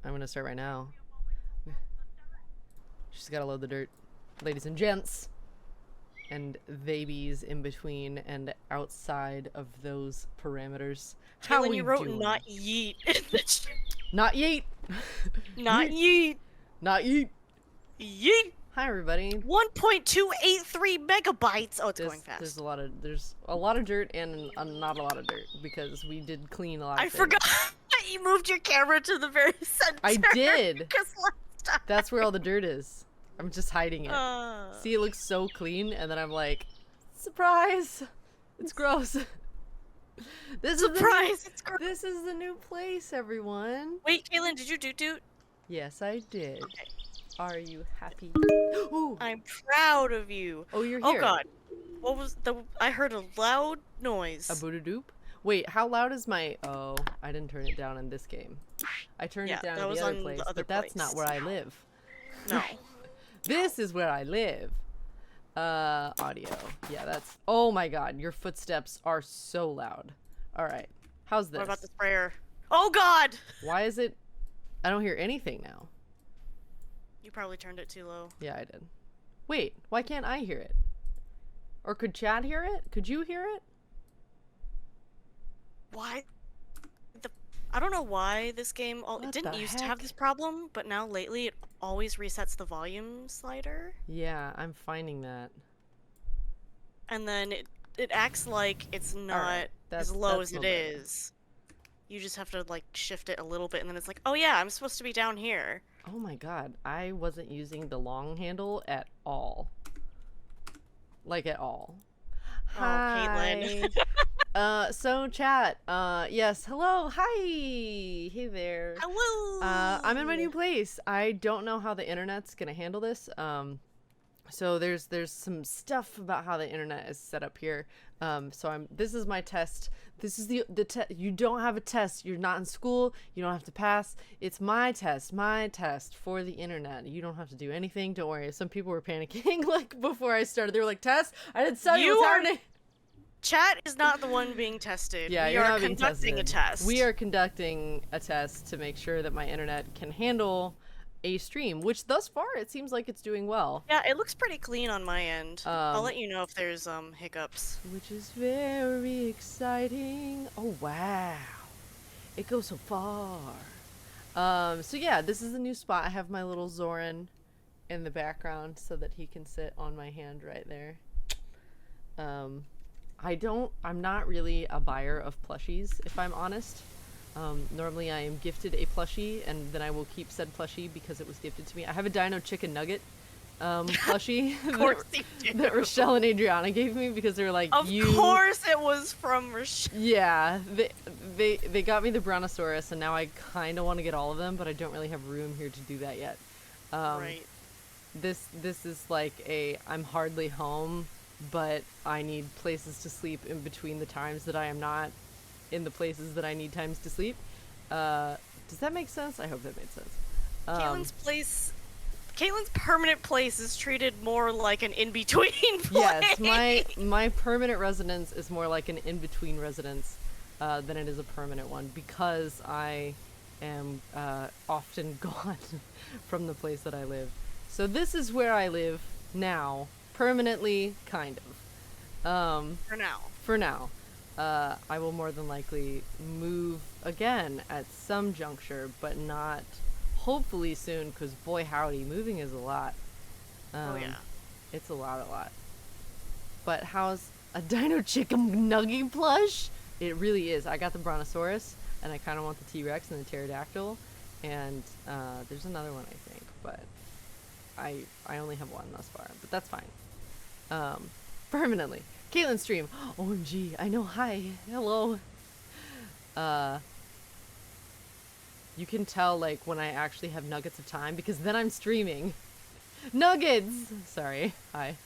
I'm gonna start right now. She's gotta load the dirt. Ladies and gents. And babies in between and outside of those parameters. How Caitlyn, we you wrote doing? not yeet in the chat. Not yeet! Not yeet. Not yeet! Yeet. Hi everybody. 1.283 megabytes. Oh, it's going fast. There's a lot of dirt and not a lot of dirt because we did clean a lot of things. forgot you moved your camera to the very center. I did. Because last time. That's where all the dirt is. I'm just hiding it. See, it looks so clean, and then I'm like, surprise! It's gross. This is the new place, everyone. Wait, Caitlyn, did you doot? Yes, I did. Okay. Are you happy? Ooh. I'm proud of you. Oh, you're here. Oh god. What was the? I heard a loud noise. A bootadoop? Wait, how loud is my? Oh, I didn't turn it down in this game. I turned it down in the other place, but that's not where I live. No. This is where I live. Audio. Yeah, that's. Oh my god, your footsteps are so loud. All right, how's this? What about the sprayer? Oh god! Why is it? I don't hear anything now. You probably turned it too low. Yeah, I did. Wait, why can't I hear it? Or could Chad hear it? Could you hear it? Why? I don't know why this game it didn't used to have this problem, but now lately it always resets the volume slider. Yeah, I'm finding that. And then it acts like it's not as low as it is. You just have to like shift it a little bit and then it's like, oh yeah, I'm supposed to be down here. Oh my god, I wasn't using the long handle at all. Like at all. Oh, Caitlyn. So chat, yes, hello, hi, hey there. Hello. I'm in my new place. I don't know how the internet's gonna handle this. So there's some stuff about how the internet is set up here. This is my test. This is the test. You don't have a test. You're not in school. You don't have to pass. It's my test for the internet. You don't have to do anything. Don't worry. Some people were panicking like before I started. They were like, "Test? I didn't study. What's happening?" Chat is not the one being tested. Yeah, we are conducting a test. We are conducting a test to make sure that my internet can handle a stream, which thus far it seems like it's doing well. Yeah, it looks pretty clean on my end. I'll let you know if there's hiccups. Which is very exciting. Oh wow. It goes so far. So yeah, this is a new spot. I have my little Zoran in the background so that he can sit on my hand right there. I'm not really a buyer of plushies, if I'm honest. Normally I am gifted a plushie and then I will keep said plushie because it was gifted to me. I have a Dino Chicken Nugget plushie that Rochelle and Adriana gave me because they were like, Of course it was from Rochelle. Yeah, they got me the Brontosaurus and now I kind of want to get all of them, but I don't really have room here to do that yet. Right. This is like I'm hardly home, but I need places to sleep in between the times that I am not in the places that I need times to sleep. Does that make sense? I hope that made sense. Caitlyn's permanent place is treated more like an in-between place. Yes, my permanent residence is more like an in-between residence than it is a permanent one because I am often gone from the place that I live. So this is where I live now, permanently, kind of. For now. I will more than likely move again at some juncture, but not hopefully soon, because boy howdy, moving is a lot. Oh yeah. It's a lot. But how's a Dino Chicken Nugget plush? It really is. I got the Brontosaurus, and I kind of want the T-Rex and the Pterodactyl, and there's another one I think, but I only have one thus far, but that's fine. Permanently. Caitlyn stream. OMG, I know, hi, hello. You can tell like when I actually have nuggets of time because then I'm streaming. Nuggets! Sorry, hi.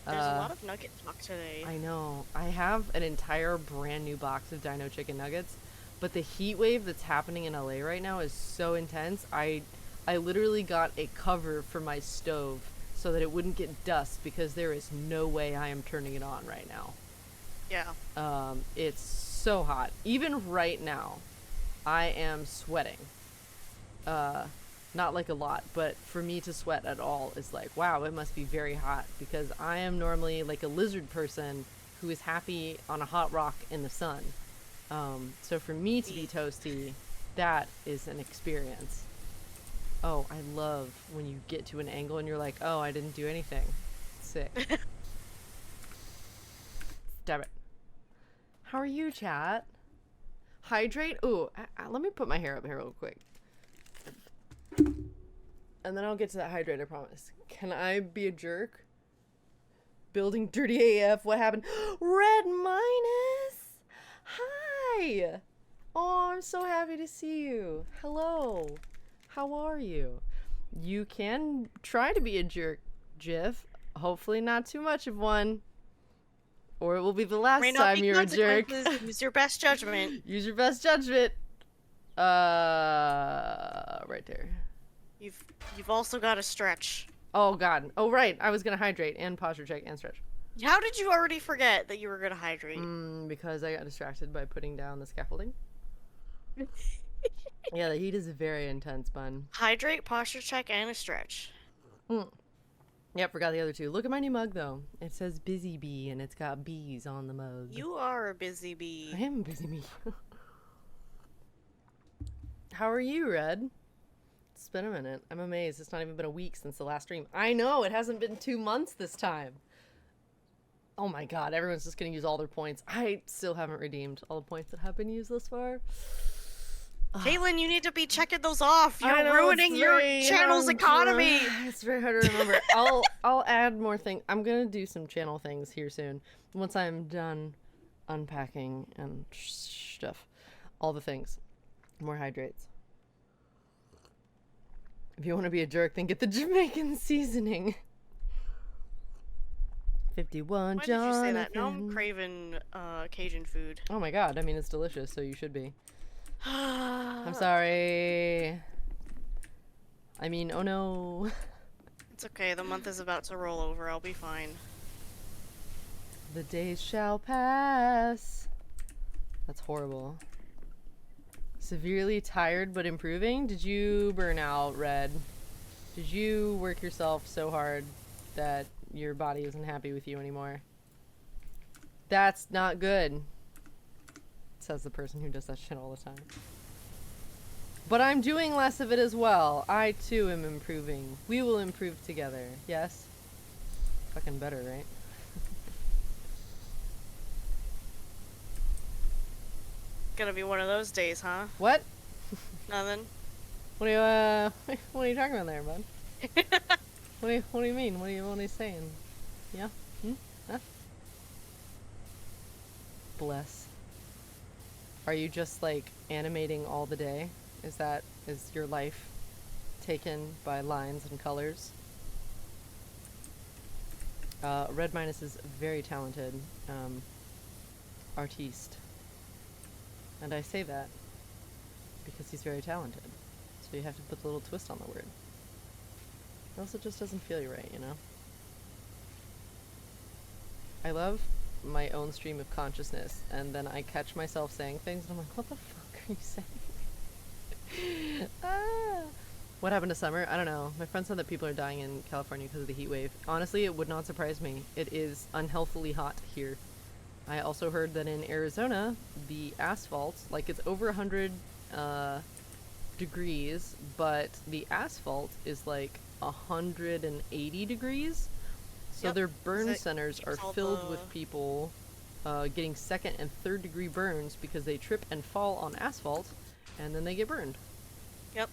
There's a lot of nugget talk today. I know. I have an entire brand new box of Dino Chicken Nuggets, but the heat wave that's happening in LA right now is so intense. I literally got a cover for my stove so that it wouldn't get dust because there is no way I am turning it on right now. Yeah. It's so hot. Even right now, I am sweating. Not like a lot, but for me to sweat at all is like, wow, it must be very hot, because I am normally like a lizard person who is happy on a hot rock in the sun. So for me to be toasty, that is an experience. Oh, I love when you get to an angle and you're like, oh, I didn't do anything. Sick. Damn it. How are you, chat? Hydrate? Ooh, let me put my hair up here real quick. And then I'll get to that hydrate, I promise. Can I be a jerk? Building dirty AF, what happened? Red Minus! Hi! Oh, I'm so happy to see you. Hello. How are you? You can try to be a jerk, Jiff. Hopefully not too much of one. Or it will be the last time you're a jerk. Use your best judgment. Use your best judgment. Right there. You've also got to stretch. Oh god. Oh right. I was gonna hydrate and posture check and stretch. How did you already forget that you were gonna hydrate? Because I got distracted by putting down the scaffolding. Yeah, the heat is very intense, bun. Hydrate, posture check, and a stretch. Yep, forgot the other two. Look at my new mug though. It says Busy Bee and it's got bees on the mug. You are a busy bee. I am a busy bee. How are you, Red? It's been a minute. I'm amazed. It's not even been a week since the last stream. I know, it hasn't been 2 months this time. Oh my god, everyone's just gonna use all their points. I still haven't redeemed all the points that have been used thus far. Caitlyn, you need to be checking those off. You're ruining your channel's economy. It's very hard to remember. I'll add more things. I'm gonna do some channel things here soon. Once I'm done unpacking and stuff. All the things. More hydrates. If you want to be a jerk, then get the Jamaican seasoning. 51 Why did you say that? Now I'm craving Cajun food. Oh my god, I mean it's delicious, so you should be. I'm sorry. I mean, oh no. It's okay, the month is about to roll over. I'll be fine. The days shall pass. That's horrible. Severely tired but improving? Did you burn out, Red? Did you work yourself so hard that your body isn't happy with you anymore? That's not good. Says the person who does that shit all the time. But I'm doing less of it as well. I too am improving. We will improve together. Yes? Fucking better, right? Gonna be one of those days, huh? What? Nothing. What are you talking about there, bud? What do you mean? What are you saying? Yeah? Huh? Bless. Are you just like animating all the day? Is your life taken by lines and colors? Red Minus is very talented artiste. And I say that because he's very talented. So you have to put the little twist on the word. Or else it just doesn't feel right, you know? I love my own stream of consciousness, and then I catch myself saying things, and I'm like, what the fuck are you saying? What happened to summer? I don't know. My friend said that people are dying in California because of the heat wave. Honestly, it would not surprise me. It is unhealthily hot here. I also heard that in Arizona, the asphalt, like it's over 100 degrees, but the asphalt is like 180 degrees. So their burn centers are filled with people getting second and third degree burns because they trip and fall on asphalt and then they get burned. Yep.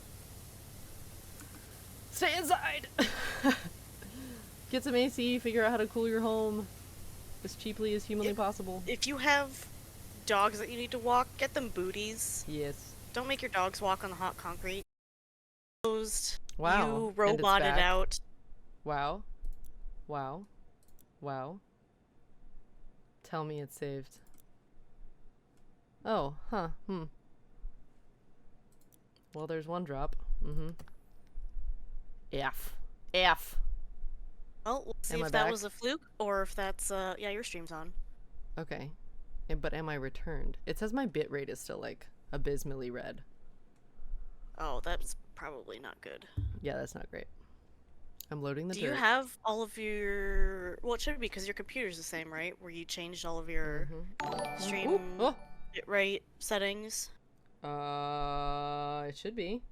Stay inside! Get some AC, figure out how to cool your home as cheaply as humanly possible. If you have dogs that you need to walk, get them booties. Yes. Don't make your dogs walk on the hot concrete. Wow. You roboted out. Wow. Wow. Wow. Tell me it's saved. Oh, huh. Well, there's one drop. F. Well, we'll see if that was a fluke or if that's, yeah, your stream's on. Okay. Yeah, but am I returned? It says my bitrate is still, like, abysmally red. Oh, that's probably not good. Yeah, that's not great. I'm loading the Do dirt. you have all of your... Well, it should be because your computer's the same, right? Where you changed all of your stream bitrate settings? It should be.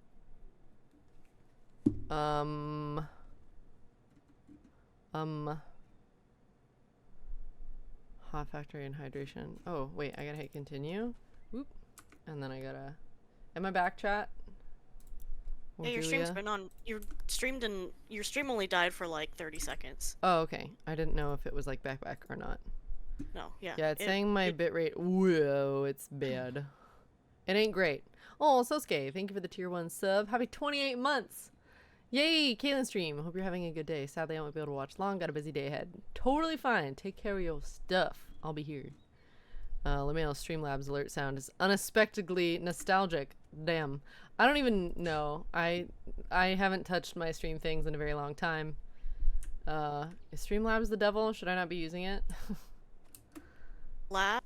Hot factory and hydration. Oh, wait, I gotta hit continue. Whoop. And then I gotta... Am I back, chat? Or yeah, your stream's been on. Your stream only died for like 30 seconds. Oh, okay. I didn't know if it was like back or not. No, yeah. Yeah, it's saying my bitrate. Whoa, it's bad. It ain't great. Oh, Sosuke, thank you for the tier 1 sub. Happy 28 months. Yay, Caitlyn stream. Hope you're having a good day. Sadly, I won't be able to watch long. Got a busy day ahead. Totally fine. Take care of your stuff. I'll be here. Lamiel Streamlabs alert sound is unexpectedly nostalgic. Damn. I don't even know. I haven't touched my stream things in a very long time. Is Streamlabs the devil? Should I not be using it? Lab?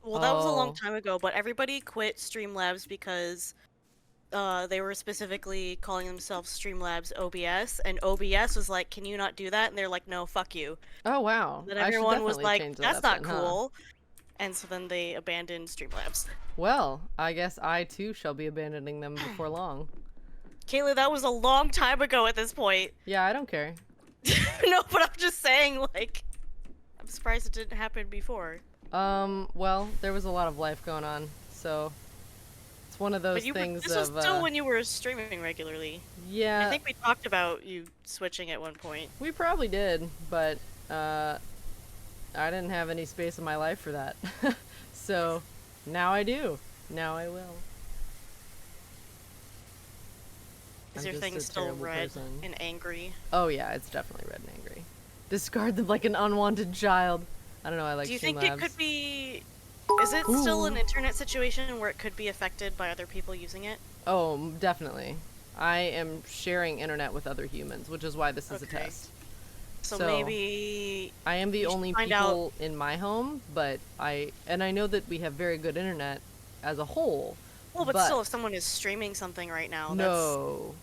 Well, that was a long time ago, but everybody quit Streamlabs because they were specifically calling themselves Streamlabs OBS, and OBS was like, can you not do that? And they're like, no, fuck you. Oh, wow. And then everyone was like, that's not cool. Huh? And so then they abandoned Streamlabs. Well, I guess I too shall be abandoning them before long. Kaylee, that was a long time ago at this point. Yeah, I don't care. No, but I'm just saying, like, I'm surprised it didn't happen before. Well, there was a lot of life going on, so it's one of those things this was still when you were streaming regularly. Yeah. I think we talked about you switching at one point. We probably did, but, I didn't have any space in my life for that. So, now I do. Now I will. Is your thing still red and angry? Oh yeah, it's definitely red and angry. Discard them like an unwanted child. I don't know, I like Streamlabs. Do you think it could be... Is it still an internet situation where it could be affected by other people using it? Oh, definitely. I am sharing internet with other humans, which is why this is a test. So maybe I am the only people in my home, but I know that we have very good internet as a whole. Well, but still, if someone is streaming something right now, no.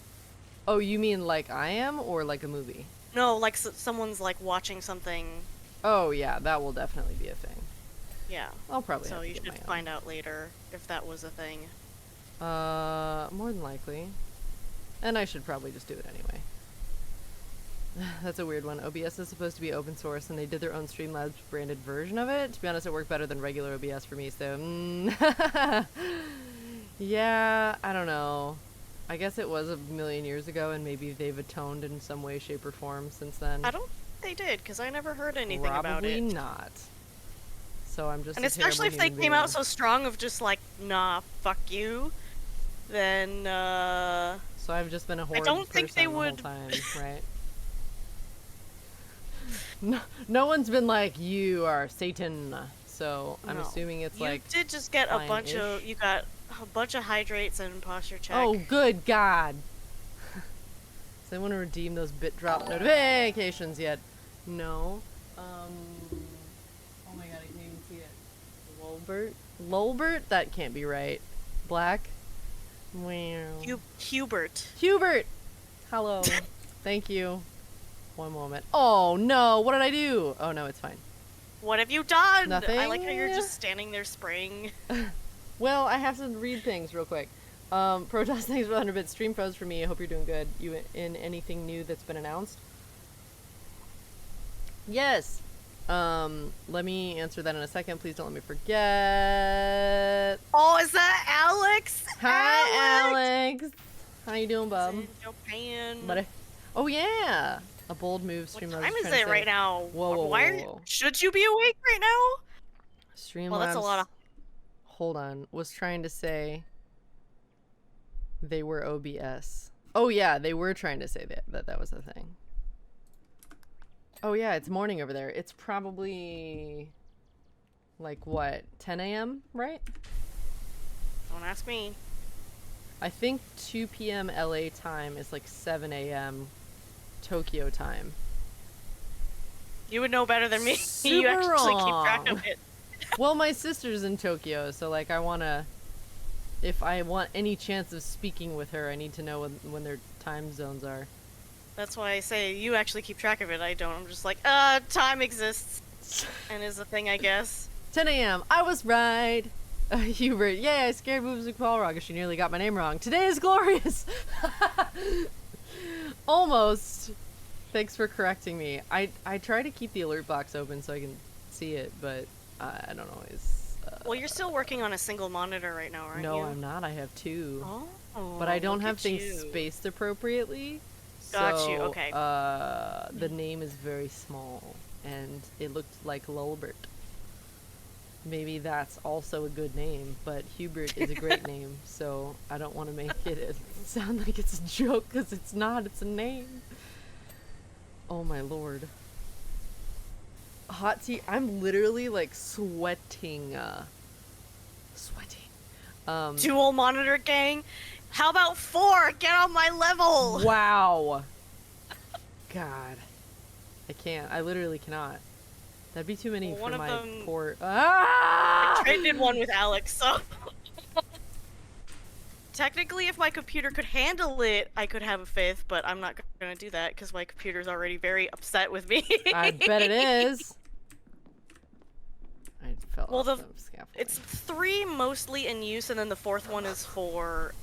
Oh, you mean like I am, or like a movie? No, like someone's like watching something. Oh yeah, that will definitely be a thing. Yeah. I'll probably. So you should find out later if that was a thing. More than likely. And I should probably just do it anyway. That's a weird one. OBS is supposed to be open source, and they did their own Streamlabs branded version of it. To be honest, it worked better than regular OBS for me, so... Yeah, I don't know. I guess it was a million years ago, and maybe they've atoned in some way, shape, or form since then. I don't think they did, because I never heard anything about it. Probably not. So I'm just And especially if they came out so strong of just like, nah, fuck you, then, So I've just been a horde I don't think they would... the whole time, right? No one's been like, you are Satan, so I'm assuming it's like... You did just get a bunch of... You got a bunch of hydrates and posture check. Oh, good God! Does anyone redeem those bit drop notifications yet? No. Oh my God, I can't even see it. Lolbert? Lolbert? That can't be right. Black? Wow. Hubert. Hubert! Hello. Thank you. One moment. Oh no, what did I do? Oh no, it's fine. What have you done? Nothing? I like how you're just standing there spraying. Well, I have to read things real quick. Protoss, thanks for 100 bits. Stream pros for me. I hope you're doing good. You in anything new that's been announced? Yes. Let me answer that in a second. Please don't let me forget. Oh, is that Alex? Hi, Alex. How you doing, bub? In Japan. Oh yeah. A bold move. Streamlabs. What time is it right now? Whoa. Why should you be awake right now? Streamlabs. Well, that's a lot of... Hold on. Was trying to say they were OBS. Oh yeah, they were trying to say that was a thing. Oh yeah, it's morning over there. It's probably like what, 10 a.m., right? Don't ask me. I think 2 p.m. LA time is like 7 a.m. Tokyo time. You would know better than me. Super you actually wrong. keep track of it. Well, my sister's in Tokyo, so like I wanna If I want any chance of speaking with her, I need to know when their time zones are. That's why I say you actually keep track of it. I don't. I'm just like, time exists and is a thing, I guess. 10 a.m. I was right. Hubert, yay, I scared moves with Balrog. She nearly got my name wrong. Today is glorious. Almost. Thanks for correcting me. I try to keep the alert box open so I can see it, but I don't always. Well, you're still working on a single monitor right now, aren't you? No, I'm not. I have two. Oh, but I don't look have at things you. spaced appropriately. Got So, you, okay. The name is very small, and it looked like Lulbert. Maybe that's also a good name, but Hubert is a great name, so I don't want to make it sound like it's a joke, because it's not. It's a name. Oh my lord. Hot tea. I'm literally like sweating. Dual monitor gang? How about 4? Get on my level! Wow. God. I can't. I literally cannot. That'd be too many Well, for my them... poor. I traded one with Alex, so. Technically, if my computer could handle it, I could have a 5th, but I'm not gonna do that because my computer's already very upset with me. I bet it is. I fell Well, off the scaffolding. It's 3 mostly in use, and then the 4th one is for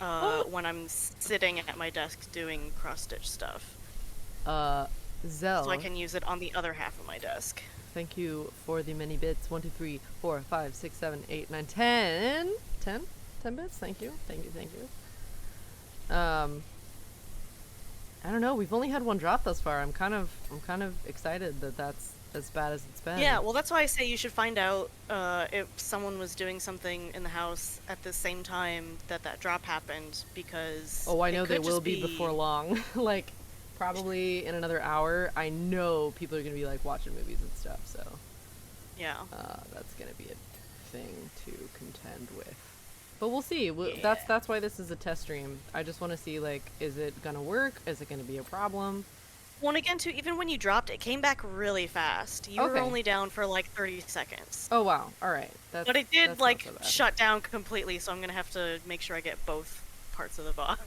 when I'm sitting at my desk doing cross-stitch stuff. Zell. So I can use it on the other half of my desk. Thank you for the many bits. 1, 2, 3, 4, 5, 6, 7, 8, 9, 10. 10? 10 bits? Thank you. Thank you, thank you. I don't know. We've only had one drop thus far. I'm kind of excited that that's as bad as it's been. Yeah, well, that's why I say you should find out if someone was doing something in the house at the same time that drop happened, because oh, I know they will be before long. Like, probably in another hour. I know people are gonna be like watching movies and stuff. So yeah, that's gonna be a thing to contend with. But we'll see. Yeah. That's why this is a test stream. I just want to see, like, is it gonna work? Is it gonna be a problem? Well, again, too, even when you dropped, it came back really fast. You were only down for like 30 seconds. Oh wow! All right. But it did like shut down completely, so I'm gonna have to make sure I get both parts of the box.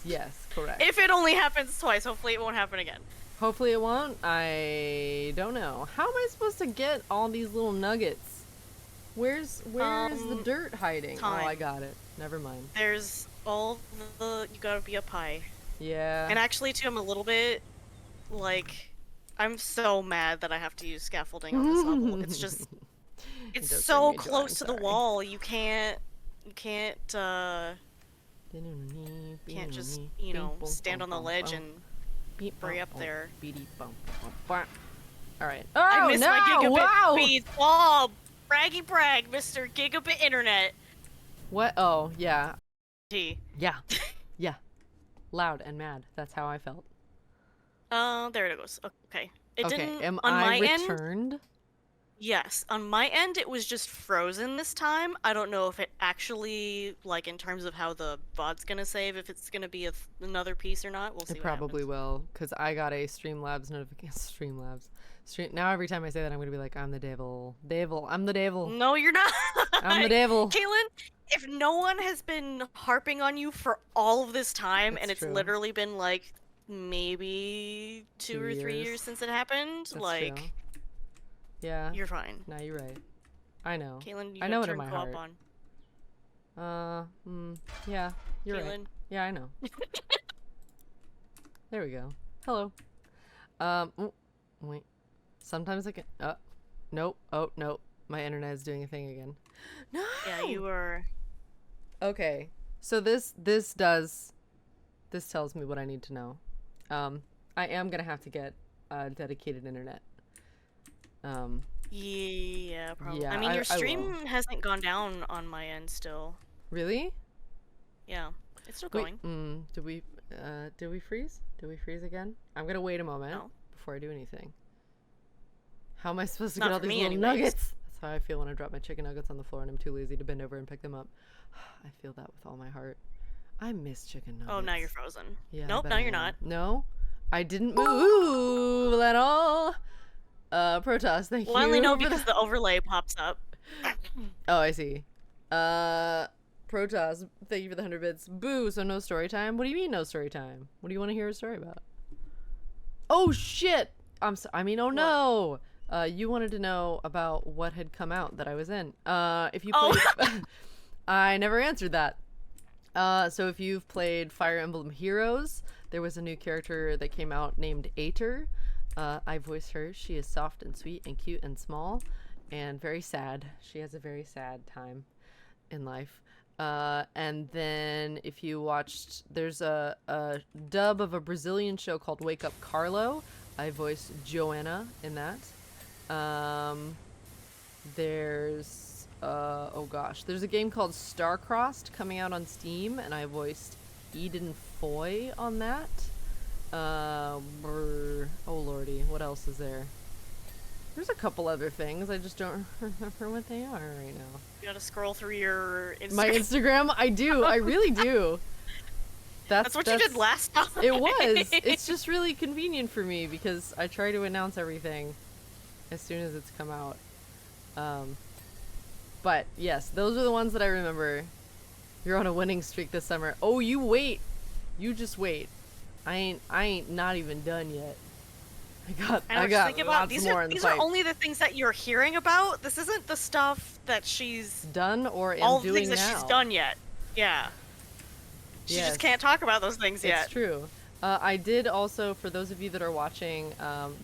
Yes, correct. If it only happens twice, hopefully it won't happen again. Hopefully it won't. I don't know. How am I supposed to get all these little nuggets? Where's the dirt hiding? Time. Oh, I got it. Never mind. There's all the... You gotta be up high. Yeah. And actually, too, I'm a little bit, like... I'm so mad that I have to use scaffolding on this level. It's just... It's so close to the wall. You can't just, you know, stand on the ledge and hurry up there. Alright. Oh, I miss my gigabit speed. Oh, braggy brag, Mr. Gigabit Internet. What? Oh, yeah. Gee. Yeah. Yeah. Loud and mad. That's how I felt. There it goes. Okay. It okay, didn't... am on I my returned? End, yes. On my end, it was just frozen this time. I don't know if it actually, like, in terms of how the VOD's gonna save, if it's gonna be another piece or not. We'll see. It probably will, because I got a Streamlabs notification. Now every time I say that, I'm gonna be like, I'm the devil. I'm the devil. No, you're not. I'm the devil. Caitlyn, if no one has been harping on you for all of this time, and it's true. literally been, like, maybe 2 or 3 years since it happened, That's like... true. Yeah. You're fine. No, you're right. I know. Caitlyn, you I know it in my heart. Yeah, you're Caitlyn. right. Yeah, I know. There we go. Hello. Wait. Sometimes I can. Nope. Oh, nope. My internet is doing a thing again. No. Yeah, you were. Okay. So this tells me what I need to know. I am gonna have to get dedicated internet. Yeah, probably. Yeah, I mean, your stream hasn't gone down on my end still. Really? Yeah, it's still going. Did we freeze? Did we freeze again? I'm gonna wait a moment before I do anything. How am I supposed to get all these little nuggets? That's how I feel when I drop my chicken nuggets on the floor and I'm too lazy to bend over and pick them up. I feel that with all my heart. I miss chicken nuggets. Oh, now you're frozen. Yeah. Nope, now you're not. No? I didn't move at all. Protoss, thank you. Well, I only know because the overlay pops up. Oh, I see. God Protoss, thank you for the 100 bits. Boo, so no story time? What do you mean no story time? What do you want to hear a story about? Oh shit! Oh no! You wanted to know about what had come out that I was in. If you played... I never answered that. So if you've played Fire Emblem Heroes, there was a new character that came out named Aether. I voiced her. She is soft and sweet and cute and small and very sad. She has a very sad time in life. And then if you watched, there's a dub of a Brazilian show called Wake Up Carlo. I voiced Joanna in that. There's there's a game called Starcrossed coming out on Steam, and I voiced Eden Foy on that. Oh lordy, what else is there? There's a couple other things, I just don't remember what they are right now. You gotta scroll through your Instagram. My Instagram? I do, I really do. That's what you did last time. It was. It's just really convenient for me because I try to announce everything as soon as it's come out. But yes, those are the ones that I remember. You're on a winning streak this summer. Oh, you wait. You just wait. I ain't not even done yet. I got lots more in the pipe. These are only the things that you're hearing about. This isn't the stuff that she's done or all doing the things now. that she's done yet. Yeah. She just can't talk about those things yet. It's true. I did also, for those of you that are watching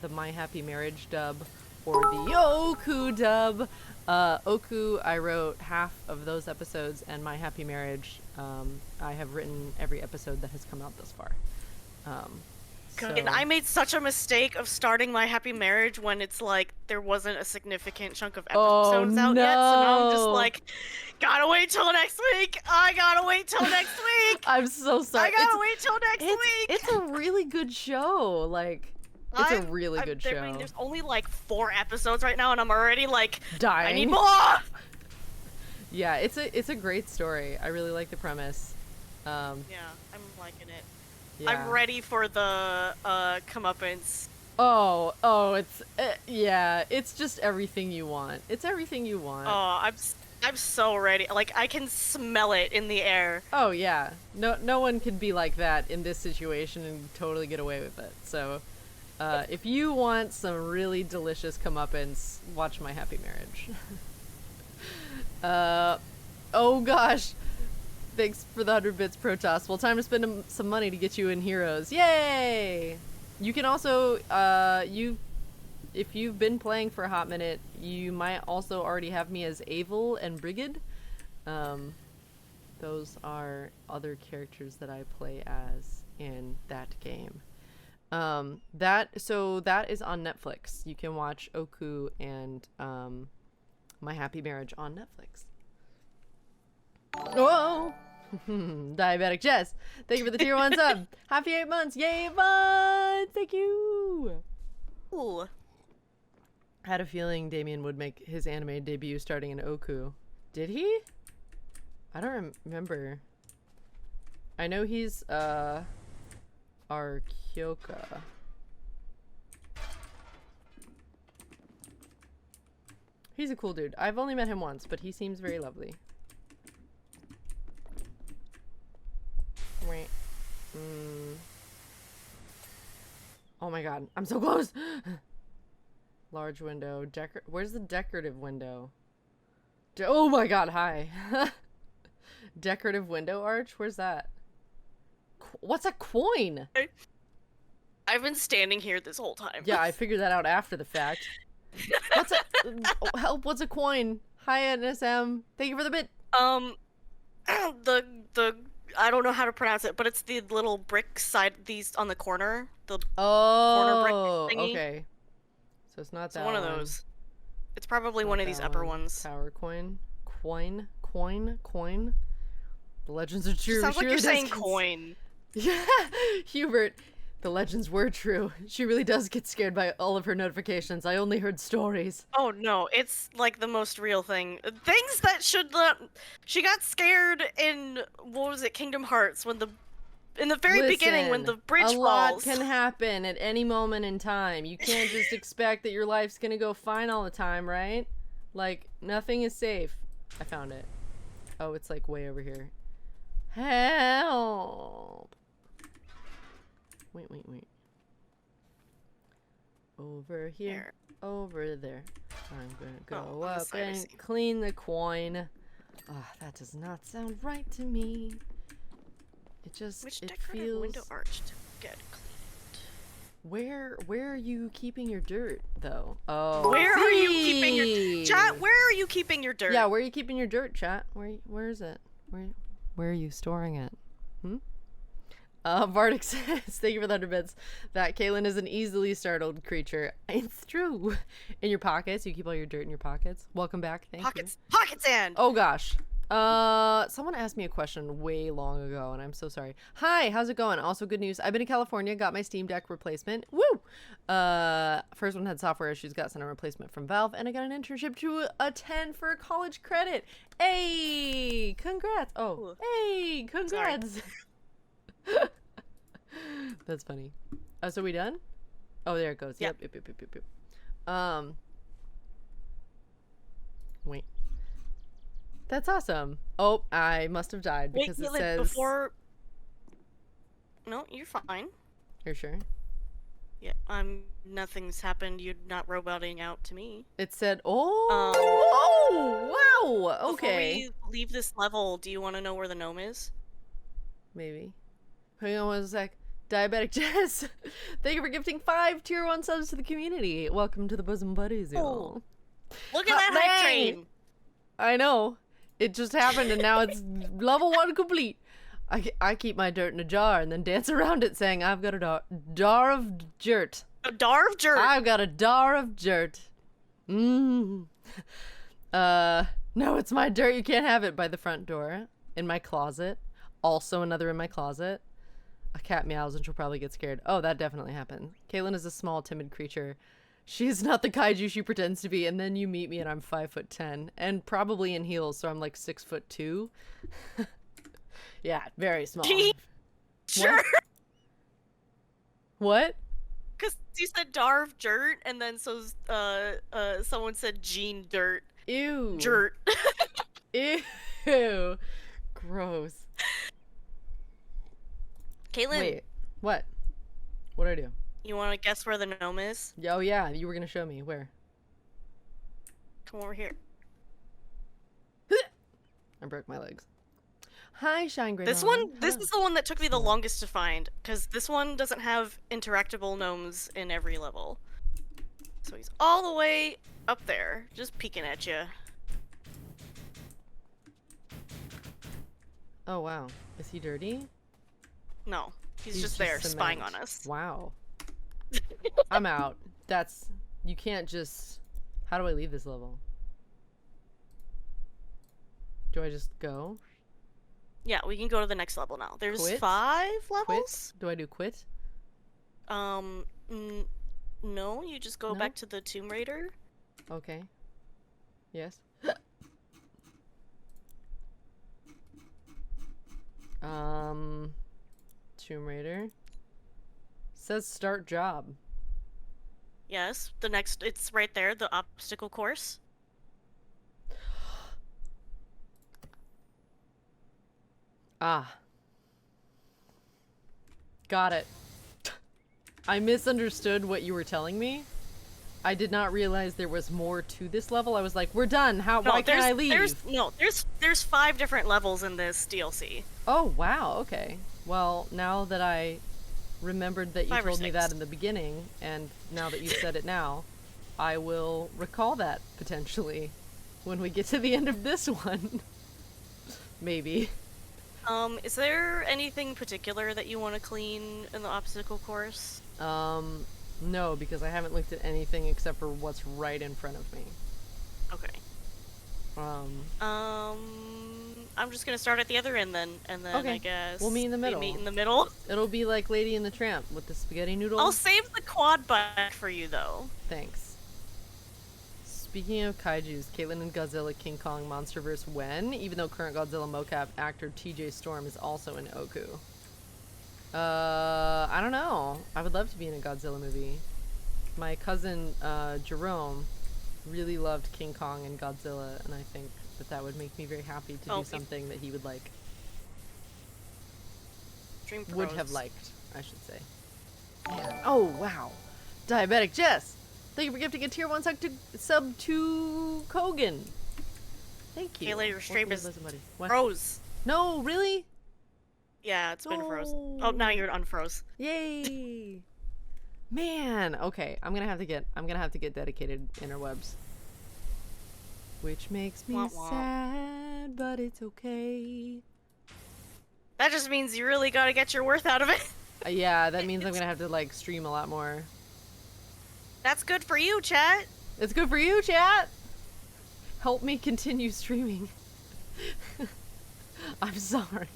the My Happy Marriage dub or the Oku dub, Oku, I wrote half of those episodes, and My Happy Marriage, I have written every episode that has come out thus far. And I made such a mistake of starting My Happy Marriage when it's like there wasn't a significant chunk of episodes out yet, so now I'm just like, gotta wait till next week. I gotta wait till next week. I'm so sorry. I gotta wait till next week. It's a really good show. Like, it's a really good show. I mean, there's only like 4 episodes right now, and I'm already like dying. I need more. Yeah, it's a great story. I really like the premise. Yeah, I'm liking it. Yeah. I'm ready for the comeuppance. Oh, it's yeah, it's just everything you want. It's everything you want. Oh, I'm so ready. Like, I can smell it in the air. Oh yeah, no one could be like that in this situation and totally get away with it. So, if you want some really delicious comeuppance, watch My Happy Marriage. Oh gosh. Thanks for the 100 bits, Protoss. Well, time to spend some money to get you in Heroes. Yay! You can also, if you've been playing for a hot minute, you might also already have me as Avel and Brigid. Those are other characters that I play as in that game. That is on Netflix. You can watch Oku and My Happy Marriage on Netflix. Whoa! Diabetic Jess, thank you for the tier 1 sub. Happy 8 months. Yay, bud! Thank you. Ooh. I had a feeling Damien would make his anime debut starting in Oku. Did he? I don't remember. I know he's our Kyoka. He's a cool dude. I've only met him once, but he seems very lovely. Wait. Oh my god, I'm so close! Large window. Where's the decorative window? Oh my god, hi. Decorative window arch? Where's that? What's a coin? I've been standing here this whole time. Yeah, I figured that out after the fact. What's a... help, what's a coin? Hi, NSM. Thank you for the bit. The I don't know how to pronounce it, but it's the little brick side, these on the corner. The corner brick thingy. Okay. So it's not that one of those. It's probably one of these upper ones. Power coin. Coin. The legends are true. Sounds like you're saying coin. Yeah, Hubert. The legends were true. She really does get scared by all of her notifications. I only heard stories. Oh no, it's like the most real thing. Things that should not... She got scared in, what was it, Kingdom Hearts, when in the very beginning when the bridge falls. A lot can happen at any moment in time. You can't just expect that your life's gonna go fine all the time, right? Like, nothing is safe. I found it. Oh, it's like way over here. Help! Wait. Over here. Over there. I'm gonna go up and clean the coin. Ah, that does not sound right to me. It just, Which it decorative feels... window arch to get cleaned? Where are you keeping your dirt, though? Oh, where are you keeping your... Chat, where are you keeping your dirt? Yeah, where are you keeping your dirt, chat? Where is it? Where are you storing it? Vardic says, thank you for the 100 bits, that Caitlyn is an easily startled creature. It's true. In your pockets. You keep all your dirt in your pockets. Welcome back. Thank you. Pocket sand! Oh, gosh. Someone asked me a question way long ago, and I'm so sorry. Hi, how's it going? Also, good news. I've been in California, got my Steam Deck replacement. Woo! First one had software issues, got sent a replacement from Valve, and I got an internship to attend for a college credit. Hey! Congrats! Oh, hey! Congrats! That's funny. So we done? Oh, there it goes. Yep. Wait. That's awesome. Oh, I must have died because it says... before... No, you're fine. You're sure? Yeah, nothing's happened. You're not roboting out to me. It said, oh, wow, okay. Before we leave this level, do you want to know where the gnome is? Maybe. Hang on one sec. Diabetic Jess, thank you for gifting 5 tier 1 subs to the community. Welcome to the Bosom Buddies, y'all. Look at that hype train. I know. It just happened and now it's level 1 complete. I keep my dirt in a jar and then dance around it saying, I've got a jar of dirt. A jar of dirt? I've got a jar of dirt. No, it's my dirt. You can't have it by the front door. In my closet. Also another in my closet. A cat meows and she'll probably get scared. Oh, that definitely happened. Caitlyn is a small, timid creature. She's not the kaiju she pretends to be. And then you meet me and I'm 5'10", and probably in heels, so I'm like 6'2". Yeah, very small. Sure. What? Because you said jar of dirt, and then someone said Gene Dirt. Ew. Dirt. Ew. Gross. Caitlyn. Wait, what? What'd I do? You want to guess where the gnome is? Oh yeah, you were gonna show me. Where? Come over here. I broke my legs. Hi, Shine Grey. This is the one that took me the longest to find, because this one doesn't have interactable gnomes in every level. So he's all the way up there, just peeking at you. Oh wow, is he dirty? No, he's just there, spying on us. Wow. I'm out. You can't just... How do I leave this level? Do I just go? Yeah, we can go to the next level now. There's Quit? 5 levels? Quit? Do I do quit? No, you just go back to the Tomb Raider. Okay. Yes. Tomb Raider. Says start job. Yes, it's right there, the obstacle course. Ah. Got it. I misunderstood what you were telling me. I did not realize there was more to this level. I was like, we're done. Why can't I leave? There's 5 different levels in this DLC. Oh, wow. Okay. Well, now that I remembered that you told me that in the beginning, and now that you said it now, I will recall that, potentially, when we get to the end of this one. Maybe. Is there anything particular that you want to clean in the obstacle course? No, because I haven't looked at anything except for what's right in front of me. Okay. I'm just gonna start at the other end then, and then I guess we'll meet in the middle. Meet in the middle. It'll be like Lady and the Tramp with the spaghetti noodles. I'll save the quad bike for you though. Thanks. Speaking of kaijus, Caitlyn and Godzilla King Kong Monsterverse when? Even though current Godzilla mocap actor TJ Storm is also in Oku. I don't know. I would love to be in a Godzilla movie. My cousin, Jerome, really loved King Kong and Godzilla, and I think but that would make me very happy to do something that he would like. Stream pros. Would have liked, I should say. Yeah. Oh, wow. Diabetic Jess! Thank you for gifting a tier 1 sub to Kogan. Thank you. Caitlyn, your stream is what? froze. No, really? Yeah, it's been froze. Oh, now you're unfroze. Yay! Man, okay, I'm gonna have to get dedicated interwebs. Which makes me sad, but it's okay. That just means you really gotta get your worth out of it. Yeah, that means I'm gonna have to like stream a lot more. That's good for you, chat. It's good for you, chat. Help me continue streaming. I'm sorry.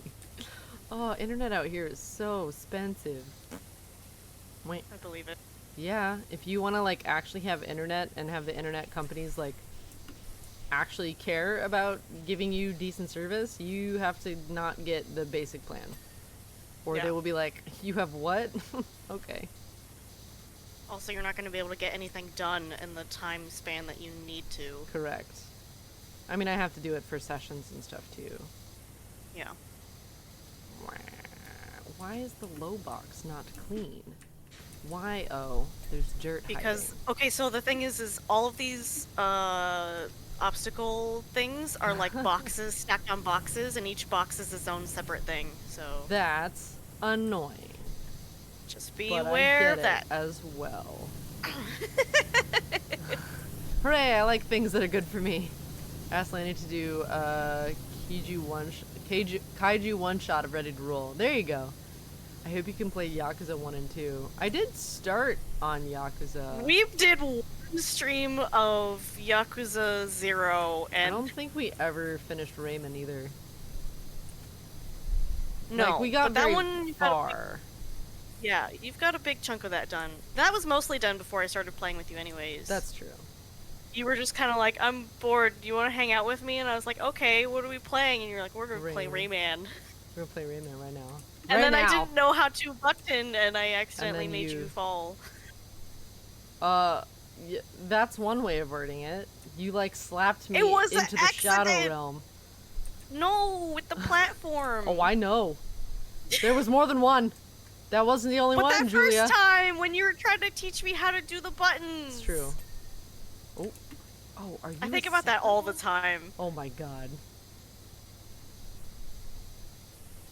Oh, internet out here is so expensive. Wait. I believe it. Yeah, if you want to like actually have internet and have the internet companies like actually care about giving you decent service, you have to not get the basic plan. Or they will be like, you have what? Okay. Also, you're not going to be able to get anything done in the time span that you need to. Correct. I mean, I have to do it for sessions and stuff too. Yeah. Why is the low box not clean? Why? Oh, there's dirt because hiding. Okay, so the thing is all of these obstacle things are like boxes stacked on boxes, and each box is its own separate thing. So that's annoying. Just be aware of that as well. Hooray! I like things that are good for me. Asked Lanny to do Kaiju one shot of Ready to Roll. There you go. I hope you can play Yakuza 1 and 2. I did start on Yakuza. We did one stream of Yakuza 0, and I don't think we ever finished Rayman either. No, like, we got but very that one far. Yeah, you've got a big chunk of that done. That was mostly done before I started playing with you anyways. That's true. You were just kind of like, I'm bored, do you want to hang out with me? And I was like, okay, what are we playing? And you're like, we're going to play Rayman. We're going to play Rayman right now. And then I didn't know how to button, and I accidentally made you fall. Yeah, that's one way of wording it. You, like, slapped me into the Shadow Realm. No, with the platform. Oh, I know. There was more than one. That wasn't the only one, Julia. But that first time, when you were trying to teach me how to do the buttons. It's true. Oh. Oh, are you I think about that all the time. Oh my god.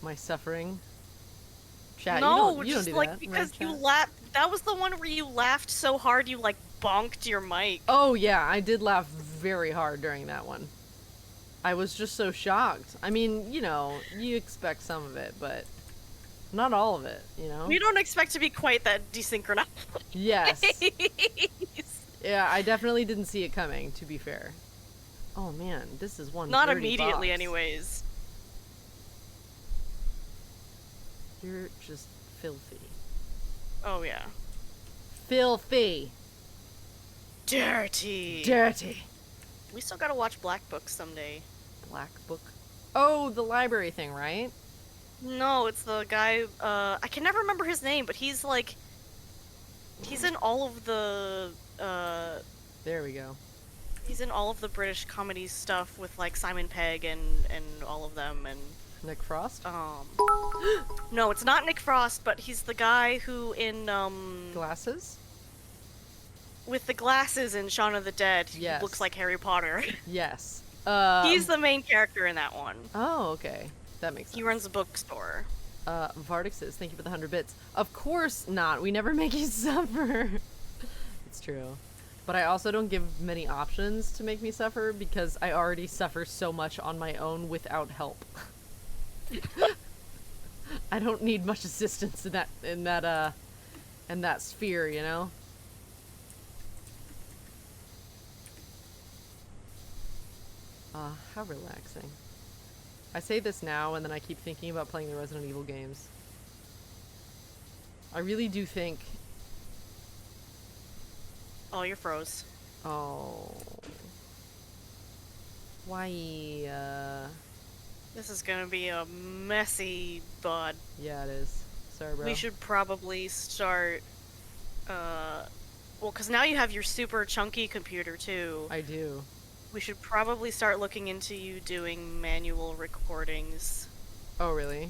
My suffering? Chat, no, you don't do like that, because right, you laughed. That was the one where you laughed so hard you like bonked your mic. Oh yeah, I did laugh very hard during that one. I was just so shocked. I mean, you know, you expect some of it, but not all of it, you know? We don't expect to be quite that desynchronized. Yes. Yeah, I definitely didn't see it coming, to be fair. Oh man, this is one Not dirty immediately, box. anyways. You're just filthy. Oh, yeah. Filthy. Dirty. Dirty. We still gotta watch Black Book someday. Black Book? Oh, the library thing, right? No, it's the guy, I can never remember his name, but he's like... He's in all of the, There we go. He's in all of the British comedy stuff with, like, Simon Pegg and all of them, and... Nick Frost? No, it's not Nick Frost, but he's the guy who in, Glasses? With the glasses in Shaun of the Dead, Yes. he looks like Harry Potter. Yes. He's the main character in that one. Oh, okay. That makes sense. He runs a bookstore. Vardic says, thank you for the 100 bits. Of course not. We never make you suffer. It's true. But I also don't give many options to make me suffer because I already suffer so much on my own without help. I don't need much assistance in that sphere, you know? How relaxing. I say this now and then I keep thinking about playing the Resident Evil games. I really do think... Oh, you're froze. Oh. Why, This is gonna be a messy bud. Yeah, it is. Sorry, bro. We should probably start, well, because now you have your super chunky computer, too. I do. We should probably start looking into you doing manual recordings. Oh, really?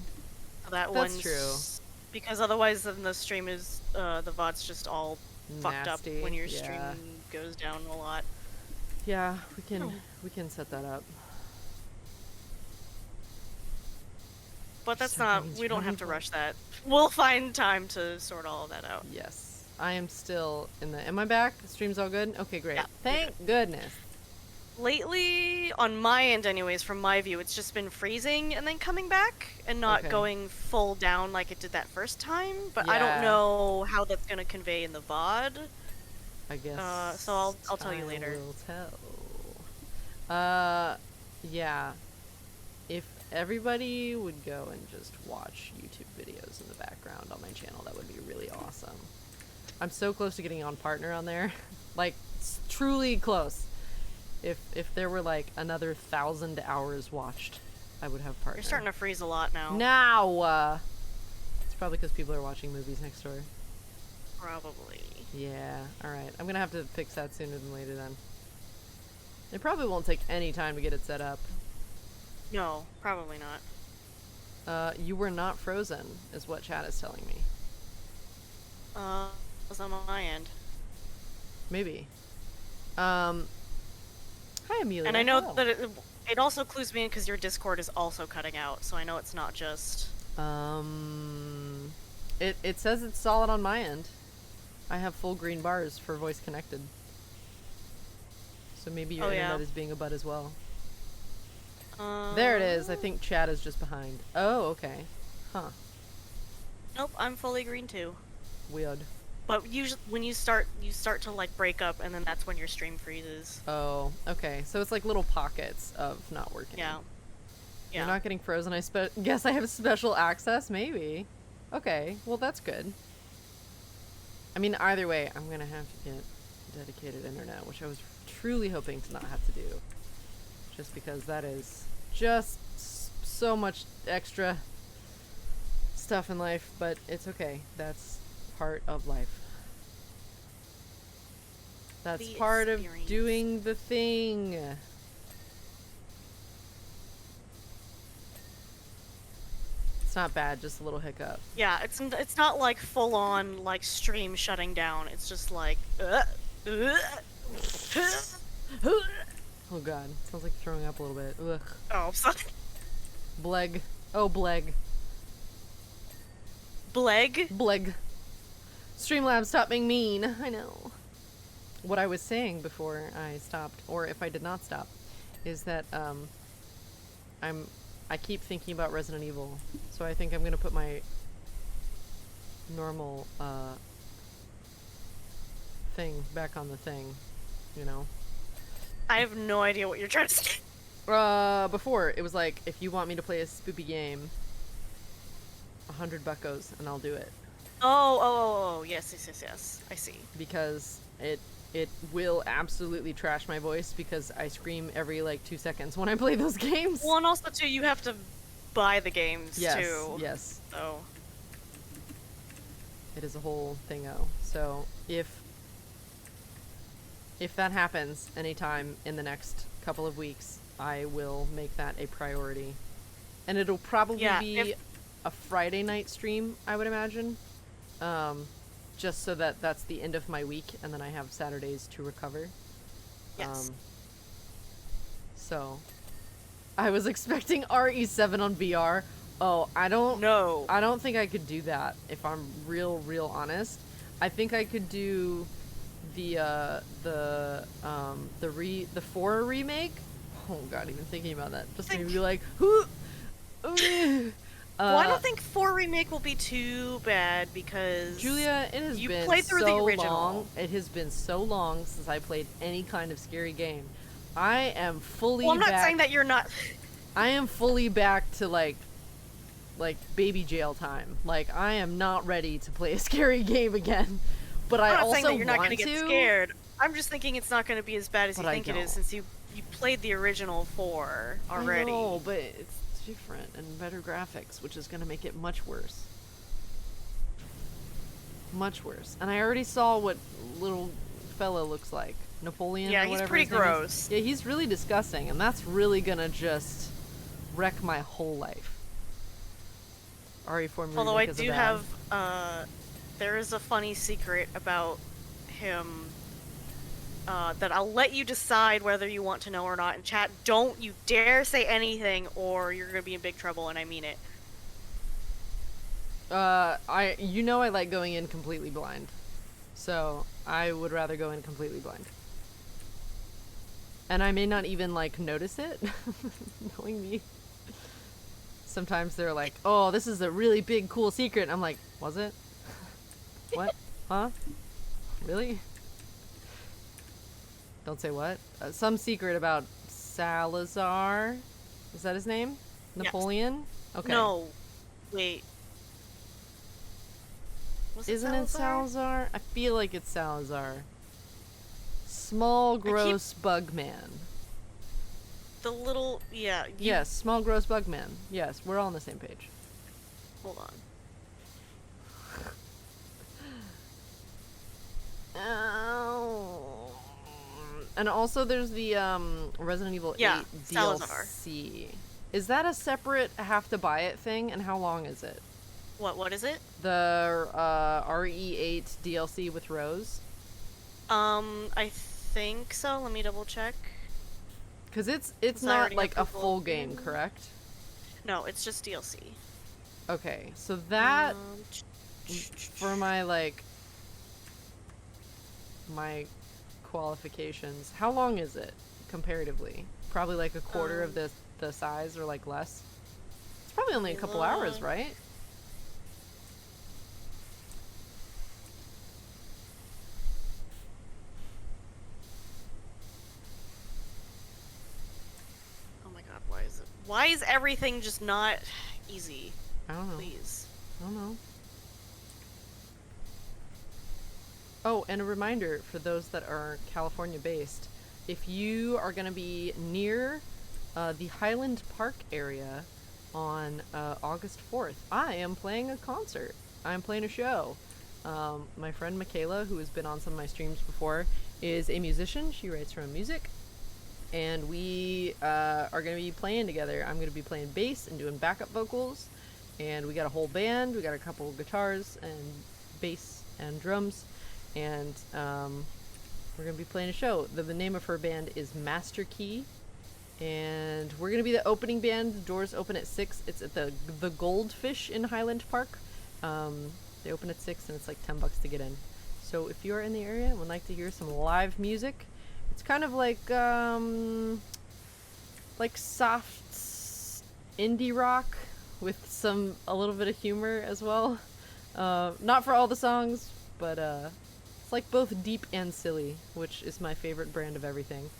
That That's one's true. because otherwise then the stream is the VOD's just all fucked up Nasty. when your Yeah. stream goes down a lot. Yeah, we can set that up. But that's Start not, making we don't have to streaming rush that. We'll find time to sort all of that out. Yes. I am still in the... Am I back? The stream's all good? Okay, great. Yeah, Thank goodness. Lately, on my end anyways, from my view, it's just been freezing and then coming back and not Okay. going full down like it did that first time. But I Yeah. don't know how that's gonna convey in the VOD. I guess... So I'll tell you later. will tell. Yeah. If everybody would go and just watch YouTube videos in the background on my channel, that would be really awesome. I'm so close to getting on partner on there. Like, truly close. If there were like another 1,000 hours watched, I would have partner. You're starting to freeze a lot now. Now! It's probably because people are watching movies next door. Probably. Yeah, alright. I'm gonna have to fix that sooner than later then. It probably won't take any time to get it set up. No, probably not. You were not frozen, is what chat is telling me. Was on my end. Maybe. Hi, Amelia. And I know Hello. that it also clues me in because your Discord is also cutting out, so I know it's not just... It says it's solid on my end. I have full green bars for voice connected. So maybe your internet is being a butt as well. There it is. I think chat is just behind. Oh, okay. Huh. Nope, I'm fully green too. Weird. But usually when you start to like break up, and then that's when your stream freezes. Oh, okay. So it's like little pockets of not working. Yeah. Yeah. You're not getting frozen. I guess I have special access? Maybe. Okay, well that's good. I mean, either way, I'm gonna have to get dedicated internet, which I was truly hoping to not have to do. Just because that is just so much extra stuff in life, but it's okay. That's part of life. That's The part experience. of doing the thing. It's not bad, just a little hiccup. Yeah, it's not like full on like stream shutting down. It's just like Oh god, sounds like throwing up a little bit. Ugh. Oh, sorry. Bleg. Oh, Bleg. Bleg? Bleg. Streamlabs, stop being mean. I know. What I was saying before I stopped, or if I did not stop, is that I keep thinking about Resident Evil, so I think I'm gonna put my normal thing back on the thing, you know. I have no idea what you're trying to say. Before it was like, if you want me to play a spoopy game, 100 buckos and I'll do it. Oh, yes, I see. Because it will absolutely trash my voice because I scream every like 2 seconds when I play those games. Well, and also too, you have to buy the games too. Yes. So It is a whole thingo. So if that happens anytime in the next couple of weeks, I will make that a priority. And it'll probably be a Friday night stream, I would imagine. Just so that that's the end of my week, and then I have Saturdays to recover. yes. So I was expecting RE7 on VR. Oh, I don't think I could do that if I'm real honest. I think I could do the 4 remake. Oh god, even thinking about that just made me be like, who? Well, I don't think 4 remake will be too bad because Julia, it has been played through so the original. long. It has been so long since I played any kind of scary game. I am fully Well, I'm not back. saying that you're not. I am fully back to like baby jail time. Like, I am not ready to play a scary game again. But I'm I not also saying that you're not want going to to. get scared. I'm just thinking it's not going to be as bad as you But I think it is don't. since you played the original 4 already. I know, but it's different and better graphics, which is going to make it much worse. Much worse. And I already saw what little fella looks like. Napoleon Yeah, or he's whatever pretty his name is. gross. Yeah, he's really disgusting, and that's really gonna just wreck my whole life. RE4 Although I remake is a do bad. have, there is a funny secret about him that I'll let you decide whether you want to know or not. In chat, don't you dare say anything or you're gonna be in big trouble, and I mean it. I like going in completely blind. So, I would rather go in completely blind. And I may not even, like, notice it, knowing me. Sometimes they're like, oh, this is a really big, cool secret. And I'm like, was it? What? Huh? Really? Don't say what? Some secret about Salazar? Is that his name? Napoleon? Yes. Okay. No. Wait. Isn't it Salazar? I feel like it's Salazar. Small, gross bug man. The little... Yeah. Yes, small, gross bug man. Yes, we're all on the same page. Hold on. Oh. And also there's the Resident Evil 8 Salazar. DLC. Is that a separate have to buy it thing, and how long is it? What is it? The RE8 DLC with Rose? I think so. Let me double check. Because it's not like a full game, correct? No, it's just DLC. Okay, so that for my my qualifications, how long is it comparatively? Probably like a quarter of the size or like less. It's probably only a couple hours, right? Oh my god, why is everything just not easy? I don't know. Please. I don't know. Oh, and a reminder for those that are California based, if you are going to be near the Highland Park area on August 4th, I am playing a concert. I'm playing a show. My friend Michaela, who has been on some of my streams before, is a musician. She writes her own music. And we are going to be playing together. I'm going to be playing bass and doing backup vocals. And we got a whole band. We got a couple of guitars and bass and drums. And we're going to be playing a show. The name of her band is Master Key. And we're going to be the opening band. The doors open at 6. It's at the Goldfish in Highland Park. They open at 6 and it's like $10 to get in. So if you are in the area and would like to hear some live music, it's kind of like soft indie rock with a little bit of humor as well. Not for all the songs, but it's like both deep and silly, which is my favorite brand of everything.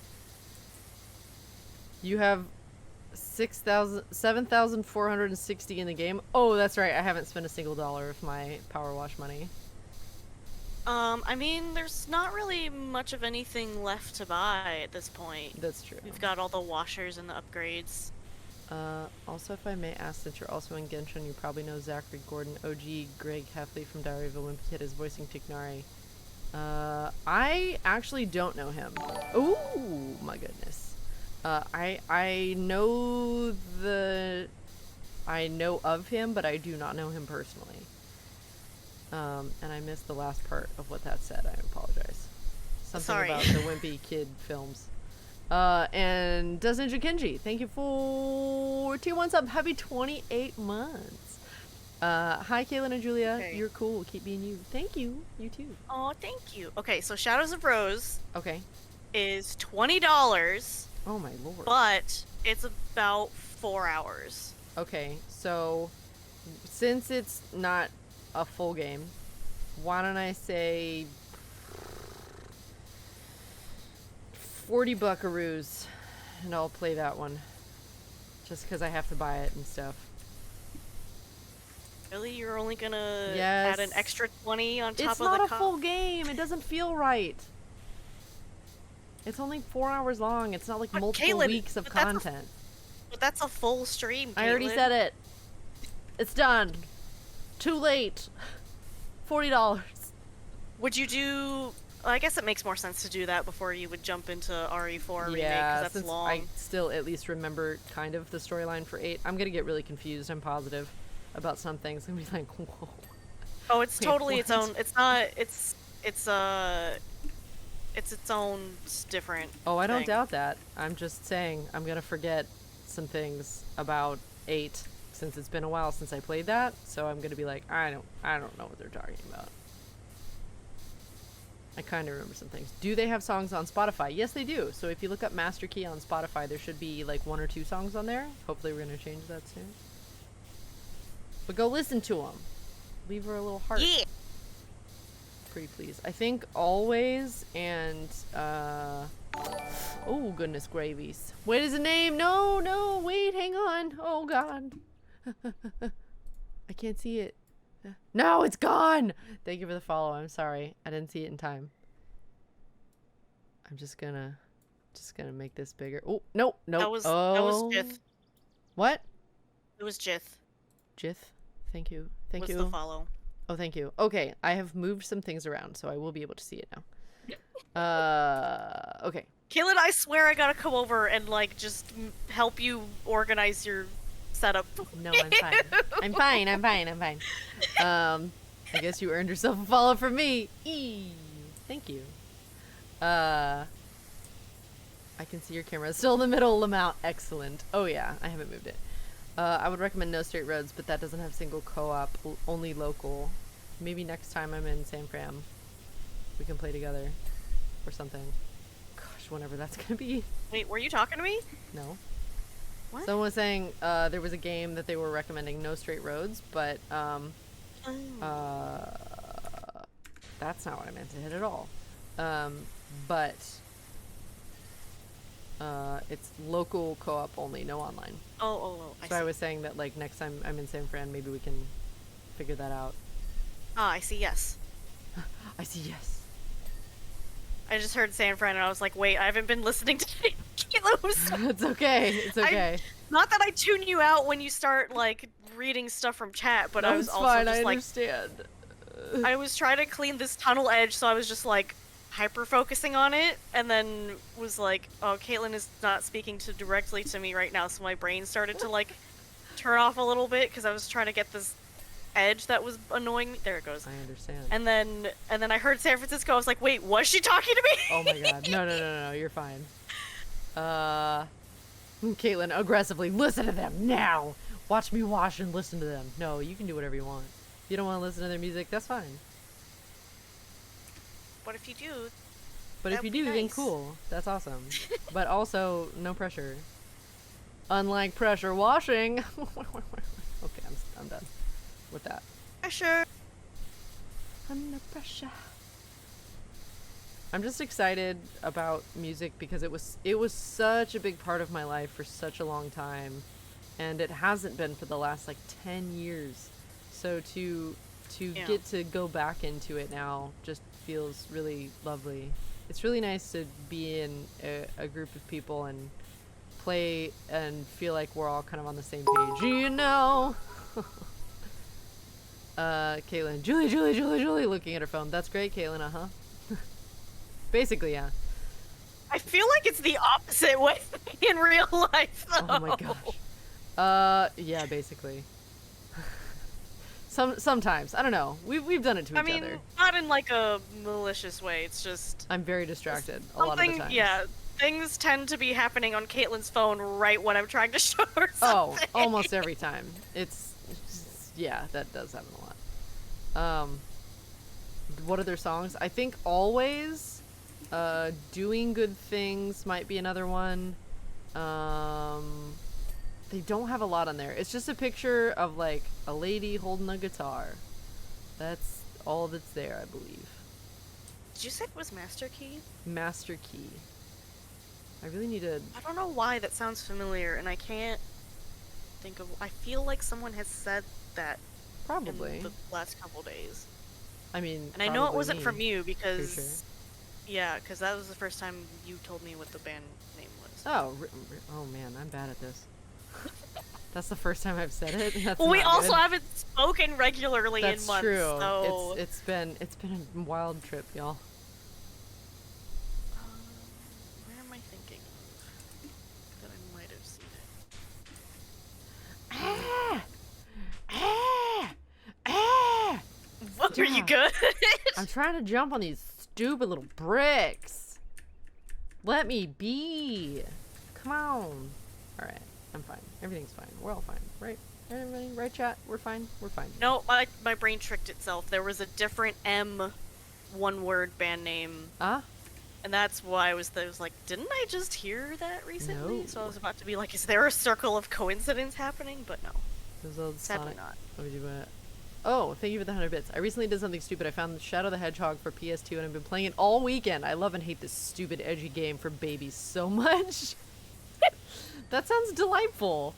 You have 7,460 in the game. Oh, that's right. I haven't spent a single dollar of my PowerWash money. I mean, there's not really much of anything left to buy at this point. That's true. We've got all the washers and the upgrades. Also, if I may ask, since you're also in Genshin, you probably know Zachary Gordon, OG Greg Heffley from Diary of a Wimpy Kid is voicing Tignari. I actually don't know him. Oh my goodness. I know of him, but I do not know him personally. And I missed the last part of what that said. I apologize. Something about the Wimpy Kid films. And Does Ninja Kenji, thank you for tier 1 sub. Happy 28 months. Hi, Caitlyn and Julia. Okay. You're cool. Keep being you. Thank you. You too. Oh, thank you. Okay, so Shadows of Rose. Okay. Is $20. Oh my lord. But it's about 4 hours. Okay, so since it's not a full game, why don't I say 40 buckaroos and I'll play that one just because I have to buy it and stuff. Really? You're only gonna add an extra 20 on top of the cost? It's not a full game. It doesn't feel right. It's only 4 hours long. It's not like multiple weeks of content. But that's a full stream, Caitlyn. I already said it. It's done. Too late. $40. Would you do Well, I guess it makes more sense to do that before you would jump into RE4 remake, because that's since long. I still at least remember kind of the storyline for 8, I'm gonna get really confused, I'm positive, about some things. I'm gonna be like, whoa. Oh, it's Wait, totally what? its own. It's not. It's its own different. Oh, I don't thing. doubt that. I'm just saying I'm gonna forget some things about 8 since it's been a while since I played that. So I'm gonna be like, I don't know what they're talking about. I kind of remember some things. Do they have songs on Spotify? Yes, they do. So if you look up Master Key on Spotify, there should be like 1 or 2 songs on there. Hopefully, we're gonna change that soon. But go listen to them. Leave her a little heart. Yeah. Pretty please. I think Always and oh goodness gravies. What is the name? No, wait, hang on. Oh god. I can't see it. No, it's gone. Thank you for the follow. I'm sorry. I didn't see it in time. I'm just gonna make this bigger. Oh, no. That was Jith. What? It was Jith. Jith. Thank you. Thank you. Was the follow. Oh, thank you. Okay, I have moved some things around, so I will be able to see it now. Okay. Caitlyn, I swear I gotta come over and like just help you organize your setup. No, I'm fine. I'm fine. I guess you earned yourself a follow from me. Thank you. I can see your camera. Still in the middle, Lamount. Excellent. Oh yeah, I haven't moved it. I would recommend No Straight Roads, but that doesn't have single co-op, only local. Maybe next time I'm in San Fran, we can play together or something. Gosh, whenever that's gonna be. Wait, were you talking to me? No. What? Someone was saying there was a game that they were recommending, No Straight Roads, but that's not what I meant to hit at all. But it's local co-op only, no online. Oh, So I was saying that like next time I'm in San Fran, maybe we can figure that out. Ah, I see, yes. I see, yes. I just heard San Fran and I was like, wait, I haven't been listening to Kilos. It's okay. It's okay. Not that I tune you out when you start like reading stuff from chat, but No, I was it's also fine. just I like understand. I was trying to clean this tunnel edge, so I was just like hyper focusing on it, and then was like, oh, Caitlyn is not speaking directly to me right now, so my brain started to like turn off a little bit because I was trying to get this edge that was annoying me. There it goes. I understand. And then I heard San Francisco. I was like, wait, was she talking to me? Oh my god. No. You're fine. Caitlyn, aggressively, listen to them now. Watch me wash and listen to them. No, you can do whatever you want. If you don't want to listen to their music, that's fine. But if you do, But if you do, then cool. That's awesome. But also, no pressure. Unlike pressure washing. Okay, I'm done with that. pressure. Under pressure. I'm just excited about music because it was such a big part of my life for such a long time, and it hasn't been for the last like 10 years. So to get to go back into it now just feels really lovely. It's really nice to be in a group of people and play and feel like we're all kind of on the same page, you know. Caitlyn, Julie, looking at her phone. That's great, Caitlyn. Basically, yeah. I feel like it's the opposite way in real life, though. Oh my gosh. Yeah, basically. Sometimes, I don't know. We've done it to each other. I mean, not in like a malicious way. It's just I'm very distracted a lot of the time. Yeah, things tend to be happening on Caitlin's phone right when I'm trying to show her something. Oh, almost every time. It's yeah, that does happen a lot. What other songs? I think Always. Doing Good Things might be another one. They don't have a lot on there. It's just a picture of like a lady holding a guitar. That's all that's there, I believe. Did you say it was Master Key? Master Key. I really need to... I don't know why that sounds familiar, and I can't think of... I feel like someone has said that Probably. in the last couple days. I mean, and I know it wasn't me, from you because... Sure. Yeah, because that was the first time you told me what the band name was. Oh man, I'm bad at this. That's the first time I've said it. That's well, we also good. haven't spoken regularly That's in months. true. So... It's been a wild trip, y'all. Are you good? I'm trying to jump on these stupid little bricks. Let me be. Come on. Alright, I'm fine. Everything's fine. We're all fine, right? Everybody, right, chat? We're fine? We're fine. No, my brain tricked itself. There was a different M one-word band name. Ah? And that's why I was like, didn't I just hear that recently? No. So I was about to be like, is there a circle of coincidence happening? But no. Sadly Sadly not. Let me do it. Oh, thank you for the 100 bits. I recently did something stupid. I found Shadow the Hedgehog for PS2 and I've been playing it all weekend. I love and hate this stupid edgy game for babies so much. That sounds delightful.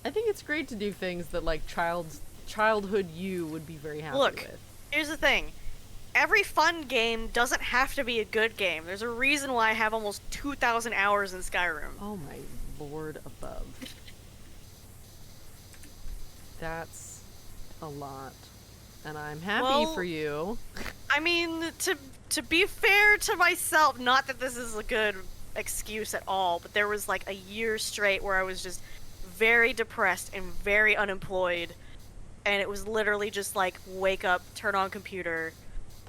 I think it's great to do things that like childhood you would be very happy Look, with. here's the thing. Every fun game doesn't have to be a good game. There's a reason why I have almost 2,000 hours in Skyrim. Oh my lord above. That's a lot. And I'm happy for you. I mean, to be fair to myself, not that this is a good excuse at all, but there was like a year straight where I was just very depressed and very unemployed, and it was literally just like wake up, turn on computer,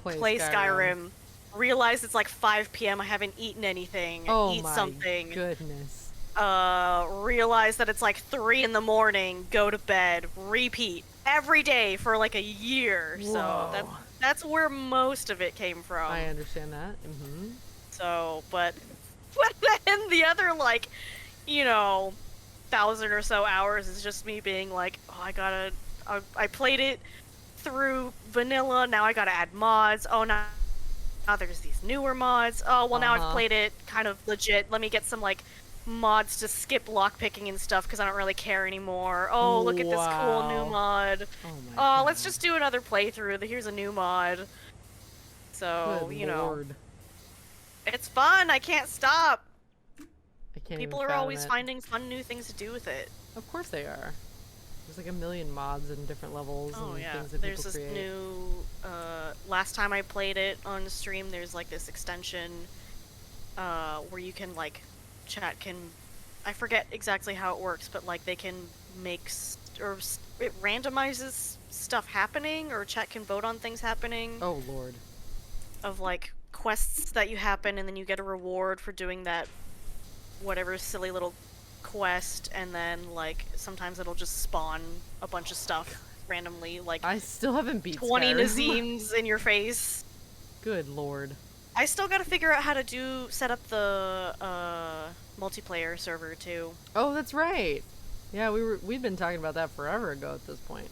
play Skyrim, realize it's like 5 p.m. I haven't eaten anything, eat something. Goodness. Realize that it's like 3 in the morning, go to bed, repeat every day for like a year. Whoa. So that's where most of it came from. I understand that. Mm-hmm. So, but then the other like, 1,000 or so hours is just me being like, oh, I played it through vanilla, now I gotta add mods. Oh, now there's these newer mods. Oh, well, now I've played it kind of legit. Let me get some like mods to skip lockpicking and stuff because I don't really care anymore. Oh, look at this cool new mod. Oh my God. Let's just do another playthrough. Here's a new mod. So, Good Lord. It's fun. I can't stop. I can't People even are fathom always it. finding fun new things to do with it. Of course they are. There's like a million mods and different levels and things that there's people this create. new, last time I played it on stream, there's like this extension, where you can like, chat can, I forget exactly how it works, but like they can make, it randomizes stuff happening, or chat can vote on things happening. Oh Lord. Of like quests that you happen, and then you get a reward for doing that, whatever silly little quest, and then like sometimes it'll just spawn a bunch of stuff randomly, like I still haven't beat 20 Skyrim. Nazeems in your face. Good Lord. I still gotta figure out how to set up the multiplayer server too. Oh, that's right. Yeah, we'd been talking about that forever ago at this point.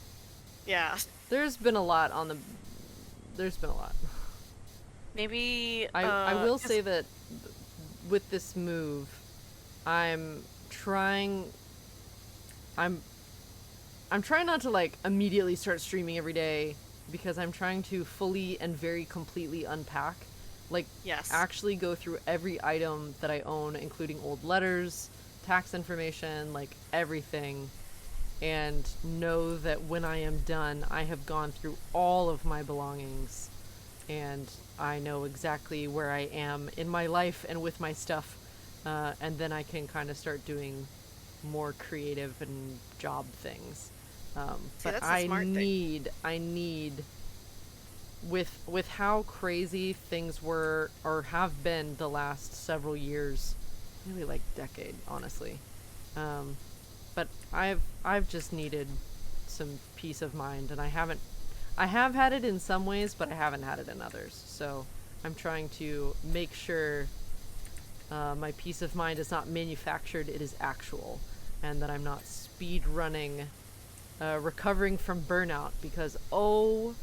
Yeah. There's been a lot. Maybe I will say that with this move, I'm trying not to like immediately start streaming every day because I'm trying to fully and very completely unpack, like, actually go through every item that I own, including old letters, tax information, like everything, and know that when I am done, I have gone through all of my belongings and I know exactly where I am in my life and with my stuff, and then I can kind of start doing more creative and job things. But I need with how crazy things were or have been the last several years, maybe like decade, honestly. But I've just needed some peace of mind, and I have had it in some ways, but I haven't had it in others. So I'm trying to make sure my peace of mind is not manufactured, it is actual, and that I'm not speed running, recovering from burnout, because oh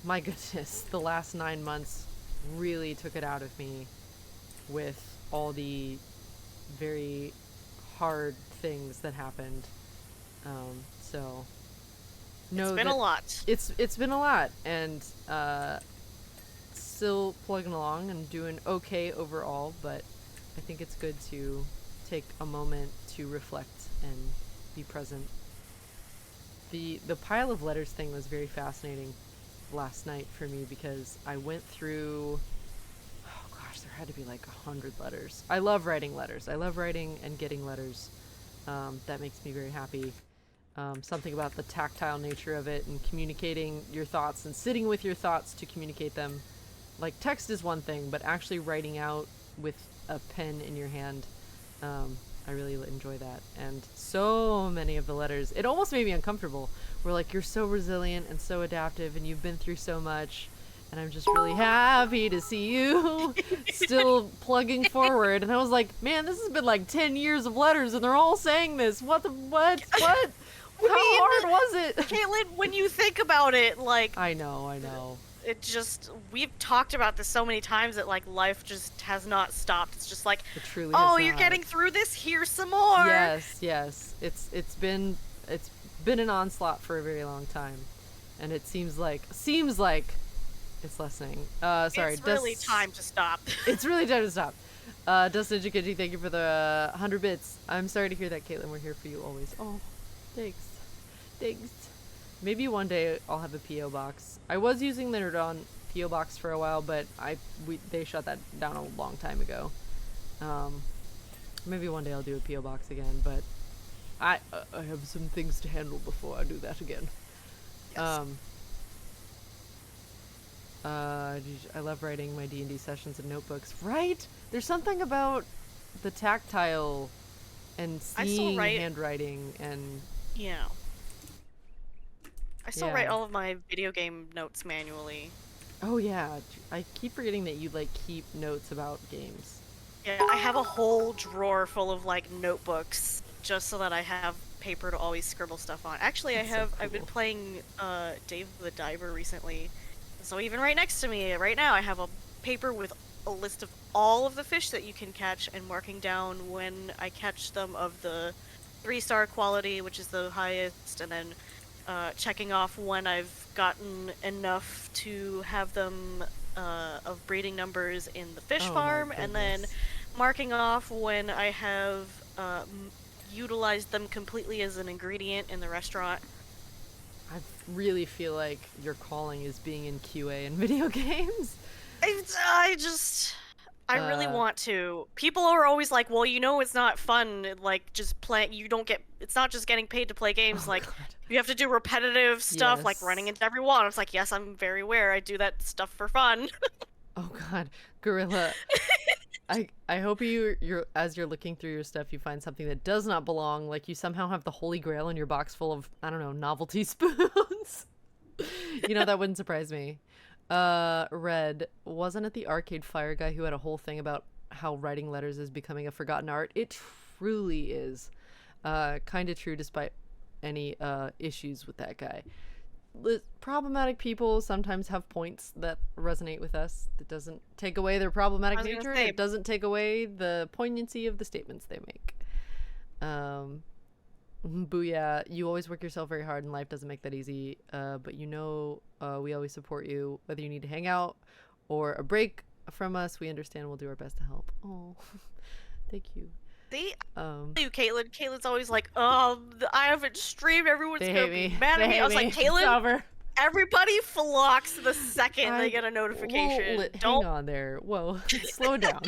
my goodness, the last 9 months really took it out of me with all the very hard things that happened. So it's been a lot. It's been a lot, and still plugging along and doing okay overall, but I think it's good to take a moment to reflect and be present. The pile of letters thing was very fascinating last night for me because I went through, oh gosh, there had to be like 100 letters. I love writing letters. I love writing and getting letters. That makes me very happy. Something about the tactile nature of it and communicating your thoughts and sitting with your thoughts to communicate them. Like, text is one thing, but actually writing out with a pen in your hand, I really enjoy that. And so many of the letters, it almost made me uncomfortable. We're like, you're so resilient and so adaptive, and you've been through so much, and I'm just really happy to see you still plugging forward. And I was like, man, this has been like 10 years of letters, and they're all saying this. What? How hard was it? Caitlyn, when you think about it, like... I know. It just, we've talked about this so many times that, like, life just has not stopped. It's just like, oh, you're getting through this, here's some more. Yes. It's been an onslaught for a very long time, and it seems like it's lessening. Sorry. It's really time to stop. It's really time to stop. Dustin Jikiji, thank you for the 100 bits. I'm sorry to hear that, Caitlyn. We're here for you always. Oh, thanks. Maybe one day I'll have a P.O. box. I was using the Nerdon P.O. box for a while, but they shut that down a long time ago. Maybe one day I'll do a P.O. box again, but I have some things to handle before I do that again. Yes. I love writing my D&D sessions in notebooks. Right? There's something about the tactile and seeing handwriting and... Yeah. I still write all of my video game notes manually. Oh yeah, I keep forgetting that you like keep notes about games. Yeah, I have a whole drawer full of like notebooks just so that I have paper to always scribble stuff on. Actually, I've been playing Dave the Diver recently. So even right next to me right now I have a paper with a list of all of the fish that you can catch and marking down when I catch them of the 3-star quality, which is the highest, and then checking off when I've gotten enough to have them of breeding numbers in the fish farm, and then marking off when I have utilized them completely as an ingredient in the restaurant. I really feel like your calling is being in QA in video games. I really want to. People are always like, well, you know, it's not fun, like, just play. It's not just getting paid to play games, God. You have to do repetitive stuff, like running into every wall. And it's like, yes, I'm very aware. I do that stuff for fun. Oh God, Gorilla. I hope you're as you're looking through your stuff, you find something that does not belong. Like you somehow have the Holy Grail in your box full of, I don't know, novelty spoons. You know, that wouldn't surprise me. Red, wasn't it the Arcade Fire guy who had a whole thing about how writing letters is becoming a forgotten art? It truly is. Kind of true despite any issues with that guy. Problematic people sometimes have points that resonate with us. It doesn't take away their problematic nature. It doesn't take away the poignancy of the statements they make. Booyah, you always work yourself very hard and life doesn't make that easy. But you know, we always support you. Whether you need to hang out or a break from us, we understand. We'll do our best to help. Oh, thank you. You, Caitlyn. Caitlin's always like, I haven't streamed. Everyone's gonna be mad at me. I was like, Caitlyn, everybody flocks the second they get a notification. Hang on there. Whoa, slow down.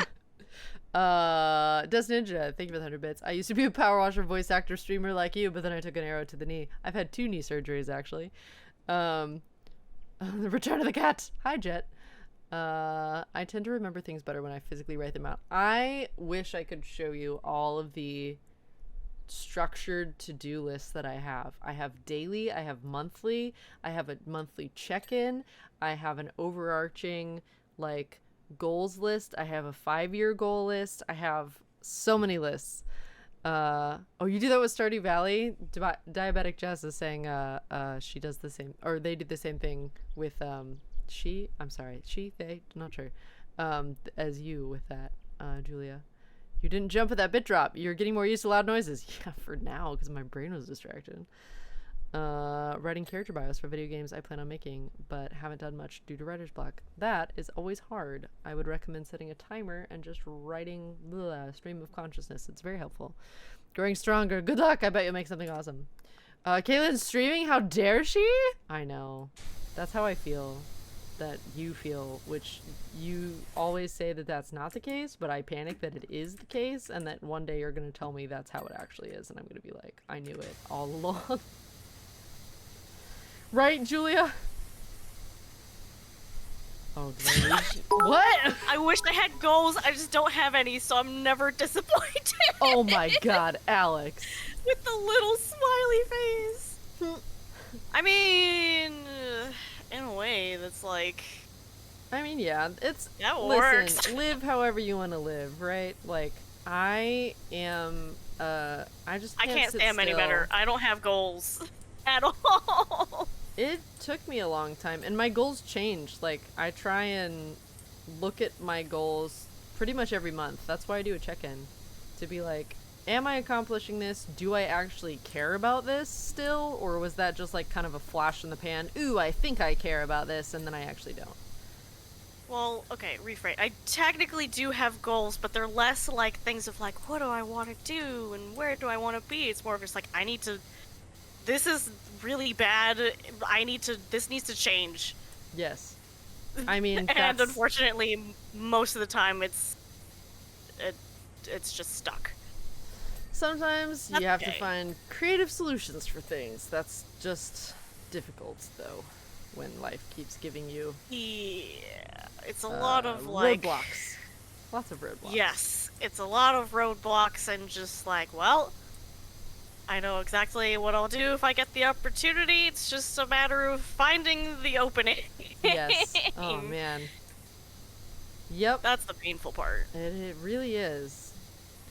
Dust Ninja, thank you for the 100 bits. I used to be a PowerWash voice actor streamer like you, but then I took an arrow to the knee. I've had 2 knee surgeries actually. The Return of the Cat. Hi, Jet. I tend to remember things better when I physically write them out. I wish I could show you all of the structured to-do lists that I have. I have daily, I have monthly, I have a monthly check-in, I have an overarching, like, goals list, I have a 5-year goal list, I have so many lists. Oh, you do that with Stardew Valley? Diabetic Jess is saying she does the same, or they did the same thing with they, not sure, as you with that, Julia. You didn't jump at that bit drop. You're getting more used to loud noises. Yeah, for now, because my brain was distracted. Writing character bios for video games I plan on making, but haven't done much due to writer's block. That is always hard. I would recommend setting a timer and just writing stream of consciousness. It's very helpful. Growing stronger. Good luck. I bet you'll make something awesome. Caitlyn's streaming? How dare she? I know. That's how I feel. that you feel, which you always say that that's not the case, but I panic that it is the case, and that one day you're going to tell me that's how it actually is, and I'm going to be like, I knew it all along. Right, Julia? Oh, did I lose you? What? I wish I had goals. I just don't have any, so I'm never disappointed. Oh my god, Alex. With the little smiley face. I mean, in a way, that's like... I mean, yeah, it's... That listen, works. live however you want to live, right? Like, I am, I just I can't say I'm any better. I don't have goals. At all. It took me a long time, and my goals change. Like, I try and look at my goals pretty much every month. That's why I do a check-in. To be like, am I accomplishing this? Do I actually care about this still? Or was that just like kind of a flash in the pan? Ooh, I think I care about this, and then I actually don't. Well, okay, rephrase. I technically do have goals, but they're less like things of like, what do I want to do and where do I want to be? It's more of just like, I need to... This is really bad. This needs to change. Yes. I mean, and unfortunately, most of the time it's just stuck. Sometimes you have to find creative solutions for things. That's just difficult, though, when life keeps giving you... Yeah, it's a lot of, like... roadblocks. Lots of roadblocks. Yes, it's a lot of roadblocks and just like, well... I know exactly what I'll do if I get the opportunity. It's just a matter of finding the opening. Yes. Oh, man. Yep. That's the painful part. It really is.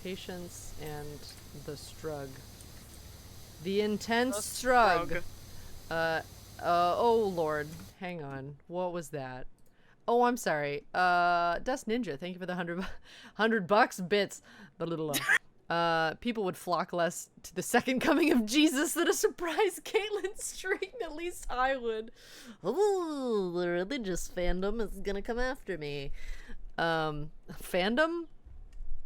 Patience and the strug. The intense strug. Oh, Lord. Hang on. What was that? Oh, I'm sorry. Dust Ninja, thank you for the 100 bucks bits. The little... people would flock less to the second coming of Jesus than a surprise Caitlyn stream. At least I would. Oh, the religious fandom is gonna come after me. Fandom?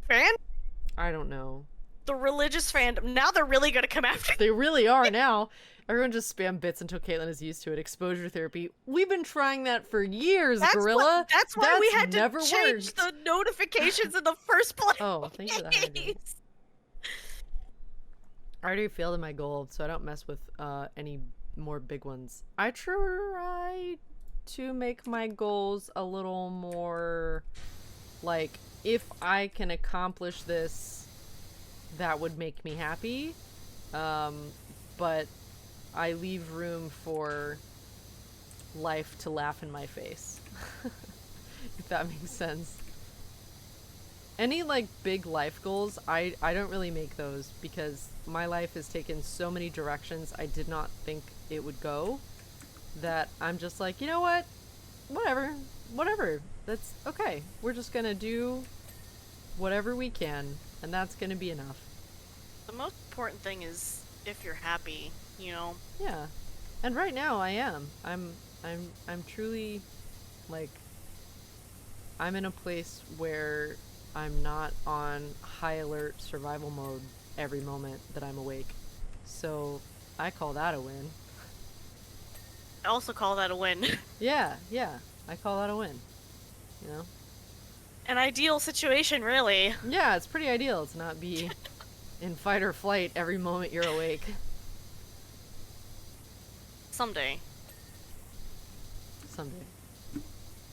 I don't know. The religious fandom. Now they're really gonna come after me. They really are now. Everyone just spam bits until Caitlyn is used to it. Exposure therapy. We've been trying that for years, Gorilla. That's why we had to change worked. the notifications in the first place. Oh, thank you for that. I already failed in my goal, so I don't mess with any more big ones. I try to make my goals a little more like, if I can accomplish this, that would make me happy. But I leave room for life to laugh in my face. If that makes sense. Any, like, big life goals, I don't really make those, because my life has taken so many directions I did not think it would go, that I'm just like, you know what? Whatever. That's okay. We're just gonna do whatever we can, and that's gonna be enough. The most important thing is if you're happy, you know? Yeah. And right now I am. I'm truly, like, I'm in a place where I'm not on high alert survival mode every moment that I'm awake. So I call that a win. I also call that a win. Yeah. I call that a win. You know? An ideal situation, really. Yeah, it's pretty ideal to not be in fight or flight every moment you're awake. Someday.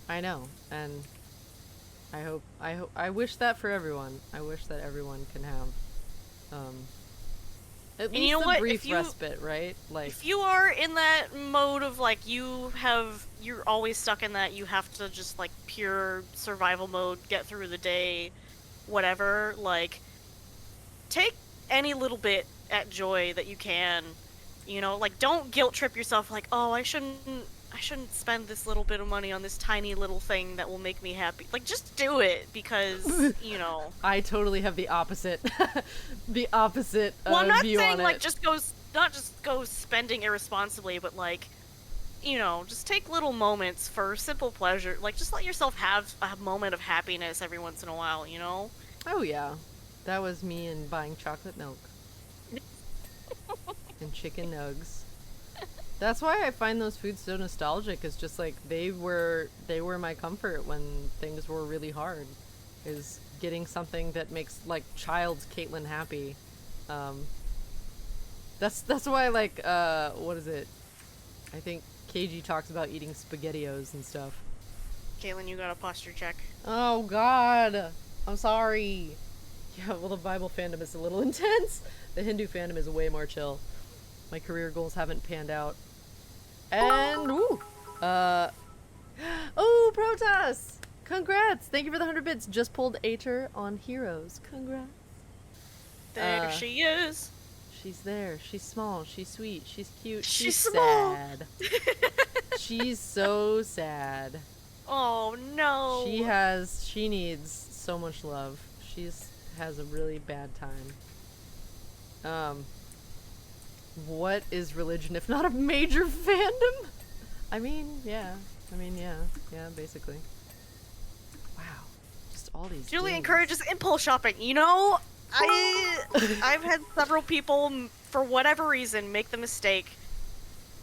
I know, and I wish that for everyone. I wish that everyone can have at least you know a brief respite, right? Like, if you are in that mode of like you're always stuck in that, you have to just like pure survival mode, get through the day, whatever, like take any little bit at joy that you can, you know, like don't guilt trip yourself like, oh, I shouldn't spend this little bit of money on this tiny little thing that will make me happy. Like, just do it, because, you know. I totally have the opposite, the opposite well, I'm not view saying, on like, it. not just go spending irresponsibly, but, like, you know, just take little moments for simple pleasure. Like, just let yourself have a moment of happiness every once in a while, you know? Oh, yeah. That was me in buying chocolate milk. And chicken nugs. That's why I find those foods so nostalgic. Is just like they were my comfort when things were really hard. Is getting something that makes like child's Caitlyn happy. That's why like what is it? I think KG talks about eating SpaghettiOs and stuff. Caitlyn, you got a posture check. Oh God, I'm sorry. Yeah, well the Bible fandom is a little intense. The Hindu fandom is way more chill. My career goals haven't panned out. And ooh, oh Protoss, congrats! Thank you for the 100 bits. Just pulled Ater on Heroes. Congrats. There she is. She's there. She's small. She's sweet. She's cute. She's small. Sad. She's so sad. Oh no. She needs so much love. Has a really bad time. What is religion if not a major fandom? I mean, yeah, basically. Wow, just all these. Julie days. encourages impulse shopping. You know, I've had several people, for whatever reason, make the mistake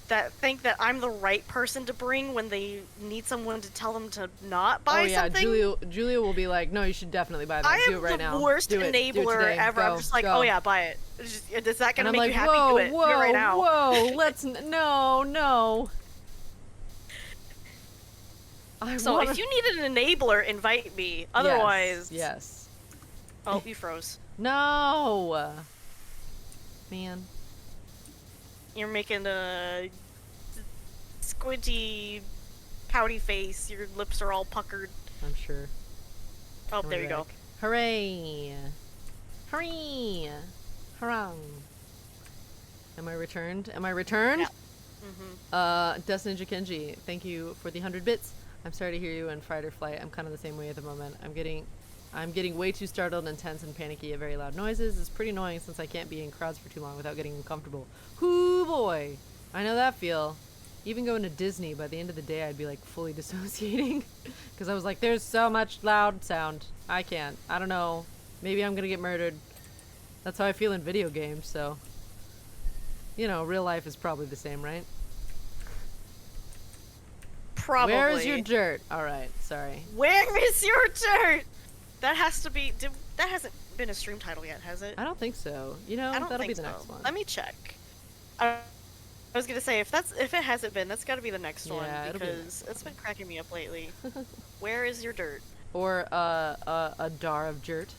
that think that I'm the right person to bring when they need someone to tell them to not buy something. Julia will be like, no, you should definitely buy that. I Do it right now. am the worst enabler ever. Go, I'm just like, go. oh yeah, buy it. Is that gonna make like, you happy? Whoa, Do it. whoa, Do it right now. Whoa, let's no. So if you needed an enabler, invite me. Otherwise, yes. Oh, you froze. No, man. You're making a squinty, pouty face. Your lips are all puckered. I'm sure. Oh, there you go. Hooray! Hooray! Hurrah! Am I returned? Yeah. Mm-hmm. Dust Ninja Kenji, thank you for the 100 bits. I'm sorry to hear you in fight or flight. I'm kind of the same way at the moment. I'm getting way too startled and tense and panicky at very loud noises. It's pretty annoying since I can't be in crowds for too long without getting uncomfortable. Hoo boy! I know that feel. Even going to Disney, by the end of the day, I'd be like fully dissociating. Because I was like, there's so much loud sound. I can't. I don't know. Maybe I'm gonna get murdered. That's how I feel in video games, so. You know, real life is probably the same, right? Probably. Where is your dirt? Alright, sorry. Where is your dirt? That has to be. That hasn't been a stream title yet, has it? I don't think so. You know, that'll be the next one. Let me check. I was gonna say if it hasn't been, that's got to be the next one because it's been cracking me up lately. Where is your dirt? Or a dar of jert.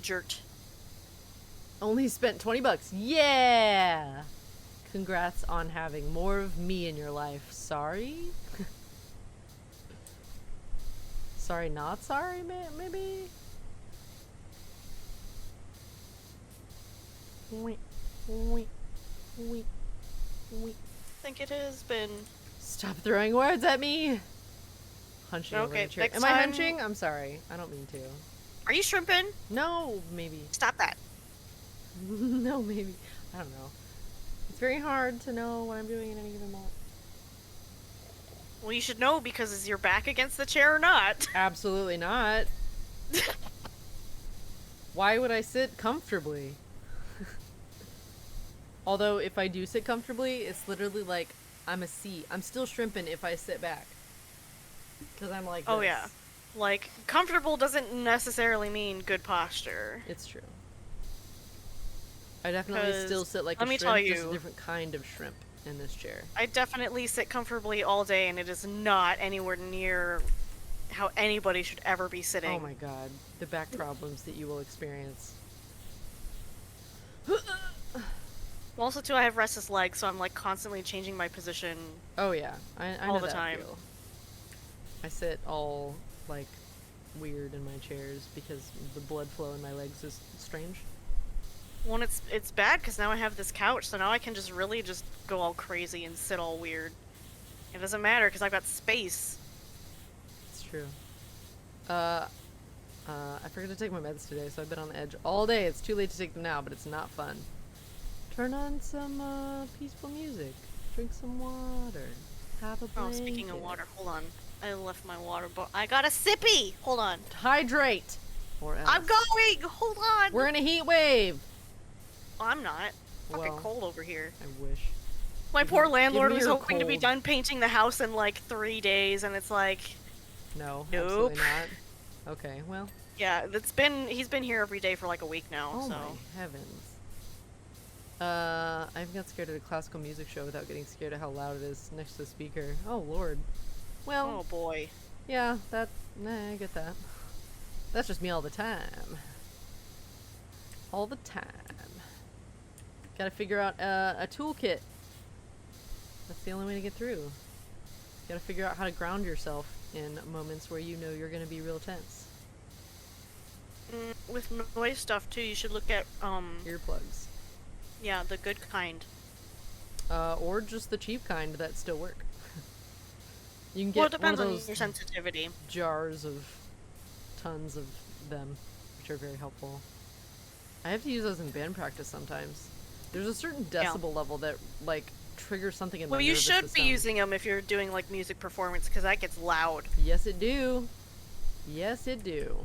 Jert. Only spent 20 bucks. Yeah. Congrats on having more of me in your life. Sorry. Sorry, not sorry, maybe? Wait. I think it has been. Stop throwing words at me! Hunching over the chair. Am I hunching? I'm sorry. I don't mean to. Are you shrimping? No, maybe. Stop that. No, maybe. I don't know. It's very hard to know what I'm doing in any given moment. Well, you should know because is your back against the chair or not? Absolutely not. Why would I sit comfortably? Although, if I do sit comfortably, it's literally like I'm a seat. I'm still shrimping if I sit back. Because I'm like this. Oh, yeah. Like, comfortable doesn't necessarily mean good posture. It's true. I definitely still sit like a shrimp, just a different kind of shrimp in this chair. I definitely sit comfortably all day, and it is not anywhere near how anybody should ever be sitting. Oh my god. The back problems that you will experience. Also, too, I have restless legs, so I'm like constantly changing my position. Oh yeah, I all know the that time. Feel. I sit all like weird in my chairs because the blood flow in my legs is strange. Well, it's bad because now I have this couch, so now I can just really just go all crazy and sit all weird. It doesn't matter because I've got space. It's true. I forgot to take my meds today, so I've been on the edge all day. It's too late to take them now, but it's not fun. Turn on some peaceful music. Drink some water. Have a blanket. Oh, speaking of water, hold on. I left my water bottle. I got a sippy! Hold on. Hydrate! Or else. I'm going! Hold on! We're in a heat wave! Oh, I'm not. Fucking Well, cold over here. I wish. My poor landlord me was your hoping to be cold. done painting the house in like 3 days, and it's like, No, nope. absolutely not. Okay, well. Yeah, he's been here every day for like a week now, Oh so. my heavens. I even got scared at a classical music show without getting scared at how loud it is next to the speaker. Oh lord. Well. Oh boy. Yeah, I get that. That's just me all the time. All the time. Gotta figure out a toolkit. That's the only way to get through. Gotta figure out how to ground yourself in moments where you know you're gonna be real tense. With noise stuff too, you should look at Earplugs. yeah, the good kind. Or just the cheap kind that still work. You can get Well, it depends one on of those your sensitivity. jars of tons of them, which are very helpful. I have to use those in band practice sometimes. There's a certain decibel level that like triggers something in my nervous system. Well, you should be using them if you're doing like music performance, because that gets loud. Yes, it do. Yes, it do.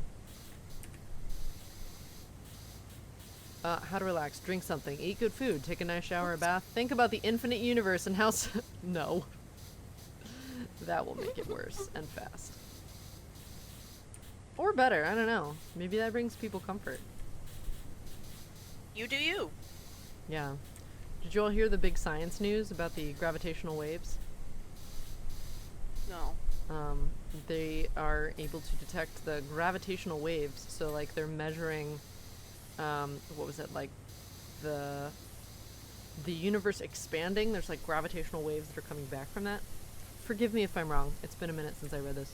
How to relax. Drink something. Eat good food. Take a nice shower or bath. Think about the infinite universe and how... No. That will make it worse and fast. Or better. I don't know. Maybe that brings people comfort. You do you. Yeah. Did you all hear the big science news about the gravitational waves? No. They are able to detect the gravitational waves. So, like, they're measuring... what was it, like, the universe expanding. There's like gravitational waves that are coming back from that. Forgive me if I'm wrong, it's been a minute since I read this,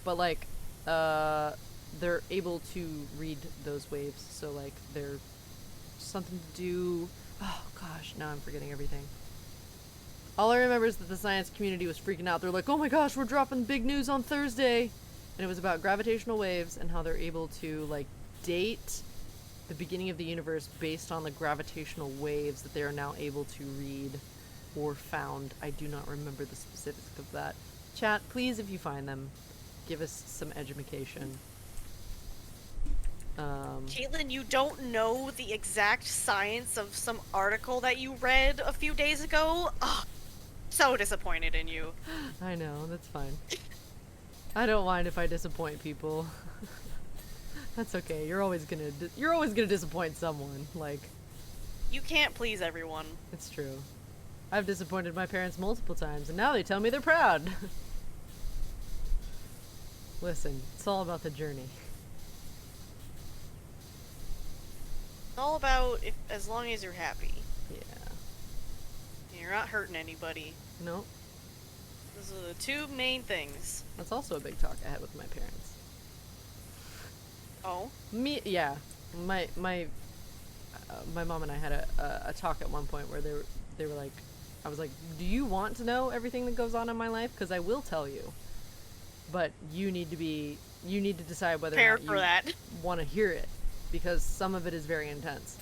but like they're able to read those waves, so like they're something to do. Oh gosh, now I'm forgetting everything. All I remember is that the science community was freaking out. They're like, oh my gosh, we're dropping big news on Thursday, and it was about gravitational waves and how they're able to like date the beginning of the universe based on the gravitational waves that they are now able to read or found. I do not remember the specifics of that. Chat, please, if you find them, give us some education. Caitlyn, you don't know the exact science of some article that you read a few days ago? Ugh, so disappointed in you. I know, that's fine. I don't mind if I disappoint people. That's okay. You're always gonna disappoint someone. Like, You can't please everyone. it's true. I've disappointed my parents multiple times, and now they tell me they're proud. Listen, it's all about the journey. It's all about as long as you're happy. Yeah. You're not hurting anybody. Nope. Those are the two main things. That's also a big talk I had with my parents. Oh? Yeah. My mom and I had a talk at one point where they were like, I was like, do you want to know everything that goes on in my life? Because I will tell you. But you need to decide whether Prepare or for not that. you want to hear it. Because some of it is very intense.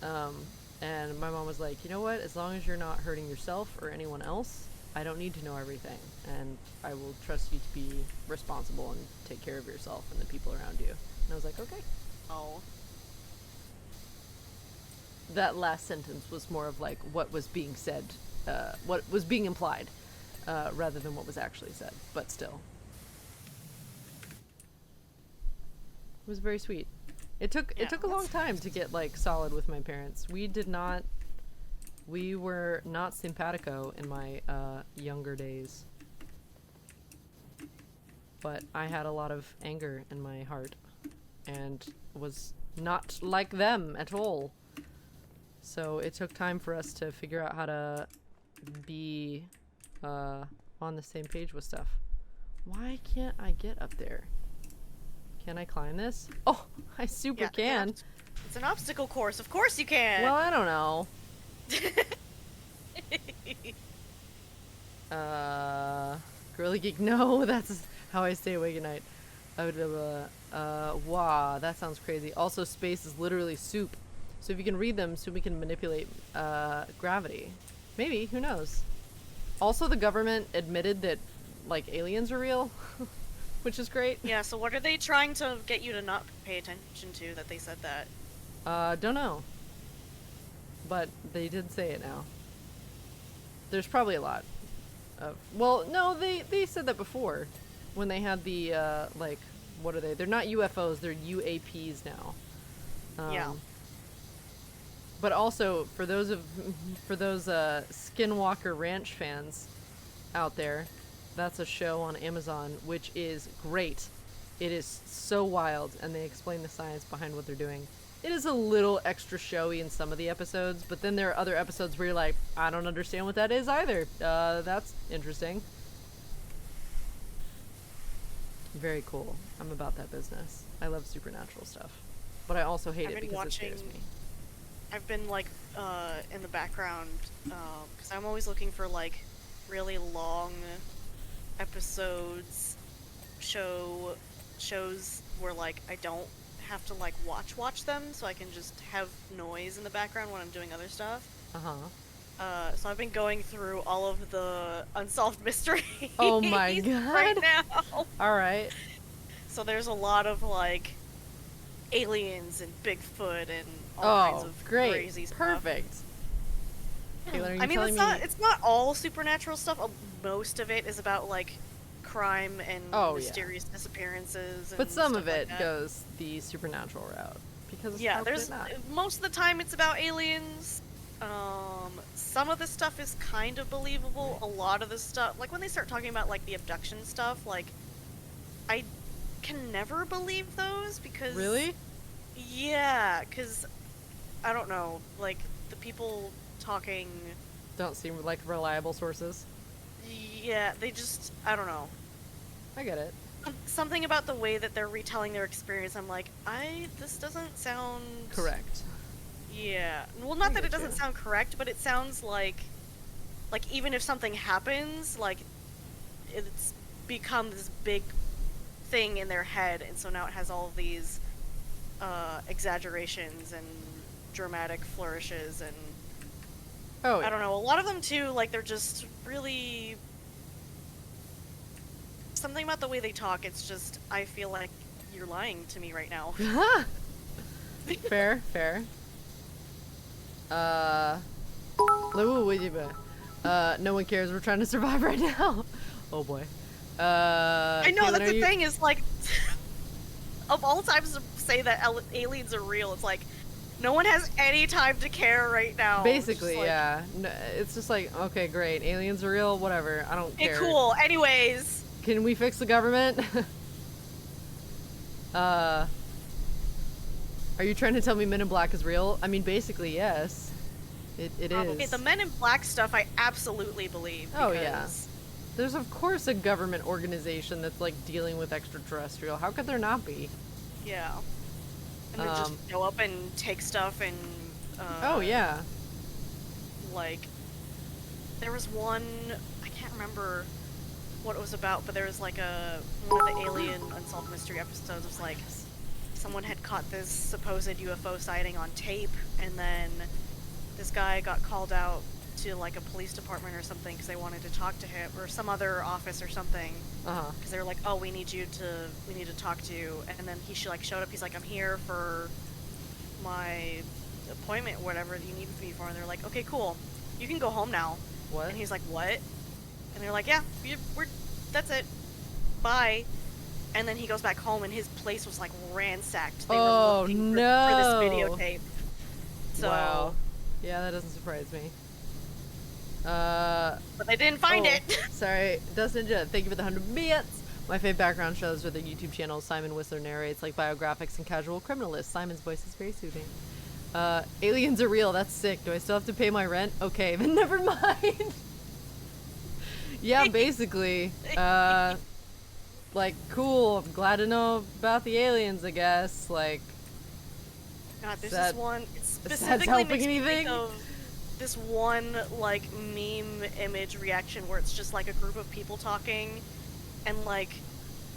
And my mom was like, you know what? As long as you're not hurting yourself or anyone else, I don't need to know everything. And I will trust you to be responsible and take care of yourself and the people around you. And I was like, okay. Oh. That last sentence was more of like what was being said, what was being implied, rather than what was actually said. But still. It was very sweet. It took a long time to get like solid with my parents. We were not simpatico in my younger days. But I had a lot of anger in my heart and was not like them at all. So it took time for us to figure out how to be on the same page with stuff. Why can't I get up there? Can I climb this? Oh, I super can. It's an obstacle course. Of course you can. Well, I don't know. Girly Geek, no, that's how I stay awake at night. Wow, that sounds crazy. Also, space is literally soup. So if you can read them, so we can manipulate gravity. Maybe, who knows? Also, the government admitted that, like, aliens are real, which is great. Yeah, so what are they trying to get you to not pay attention to that they said that? Don't know. but they did say it now. There's probably a lot of... Well, no, they said that before. When they had the, like, what are they? They're not UFOs, they're UAPs now. Yeah. But also, for those Skinwalker Ranch fans out there, that's a show on Amazon, which is great. It is so wild, and they explain the science behind what they're doing. It is a little extra showy in some of the episodes, but then there are other episodes where you're like, I don't understand what that is either. That's interesting. Very cool. I'm about that business. I love supernatural stuff. But I also hate it because it scares me. I've been, like, in the background, because I'm always looking for, like, really long episodes, shows where, like, I don't have to, like, watch them, so I can just have noise in the background when I'm doing other stuff. So I've been going through all of the unsolved mysteries. Oh my god. Right now. Alright. So there's a lot of, like, aliens and Bigfoot and all kinds of crazy stuff. Perfect. Caitlyn, I mean, it's not all supernatural stuff. Most of it is about, like, crime and mysterious disappearances. And but some stuff of it like goes the supernatural route. Because there's most of the time it's about aliens. Some of the stuff is kind of believable. A lot of the stuff, like when they start talking about like the abduction stuff, like I can never believe those because really, yeah, because I don't know, like the people talking don't seem like reliable sources. Yeah, they just, I don't know. I get it. Something about the way that they're retelling their experience, I'm like, this doesn't sound correct. Yeah. Well, not that it doesn't sound correct, but it sounds like even if something happens, like it's become this big thing in their head, and so now it has all of these exaggerations and dramatic flourishes, and I don't know, a lot of them too, like they're just really something about the way they talk, it's just, I feel like you're lying to me right now. Fair. No one cares, we're trying to survive right now. Oh boy. I know, that's the thing, is like, of all times to say that aliens are real, it's like, no one has any time to care right now. Basically, like, yeah. No, it's just like, okay, great, aliens are real, whatever, I don't care. Cool, anyways. Can we fix the government? Are you trying to tell me Men in Black is real? I mean, basically, yes. It is. Okay, the Men in Black stuff I absolutely believe. Oh, yeah. There's, of course, a government organization that's, like, dealing with extraterrestrial. How could there not be? Yeah. And they just go up and take stuff and, oh, yeah. Like, there was one, I can't remember what it was about, but there was, like, one of the Alien Unsolved Mystery episodes was, like, someone had caught this supposed UFO sighting on tape, and then this guy got called out to like a police department or something because they wanted to talk to him, or some other office or something, because they were like, oh, we need to talk to you. And then he showed up, he's like, I'm here for my appointment, whatever you need me for. And they're like, okay, cool, you can go home now. What? And he's like, what? And they're like, yeah, that's it, bye. And then he goes back home, and his place was like ransacked. They were looking for this videotape. So, wow. Yeah, that doesn't surprise me. But they didn't find it. Sorry, Dustin, thank you for the 100 bits. My favorite background shows are the YouTube channel Simon Whistler narrates, like biographics and casual criminalists. Simon's voice is very soothing. Aliens are real. That's sick. Do I still have to pay my rent? Okay, then never mind. Yeah, basically. Like, cool, I'm glad to know about the aliens, I guess, like... God, there's this one, it specifically makes me think of this one, like, meme image reaction where it's just, like, a group of people talking, and, like,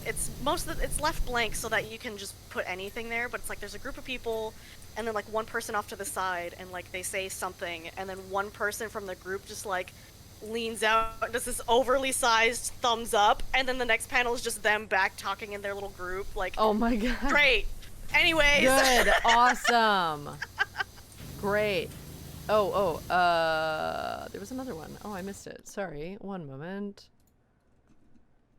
it's left blank so that you can just put anything there, but it's like there's a group of people, and then, like, one person off to the side, and, like, they say something, and then one person from the group just, like, leans out and does this overly sized thumbs up, and then the next panel is just them back talking in their little group, like, oh my god, great, anyways. Good. Awesome. Great. There was another one. Oh, I missed it. Sorry. One moment.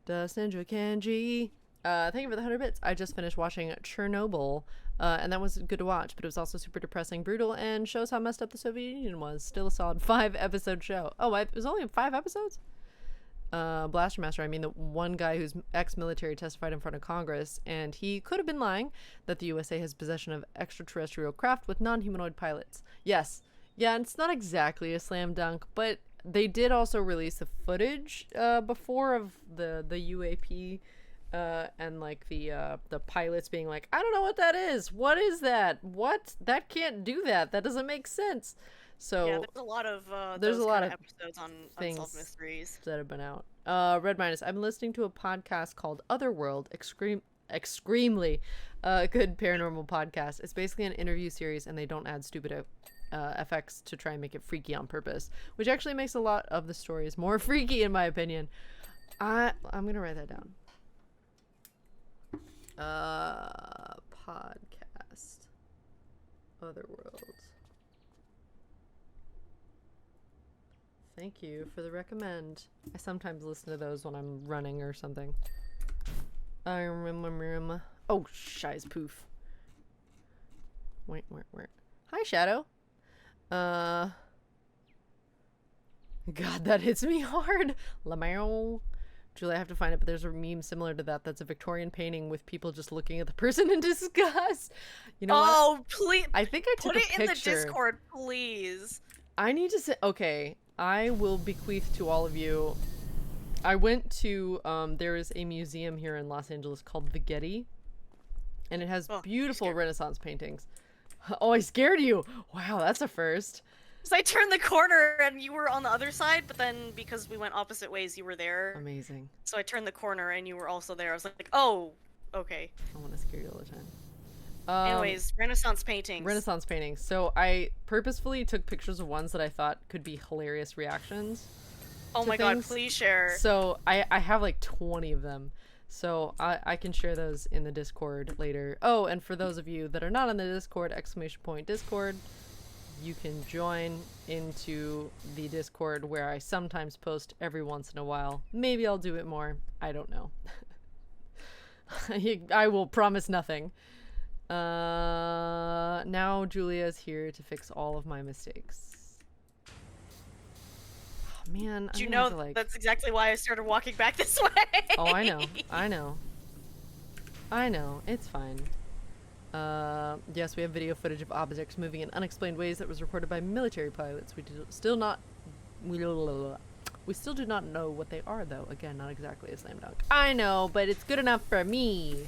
Sandra Kanji. Thank you for the 100 bits. I just finished watching Chernobyl, and that was good to watch, but it was also super depressing, brutal, and shows how messed up the Soviet Union was. Still a solid 5-episode show. Oh, it was only 5 episodes? Blaster Master, I mean the one guy who's ex-military testified in front of Congress, and he could have been lying that the USA has possession of extraterrestrial craft with non-humanoid pilots. Yes. Yeah, and it's not exactly a slam dunk, but they did also release the footage before of the UAP and like the pilots being like, I don't know what that is. What is that? What? That can't do that. That doesn't make sense. So yeah, there's a lot of episodes on Unsolved Mysteries that have been out. Red Minus, I'm listening to a podcast called Otherworld, extremely good paranormal podcast. It's basically an interview series, and they don't add stupid effects to try and make it freaky on purpose, which actually makes a lot of the stories more freaky in my opinion. I'm gonna write that down. Podcast Otherworld. Thank you for the recommend. I sometimes listen to those when I'm running or something. I remember. Oh, shiz poof. Wait. Hi, Shadow. God, that hits me hard. Lamau. Julie, I have to find it, but there's a meme similar to that. That's a Victorian painting with people just looking at the person in disgust. You know what? Oh, please. I think I took a picture. Put it in the Discord, please. I need to say, okay, I will bequeath to all of you. I went to, there is a museum here in Los Angeles called the Getty, and it has beautiful Renaissance paintings. Oh, I scared you. Wow, that's a first. So I turned the corner and you were on the other side, but then because we went opposite ways, you were there. Amazing. So I turned the corner and you were also there. I was like, oh, okay. I want to scare you all the time. Anyways, Renaissance paintings. Renaissance paintings. So I purposefully took pictures of ones that I thought could be hilarious reactions. Oh my god, please share. So I have like 20 of them. So I can share those in the Discord later. Oh, and for those of you that are not on the Discord, !Discord, you can join into the Discord where I sometimes post every once in a while. Maybe I'll do it more. I don't know. I will promise nothing. Now Julia's here to fix all of my mistakes. Oh, man. Do you know that's exactly why I started walking back this way? Oh, I know. It's fine. Yes, we have video footage of objects moving in unexplained ways that was recorded by military pilots. We still do not know what they are, though. Again, not exactly a slam dunk. I know, but it's good enough for me.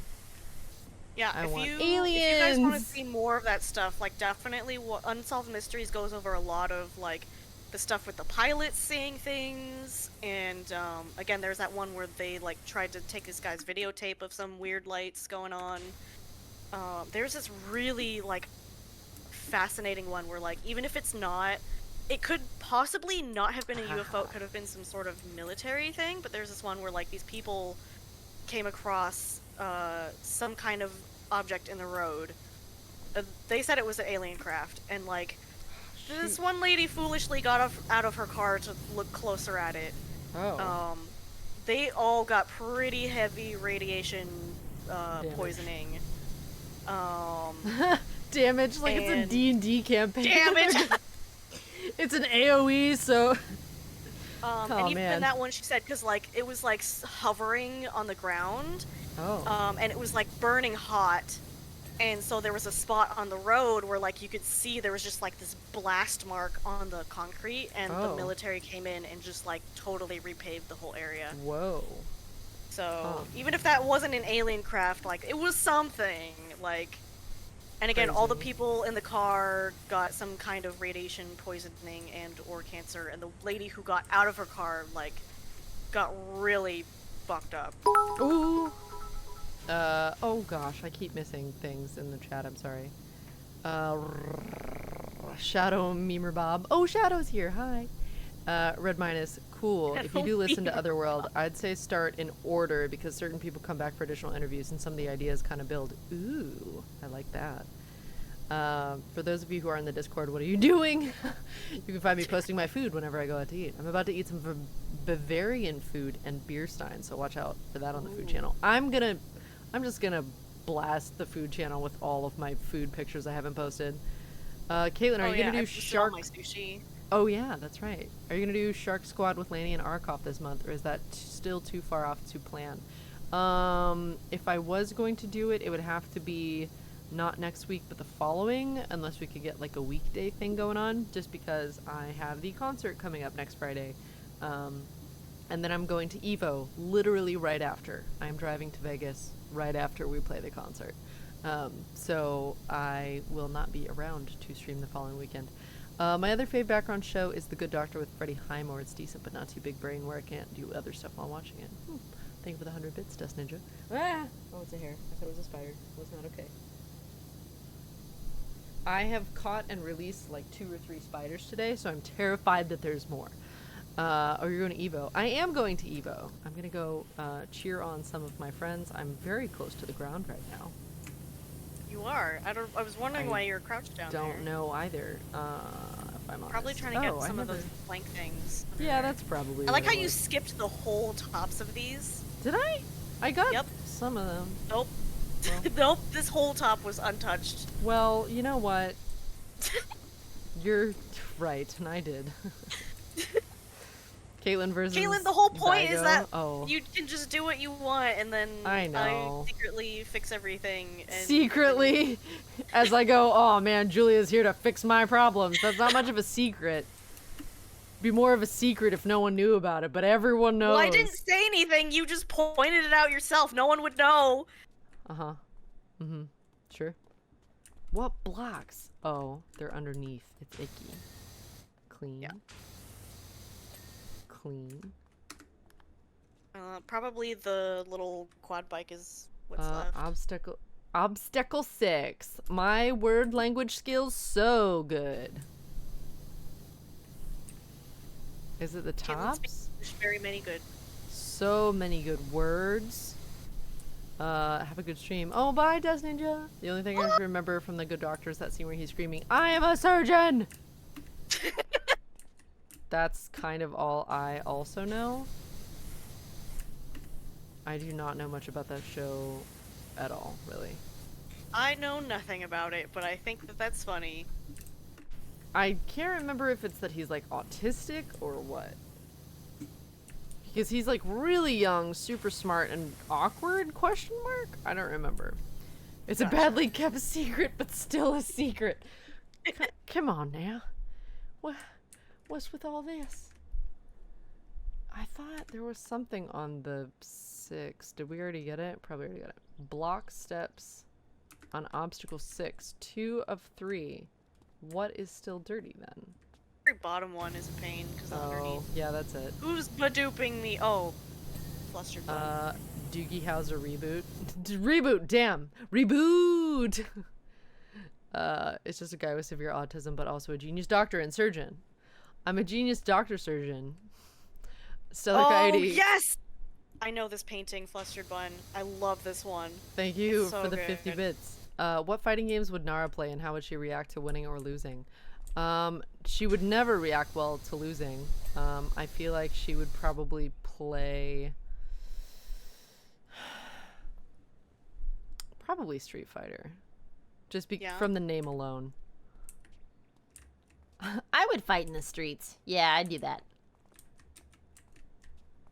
Yeah, I want if aliens. you guys want to see more of that stuff, like definitely Unsolved Mysteries goes over a lot of like the stuff with the pilots seeing things, and again, there's that one where they like tried to take this guy's videotape of some weird lights going on. There's this really like fascinating one where like even if it's not, it could possibly not have been a UFO, it could have been some sort of military thing, but there's this one where like these people came across some kind of object in the road. They said it was an alien craft, and like this one lady foolishly got out of her car to look closer at it. They all got pretty heavy radiation poisoning. Damage, like it's a D&D campaign. Damage! It's an AoE, so... and even in that one she said, because like it was like hovering on the ground, and it was like burning hot, and so there was a spot on the road where like you could see there was just like this blast mark on the concrete, and the military came in and just like totally repaved the whole area. Whoa. So even if that wasn't an alien craft, like it was something, like, and again, all the people in the car got some kind of radiation poisoning and or cancer, and the lady who got out of her car like got really fucked up. Ooh. Oh gosh, I keep missing things in the chat, I'm sorry. Shadow Memer Bob. Oh, Shadow's here, hi. Red Minus, cool. If you do listen to Otherworld, I'd say start in order because certain people come back for additional interviews and some of the ideas kind of build. Ooh, I like that. For those of you who are in the Discord, what are you doing? You can find me posting my food whenever I go out to eat. I'm about to eat some Bavarian food and beer stein, so watch out for that on the food channel. I'm just gonna blast the food channel with all of my food pictures I haven't posted. Caitlyn, are you gonna do shark? My sushi. Oh yeah, that's right. Are you gonna do Shark Squad with Lanny and Arkoff this month, or is that still too far off to plan? If I was going to do it, it would have to be not next week, but the following, unless we could get like a weekday thing going on, just because I have the concert coming up next Friday. And then I'm going to Evo literally right after. I'm driving to Vegas right after we play the concert. So I will not be around to stream the following weekend. My other fave background show is The Good Doctor with Freddie Highmore. It's decent, but not too big brain where I can't do other stuff while watching it. Thank you for the 100 bits, Dust Ninja. Ah! Oh, it's a hair. I thought it was a spider. It was not okay. I have caught and released like 2 or 3 spiders today, so I'm terrified that there's more. Oh, you're going to Evo. I am going to Evo. I'm going to go cheer on some of my friends. I'm very close to the ground right now. You are? I was wondering why you're crouched down there. Don't know either, if I'm honest. Probably trying to get some of those plank things. Yeah, that's probably I like how you skipped the whole tops of these. Did I? I got some of them. Nope. Well. Nope, this whole top was untouched. Well, you know what? You're right, and I did. Caitlyn versus Caitlyn, the whole point Daigo. is that you can just do what you want, and then I secretly fix everything. And secretly? As I go, oh man, Julia's here to fix my problems. That's not much of a secret. Be more of a secret if no one knew about it, but everyone knows. Well, I didn't say anything, you just pointed it out yourself. No one would know. Uh-huh. Mm-hmm. Sure. What blocks? Oh, they're underneath. It's icky. Clean. Yeah. Clean. Probably the little quad bike is what's left. Obstacle 6. My word language skills so good. Is it the tops? Very many good. So many good words. Have a good stream. Oh, bye, Dust Ninja. The only thing I remember from The Good Doctor is that scene where he's screaming, I am a surgeon! That's kind of all I also know. I do not know much about that show at all, really. I know nothing about it, but I think that that's funny. I can't remember if it's that he's like autistic or what. Because he's like really young, super smart, and awkward, question mark? I don't remember. It's a badly kept secret, but still a secret. Come on now. What's with all this? I thought there was something on the 6. Did we already get it? Probably already got it. Block steps on obstacle 6. 2 of 3. What is still dirty then? Every bottom one is a pain because underneath. Yeah, that's it. Who's baduping me? Oh, flustered bun. Doogie Howser reboot. Reboot, damn. Reboot! It's just a guy with severe autism, but also a genius doctor and surgeon. I'm a genius doctor surgeon. Stellar Coyote. Oh, yes! I know this painting, Flustered Bun. I love this one. Thank you for the 50 bits. What fighting games would Nara play and how would she react to winning or losing? She would never react well to losing. I feel like she would probably play... probably Street Fighter. Just from the name alone. I would fight in the streets. Yeah, I'd do that.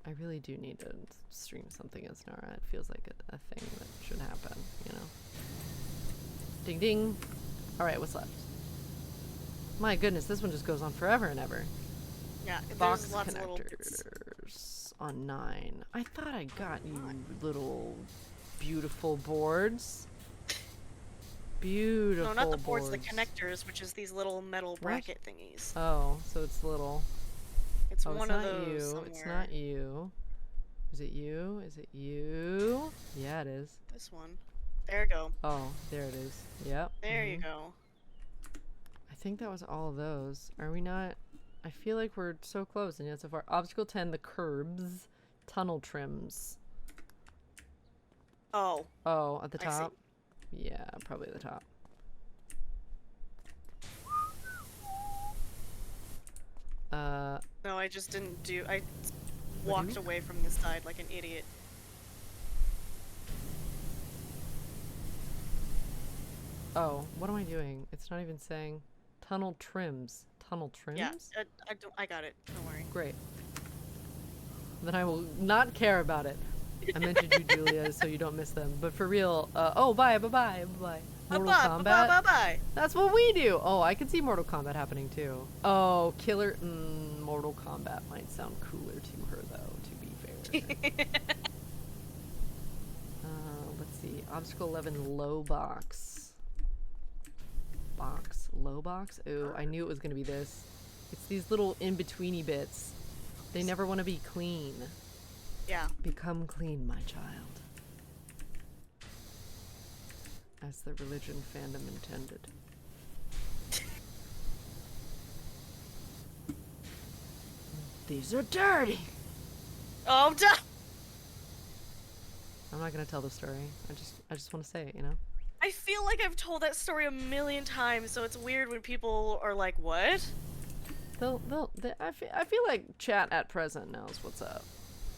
I really do need to stream something as Nara. It feels like a thing that should happen, you know? Ding ding. Alright, what's left? My goodness, this one just goes on forever and ever. Yeah, Box there's lots of little connectors on 9. I thought I got you little beautiful boards. Beautiful. No, not the boards, the connectors, which is these little metal bracket thingies. Oh, so it's little. It's one of those. It's not you. Is it you? Is it you? Yeah, it is. This one. There you go. Oh, there it is. Yep. There you go. I think that was all of those. Are we not? I feel like we're so close, and yet so far. Obstacle 10, the curbs, tunnel trims. Oh. Oh, at the top? Yeah, probably at the top. No, I just didn't do. I walked away from the side like an idiot. Oh, what am I doing? It's not even saying tunnel trims. Tunnel trims? Yeah, I got it. Don't worry. Great. Then I will not care about it. I mentioned you, Julia, so you don't miss them. But for real, oh, bye. Mortal Kombat? Bye. That's what we do! Oh, I can see Mortal Kombat happening too. Oh, killer. Mortal Kombat might sound cooler to her, though, to be fair. Let's see. Obstacle 11, low box. Low box? Ooh, I knew it was gonna be this. It's these little in-betweeny bits. They never want to be clean. Yeah. Become clean, my child. As the religion fandom intended. These are dirty! Oh, I'm done! I'm not gonna tell the story. I just want to say it, you know? I feel like I've told that story a million times, so it's weird when people are like, what? I feel like chat at present knows what's up.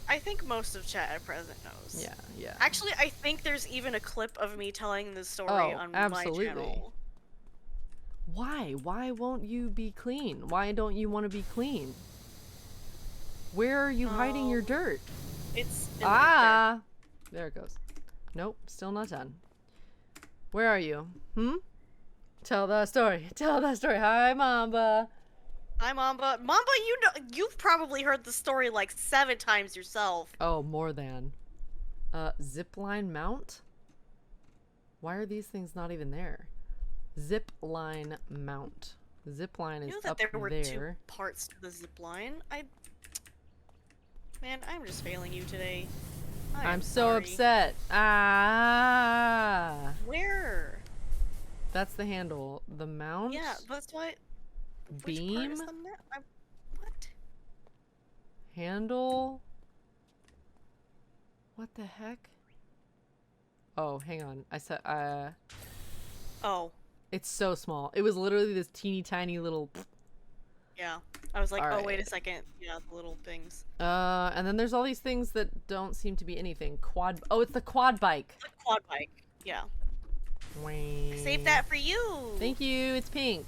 I think most of chat at present knows. Yeah. Actually, I think there's even a clip of me telling the story on my channel. Why? Why won't you be clean? Why don't you want to be clean? Where are you hiding your dirt? It's there it goes. Nope, still not done. Where are you? Tell the story. Hi, Mamba. Hi, Mamba. Mamba, you've probably heard the story like 7 times yourself. Oh, more than. Zipline mount? Why are these things not even there? Zipline mount. Zipline is up there. There were 2 parts to the zipline. Man, I'm just failing you today. I'm so sorry. upset. Where? That's the handle. The mount? Yeah, that's what. Beam? Which part is the what? Handle? What the heck? Oh, hang on. I said, Oh. It's so small. It was literally this teeny tiny little... Yeah. I was like, All oh, wait right. a second. Yeah, the little things. And then there's all these things that don't seem to be anything. Oh, it's the quad bike. The quad bike. Yeah. Wang. Save that for you. Thank you. It's pink.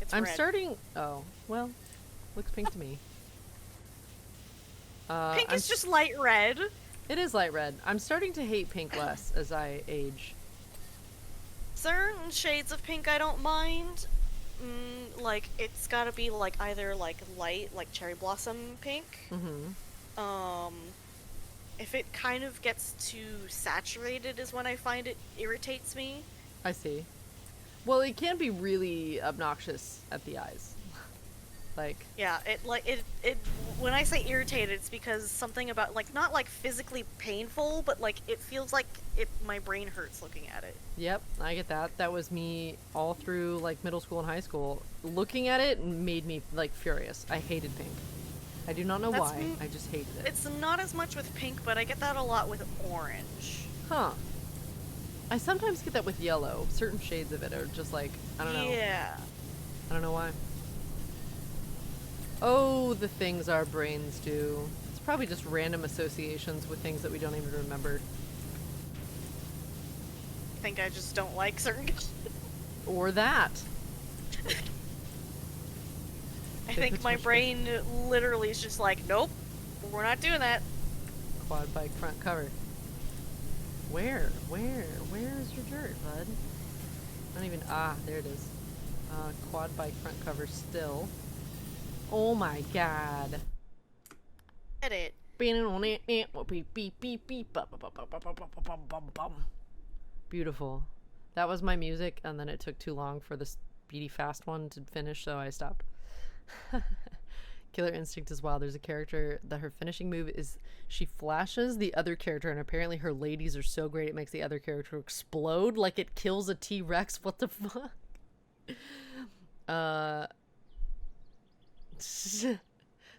It's I'm red. starting... Oh, well, looks pink to me. Pink is just light red. It is light red. I'm starting to hate pink less as I age. Certain shades of pink I don't mind. Like, it's gotta be, like, either, like, light, like cherry blossom pink. If it kind of gets too saturated is when I find it irritates me. I see. Well, it can be really obnoxious at the eyes. Like... Yeah, it when I say irritated, it's because something about, like, not, like, physically painful, but, like, it feels like my brain hurts looking at it. Yep, I get that. That was me all through, like, middle school and high school. Looking at it made me, like, furious. I hated pink. I do not know why. I just hated it. It's not as much with pink, but I get that a lot with orange. Huh. I sometimes get that with yellow. Certain shades of it are just like, I don't know. Yeah. I don't know why. Oh, the things our brains do. It's probably just random associations with things that we don't even remember. I think I just don't like certain... Or that. I think my brain literally is just like, nope, we're not doing that. Quad bike front cover. Where is your dirt, bud? Not even, there it is. Quad bike front cover still. Oh my god. Edit. Beautiful. That was my music, and then it took too long for the speedy fast one to finish, so I stopped. Killer Instinct is wild. There's a character that her finishing move is she flashes the other character, and apparently her ladies are so great it makes the other character explode like it kills a T-Rex. What the fuck?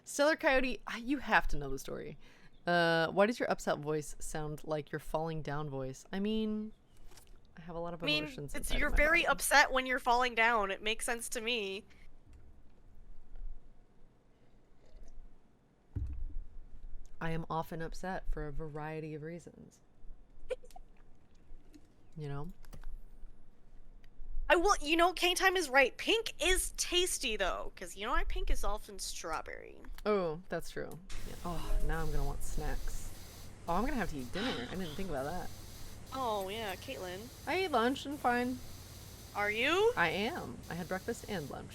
Stellar Coyote, you have to know the story. Why does your upset voice sound like your falling down voice? I mean, I have a lot of emotions. You're very upset when you're falling down. It makes sense to me. I am often upset for a variety of reasons. You know? I will, Cane Time is right. Pink is tasty though, because you know why pink is often strawberry. Oh, that's true. Yeah. Oh, now I'm gonna want snacks. Oh, I'm gonna have to eat dinner. I didn't think about that. Oh yeah, Caitlyn. I ate lunch and fine. Are you? I am. I had breakfast and lunch.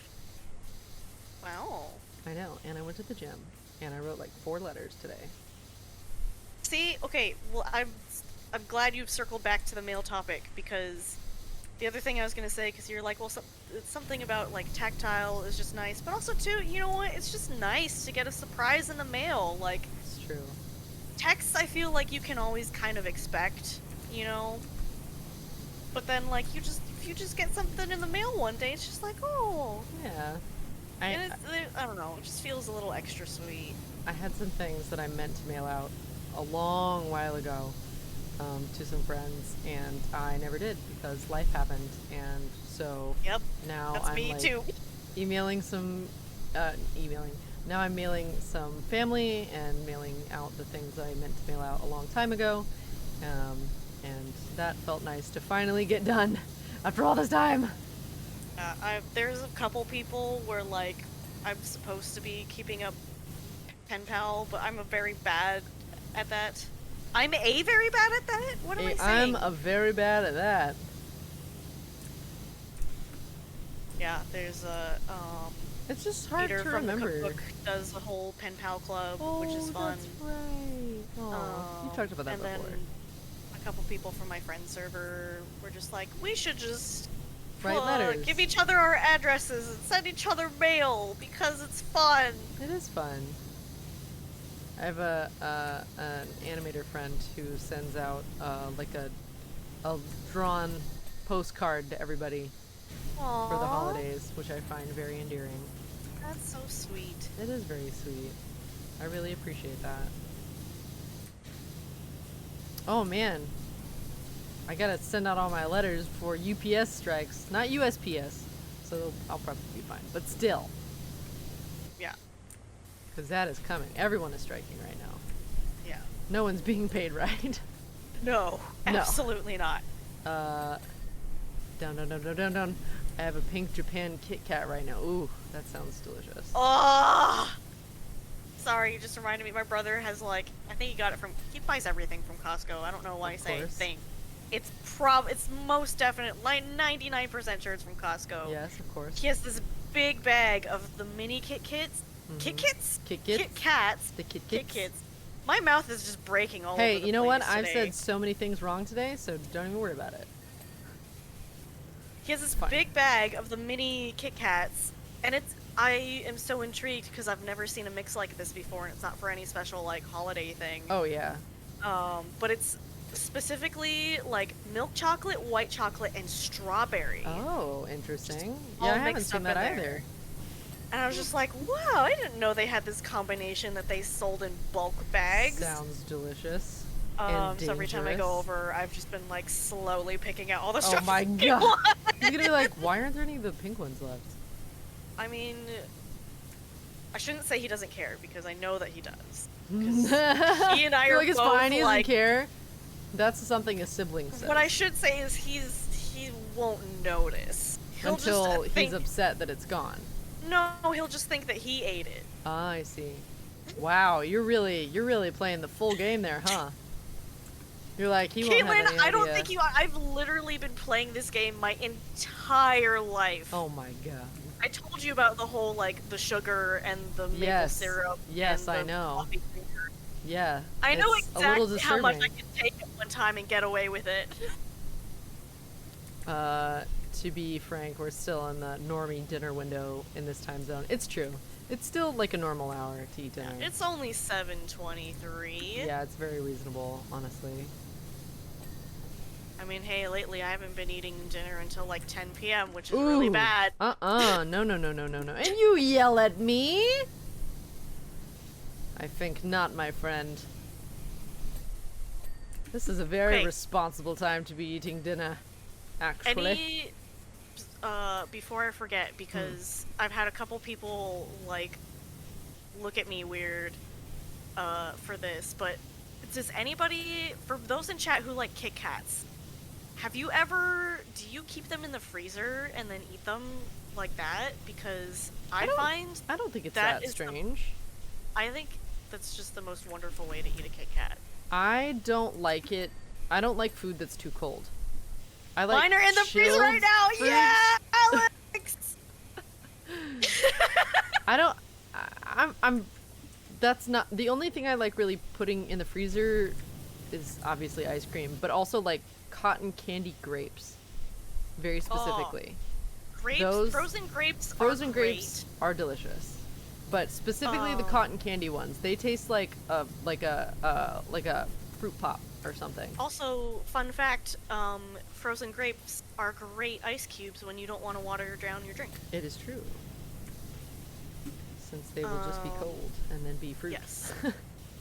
Wow. I know, and I went to the gym, and I wrote like 4 letters today. See, okay, well, I'm glad you've circled back to the mail topic, because the other thing I was gonna say, because you're like, well, it's something about like tactile is just nice, but also too, you know what? It's just nice to get a surprise in the mail. Like, It's true. texts, I feel like you can always kind of expect, but then like if you just get something in the mail one day, it's just like, oh. Yeah. And I don't know, it just feels a little extra sweet. I had some things that I meant to mail out a long while ago to some friends, and I never did because life happened, and so Yep, now that's I'm me like too. Now I'm mailing some family and mailing out the things that I meant to mail out a long time ago, and that felt nice to finally get done after all this time. There's a couple people where like I'm supposed to be keeping up pen pal, but I'm very bad at that. I'm very bad at that? What am I saying? I'm very bad at that. Yeah, there's a It's just hard Peter to from remember. the cookbook does a whole pen pal club, which is Oh, fun. that's right. Oh, you talked about that and before. then a couple people from my friend server were just like, we should just Write letters. give each other our addresses and send each other mail because it's fun. It is fun. I have an animator friend who sends out like a drawn postcard to everybody Aww, for the holidays, which I find very endearing. that's so sweet. It is very sweet. I really appreciate that. Oh man, I gotta send out all my letters before UPS strikes, not USPS, so I'll probably be fine. But still, Yeah, because that is coming. Everyone is striking right now. yeah. No one's being paid right. No, No. absolutely not. Down. I have a pink Japan Kit Kat right now. Ooh, that sounds delicious. Oh, sorry, you just reminded me. My brother has like, I think he buys everything from Costco. I don't know why I say course. thing. It's most definite, like 99% sure it's from Costco. Yes, of course. He has this big bag of the mini Kit Kits. Mhm. Kit Kits? Kit Kits? Kit Kats. The Kit Kit Kits. Kits. My mouth is just breaking all Hey, over the you know what? place I've today. said so many things wrong today, so don't even worry about it. He has this Fine. big bag of the mini Kit Kats, and I am so intrigued because I've never seen a mix like this before, and it's not for any special like holiday thing. Oh yeah. But it's specifically like milk chocolate, white chocolate, and strawberry. Oh, interesting. all Yeah, I haven't mixed seen up that in there. either. And I was just like, wow, I didn't know they had this combination that they sold in bulk bags. Sounds delicious. And So every time I go dangerous. over, I've just been like slowly picking out all the Oh strawberry my god. ones. He's gonna be like, why aren't there any of the pink ones left? I mean, I shouldn't say he doesn't care because I know that he does. He and I You're are like, it's both, fine, he doesn't like- care. That's something a sibling says. What I should say is he won't notice. He'll Until just he's think, upset that it's gone. no, he'll just think that he ate it. Ah, I see. Wow, you're really playing the full game there, huh? You're like, he won't have Caitlyn, any I don't idea. think you. I've literally been playing this game my entire life. Oh my god. I told you about the whole like the sugar and the maple Yes. syrup. Yes, and I the know. coffee creamer. Yeah. I know it's a little exactly how much I disturbing. can take at one time and get away with it. To be frank, we're still in the normie dinner window in this time zone. It's true. It's still like a normal hour to eat dinner. It's only 7:23. Yeah, it's very reasonable, honestly. I mean, hey, lately I haven't been eating dinner until like 10 p.m., which is really Ooh. bad. No. And you yell at me? I think not, my friend. This is a very Okay. responsible time to be eating dinner, actually. Before I forget, because I've had a couple people like look at me weird. for this, but does anybody, for those in chat who like Kit Kats, do you keep them in the freezer and then eat them like that? Because I don't think it's that that is strange. I think that's just the most wonderful way to eat a Kit Kat. I don't like it. I don't like food that's too cold. I like Mine are in the freezer right now. fruits. Yeah, Alex. I'm that's not the only thing I like really putting in the freezer is obviously ice cream, but also like cotton candy grapes, very specifically. Frozen grapes are delicious, but specifically the cotton candy ones. They taste like a fruit pop or something. Also, fun fact: frozen grapes are great ice cubes when you don't want to water down your drink. It is true. Since they will just be cold and then be fruit. Yes.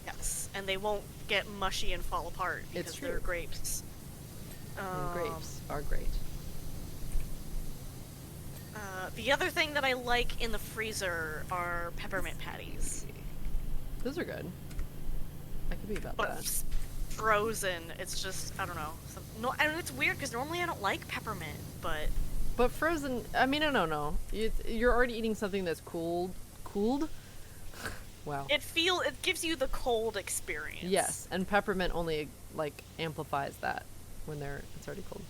Yes, and they won't get mushy and fall apart because they're grapes. And grapes are great. The other thing that I like in the freezer are peppermint patties. Those are good. I could be about but that. Frozen, it's just, I don't know. And it's weird because normally I don't like peppermint, but... But frozen, I mean, no. You're already eating something that's cooled. Wow. It gives you the cold experience. Yes, and peppermint only, like, amplifies that when it's already cold.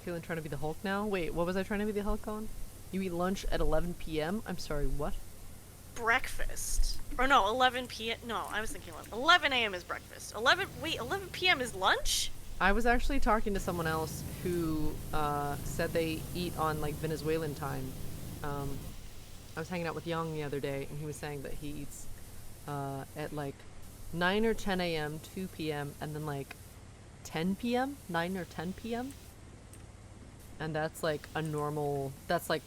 Caitlyn trying to be the Hulk now? Wait, what was I trying to be the Hulk on? You eat lunch at 11 p.m.? I'm sorry, what? Breakfast. Or no, 11 p.m. No, I was thinking 11 a.m. is breakfast. 11 p.m. is lunch? I was actually talking to someone else who said they eat on, like, Venezuelan time. I was hanging out with Young the other day, and he was saying that he eats at, like, 9 or 10 a.m., 2 p.m., and then, like, 10 p.m.? 9 or 10 p.m.? And that's, like, that's, like,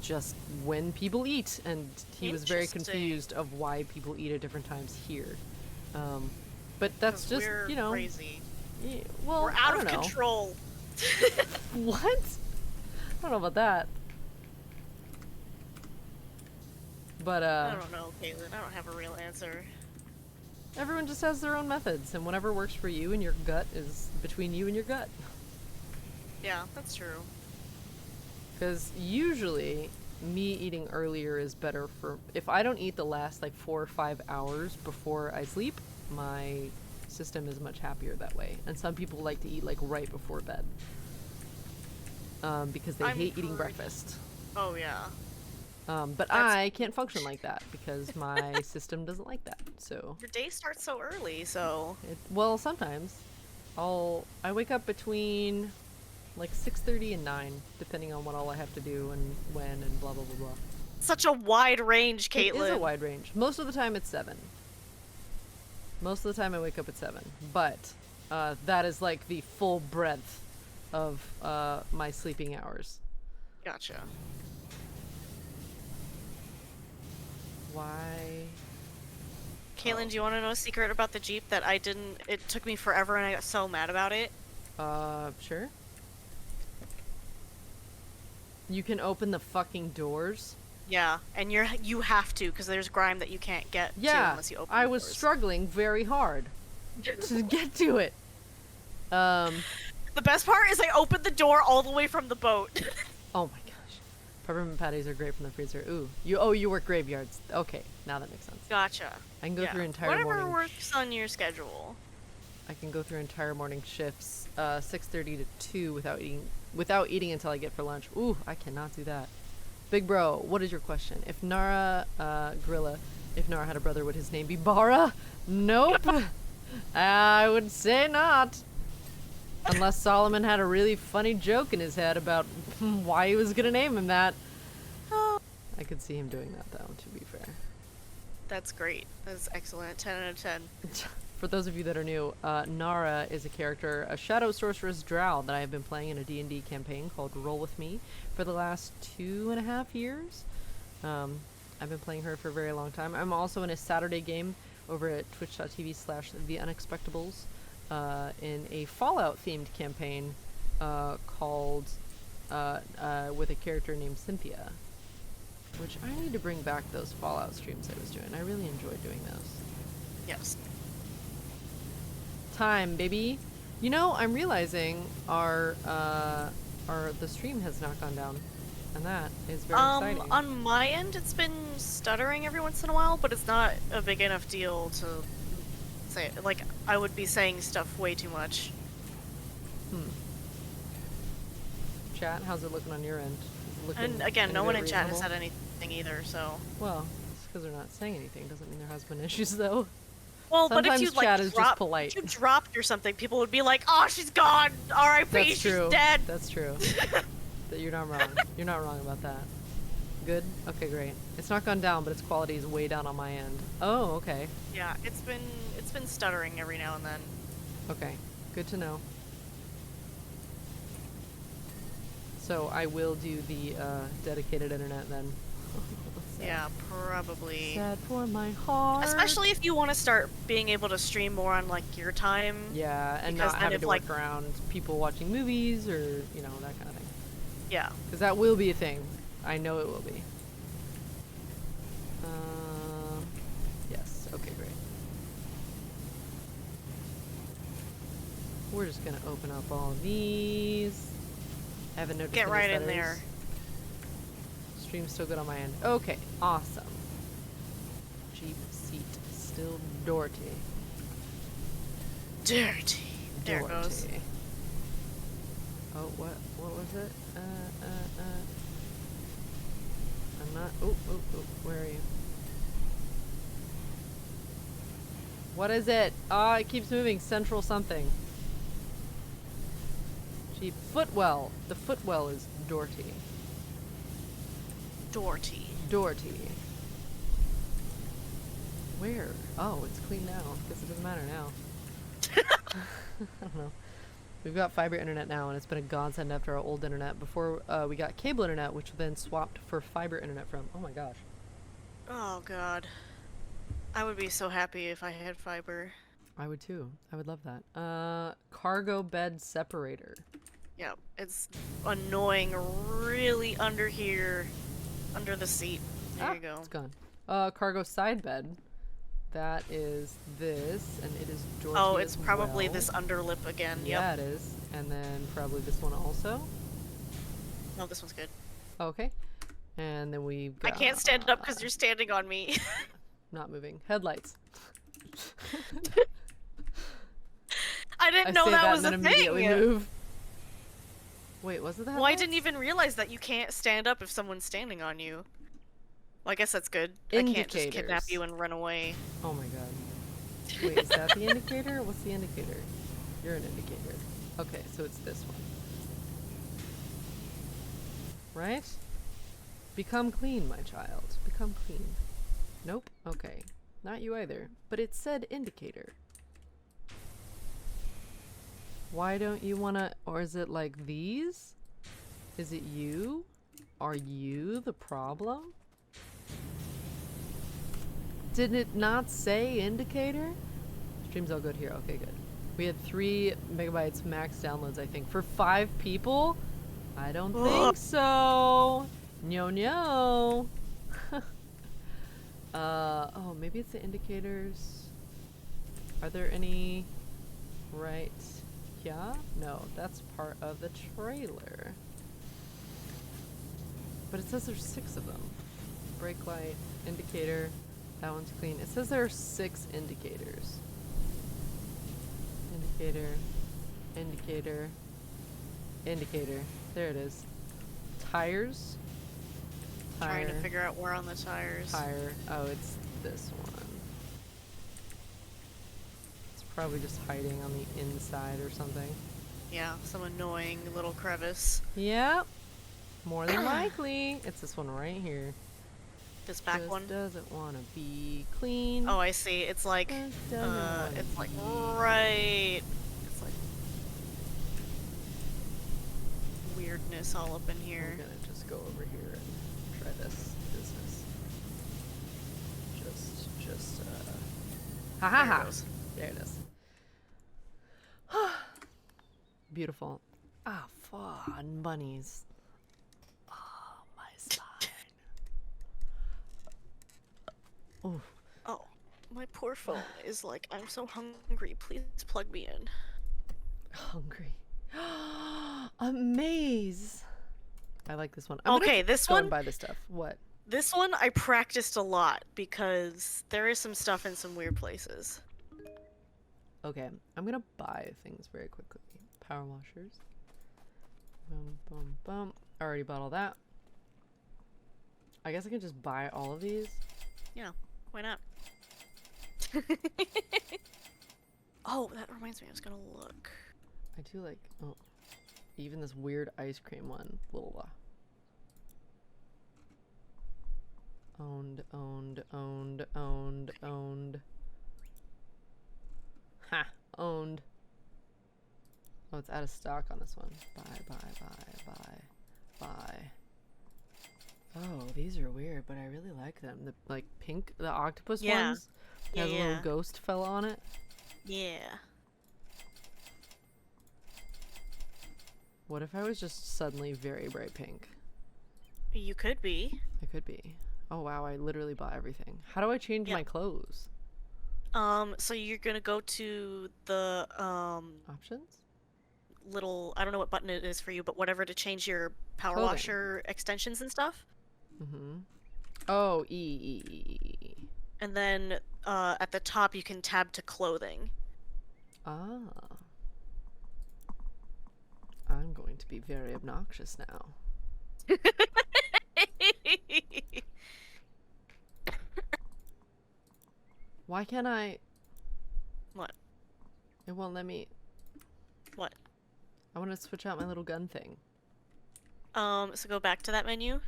just when people eat, and he was very confused of why people eat at different times here. But that's just, you know... crazy. Yeah, well, we're out of control. What? I don't know about that. But, I don't know, Caitlyn. I don't have a real answer. Everyone just has their own methods, and whatever works for you and your gut is between you and your gut. Yeah, that's true. Because usually, me eating earlier is better for... If I don't eat the last, like, 4 or 5 hours before I sleep, my system is much happier that way. And some people like to eat, like, right before bed. Because they hate eating breakfast. Oh, yeah. But I can't function like that because my system doesn't like that, so... Your day starts so early, so... Well, sometimes. I wake up between, like, 6:30 and 9, depending on what all I have to do and when and blah, blah, blah, blah. Such a wide range, Caitlyn. It is a wide range. Most of the time it's 7. Most of the time I wake up at 7. But that is, like, the full breadth of my sleeping hours. Gotcha. Why? Caitlyn, do you want to know a secret about the Jeep that I didn't... It took me forever and I got so mad about it? Sure. You can open the fucking doors? Yeah, and you have to, because there's grime that you can't get to unless you open the I was doors. struggling very hard to get to it. The best part is I opened the door all the way from the boat. Oh my gosh. Peppermint patties are great from the freezer. Ooh. You work graveyards. Okay, now that makes sense. Gotcha. I can go through entire Whatever morning. works on your schedule. I can go through entire morning shifts, 6:30 to 2 without eating until I get for lunch. Ooh, I cannot do that. Big bro, what is your question? If Nara, Gorilla, if Nara had a brother, would his name be Bara? Nope. I would say not. Unless Solomon had a really funny joke in his head about why he was gonna name him that. I could see him doing that, though, to be fair. That's great. That's excellent. 10 out of 10. For those of you that are new, Nara is a character, a Shadow Sorceress Drow that I have been playing in a D&D campaign called Roll With Me for the last 2.5 years. I've been playing her for a very long time. I'm also in a Saturday game over at twitch.tv/TheUnexpectables in a Fallout-themed campaign called with a character named Cynthia. Which I need to bring back those Fallout streams I was doing. I really enjoyed doing those. Yes. Time, baby. You know, I'm realizing the stream has not gone down, and that is very exciting. On my end, it's been stuttering every once in a while, but it's not a big enough deal to say. Like, I would be saying stuff way too much. Chat, how's it looking on your end? And again, no one in chat has said anything either, so. Well, it's because they're not saying anything. Doesn't mean there has been issues, though. Well, Sometimes but if you chat is just polite. if you dropped or something, people would be like, "Oh, she's gone. R.I.P. That's She's true. dead." That's true. That you're not wrong. You're not wrong about that. Good. Okay, great. It's not gone down, but its quality is way down on my end. Oh, okay. Yeah, it's been stuttering every now and then. Okay. Good to know. So I will do the dedicated internet then. Yeah, probably. Sad for my heart. Especially if you want to start being able to stream more on like your time. Yeah, and because not then having if, to like, work around people watching movies or, you know, that kind of thing. Yeah. Because that will be a thing. I know it will be. Yes. Okay, great. We're just gonna open up all of these. I haven't noticed. Get any right in stutters. there. Stream's still good on my end. Okay, awesome. Jeep seat still dirty. Dirty. There it goes. Dirty. Oh, what was it? I'm not. Oh, where are you? What is it? Ah, it keeps moving. Central something. Jeep footwell. The footwell is dirty. Dorty. Doherty. Where? Oh, it's clean now. Guess it doesn't matter now. I don't know. We've got fiber internet now, and it's been a godsend after our old internet. Before we got cable internet, which then swapped for fiber internet from. Oh my gosh. Oh god. I would be so happy if I had fiber. I would too. I would love that. Cargo bed separator. Yeah, it's annoying really under here. Under the seat. There you go. It's gone. Cargo side bed. That is this, and it is Dorothy. Oh, it's as probably well. this underlip again. Yeah, Yep. it is. And then probably this one also. No, this one's good. Okay. And then we've I got... can't stand up because you're standing on me. Not moving. Headlights. I didn't I know say that that was and a then immediately thing. move. Wait, was it that? Well, I didn't even realize that you can't stand up if someone's standing on you. Well, I guess that's good. I can't just kidnap Indicators. you and run away. Oh my god. Wait, is that the indicator? What's the indicator? You're an indicator. Okay, so it's this one. Right? Become clean, my child. Become clean. Nope. Okay. Not you either. But it said indicator. Why don't you wanna... Or is it like these? Is it you? Are you the problem? Did it not say indicator? Stream's all good here. Okay, good. We had 3 megabytes max downloads, I think. For 5 people? I don't think so. No. Oh, maybe it's the indicators. Are there any right here? No, that's part of the trailer. But it says there's 6 of them. Brake light, indicator, that one's clean. It says there are 6 indicators. Indicator. There it is. Tires. Trying to figure out where on the tires. Tire. Oh, it's this one. It's probably just hiding on the inside or something. Yeah, some annoying little crevice. Yep. More than likely. It's this one right here. This back Just one. doesn't want to be clean. Oh, I see. It's like, Just doesn't wanna it's like be- right. It's like weirdness all up in I'm here. gonna just go over here and try this business. Ha ha There it ha! goes. There it is. Beautiful. Ah, fun bunnies. Oh, my spine. Oof. Oh, My poor phone is like, I'm so hungry. Please plug me in. Hungry. A maze. I like this one. Okay, this go one. and buy the stuff. What? This one I practiced a lot because there is some stuff in some weird places. Okay, I'm gonna buy things very quickly. Power washers. Boom, boom, boom. I already bought all that. I guess I can just buy all of these. Yeah, why not? Oh, that reminds me, I was gonna look. I do like, oh, even this weird ice cream one. Blah, blah, blah. Owned, owned, owned, owned, owned. Ha! Owned. Oh, it's out of stock on this one. Buy. Oh, these are weird, but I really like them. The, like, pink, the octopus ones. It has a little ghost fella on it. Yeah. What if I was just suddenly very bright pink? You could be. I could be. Oh wow, I literally bought everything. How do I change my clothes? So you're gonna go to the, Options? little, I don't know what button it is for you, but whatever to change your power Clothing. washer extensions and stuff. Mm-hmm. Oh, E. And then, at the top you can tab to clothing. Ah. I'm going to be very obnoxious now. Why can't I? What? It won't let me. What? I want to switch out my little gun thing. So go back to that menu.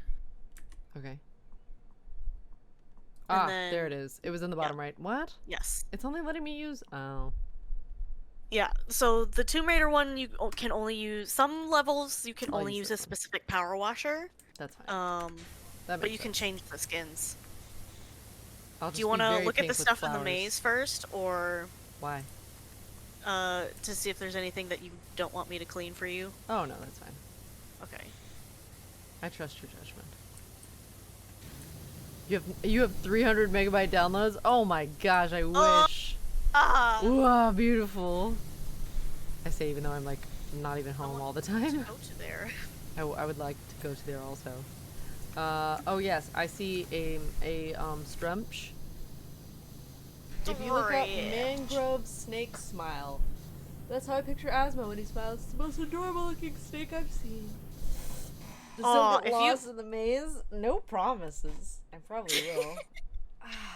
Okay. And there it is. It was in the bottom right. What? Yes. It's only letting me use. Oh. Yeah, so the Tomb Raider one, you can only use some levels. You can I'll only use use a specific power washer. That's fine. That But makes you can sense. change the skins. I'll Do you just want be to very look at pink the with stuff in the flowers. maze first, or Why? to see if there's anything that you don't want me to clean for you? Oh no, that's fine. Okay. I trust your judgment. You have 300 megabyte downloads? Oh my gosh, I wish. Wow, beautiful. I say even though I'm like not even home all the time. Go to there. I would like to go to there also. Oh yes, I see a strumpsh. If you look up mangrove snake smile, that's how I picture Asmo when he smiles. It's the most adorable looking snake I've seen. Does it get lost in the maze? No promises. I probably will.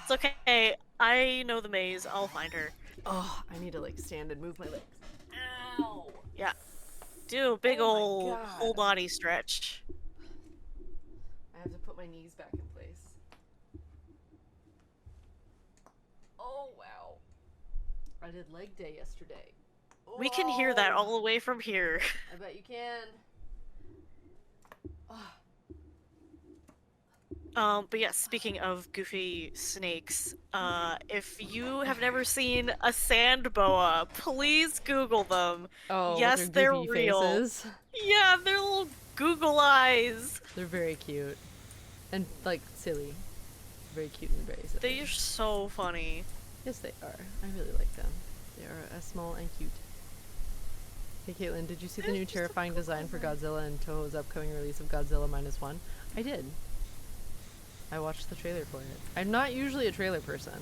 It's okay. I know the maze. I'll find her. Oh, I need to like stand and move my legs. Ow! Yeah. Do a big Oh my ol' God. full body stretch. I have to put my knees back in place. Oh wow. I did leg day yesterday. We can hear that all the way from here. I bet you can. But yeah, speaking of goofy snakes, if you have never seen a sand boa, please Google them. Oh, yes, with their they're goofy real. faces. Yeah, they're little Google eyes. They're very cute. And like silly. Very cute and very silly. They're so funny. Yes, they are. I really like them. They are small and cute. Hey Caitlyn, did you see the new terrifying design for Godzilla and Toho's upcoming release of Godzilla -1? I did. I watched the trailer for it. I'm not usually a trailer person.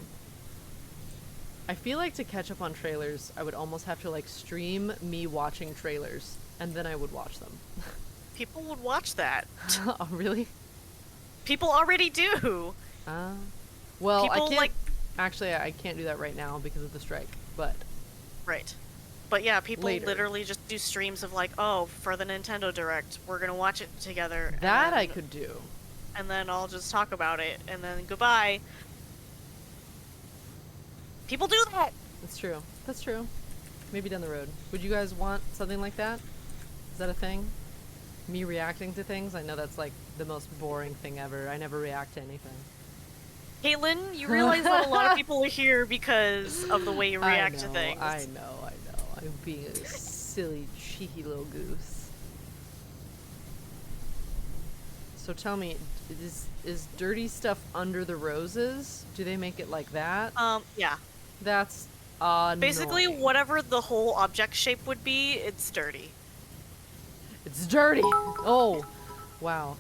I feel like to catch up on trailers, I would almost have to like stream me watching trailers, and then I would watch them. People would watch that. Oh, really? People already do. Well, People, I can't. like... Actually, I can't do that right now because of the strike. But Right. But yeah, people later. literally just do streams of like, oh, for the Nintendo Direct, we're gonna watch it together. That I then, could do. And then I'll just talk about it, and then goodbye. People do that! That's true. That's true. Maybe down the road. Would you guys want something like that? Is that a thing? Me reacting to things? I know that's like the most boring thing ever. I never react to anything. Caitlyn, you realize that a lot of people are here because of the way you react to things. I know. I'm being a silly, cheeky little goose. So tell me, is dirty stuff under the roses? Do they make it like that? Yeah. That's Basically, annoying. whatever the whole object shape would be, it's dirty. It's dirty. Oh, wow.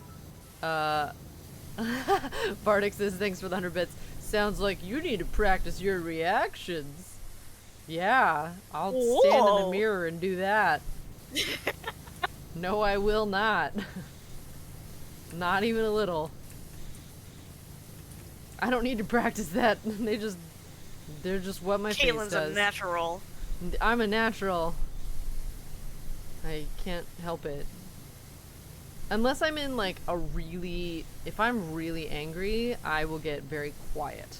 Bardic says thanks for the 100 bits. Sounds like you need to practice your reactions. Yeah, I'll stand in the Whoa. mirror and do that. No, I will not. Not even a little. I don't need to practice that. They're just what my face Caitlyn's does. a natural. I'm a natural. I can't help it. Unless I'm in like if I'm really angry, I will get very quiet.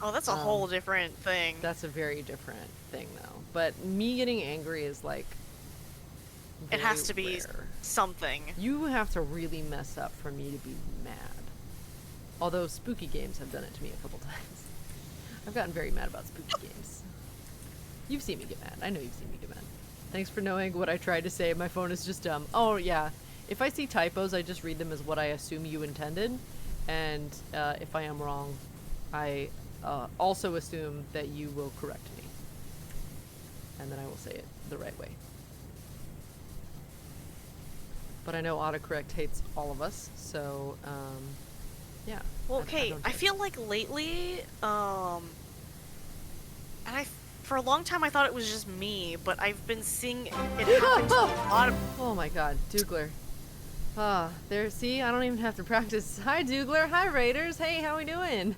Oh, that's a whole different thing. That's a very different thing though. But me getting angry is like It has to very be rare. something. You have to really mess up for me to be mad. Although spooky games have done it to me a couple times. I've gotten very mad about spooky games. You've seen me get mad. I know you've seen me get mad. Thanks for knowing what I tried to say. My phone is just dumb. Oh, yeah. If I see typos, I just read them as what I assume you intended. And if I am wrong, I also assume that you will correct me. And then I will say it the right way. But I know autocorrect hates all of us, so, yeah. Well, okay, don't I judge. feel like lately, for a long time I thought it was just me, but I've been seeing it happen to a lot of... Oh my god, Dougler. Ah, there, see, I don't even have to practice. Hi, Dougler. Hi, Raiders. Hey, how we doing?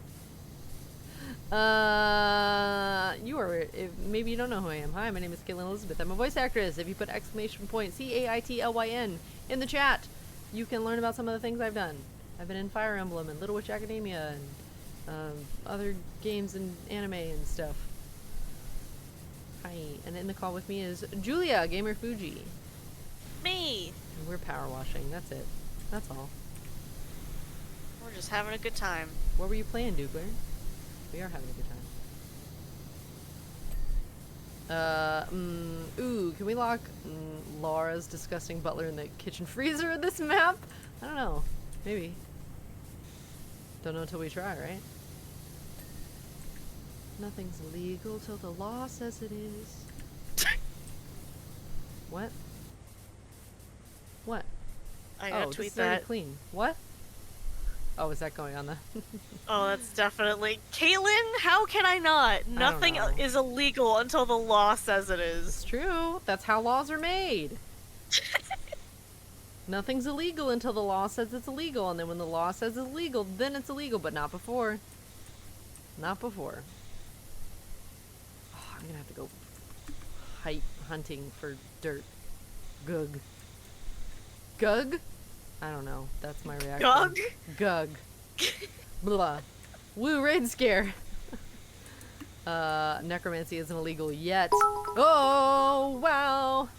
Maybe you don't know who I am. Hi, my name is Caitlyn Elizabeth. I'm a voice actress. If you put exclamation point CAITLYN in the chat, you can learn about some of the things I've done. I've been in Fire Emblem and Little Witch Academia and other games and anime and stuff. Hi, and in the call with me is Julia, Gamer Fuji. Me! And we're power washing. That's it. That's all. We're just having a good time. What were you playing, Dougler? We are having a good time. Ooh, can we lock Laura's disgusting butler in the kitchen freezer in this map? I don't know. Maybe. Don't know until we try, right? Nothing's illegal till the law says it is. What? What? I gotta oh, tweet this is already that. clean. What? Oh, is that going on the... Oh, that's definitely... Caitlyn, how can I not? Nothing know. is illegal until the law says it is. It's true. That's how laws are made. Nothing's illegal until the law says it's illegal, and then when the law says it's illegal, then it's illegal, but not before. Not before. Oh, I'm gonna have to go hunting for dirt. Gug. Gug? I don't know. That's my reaction. Gug? Gug. Blah. Woo, raid scare. Necromancy isn't illegal yet. Oh, wow.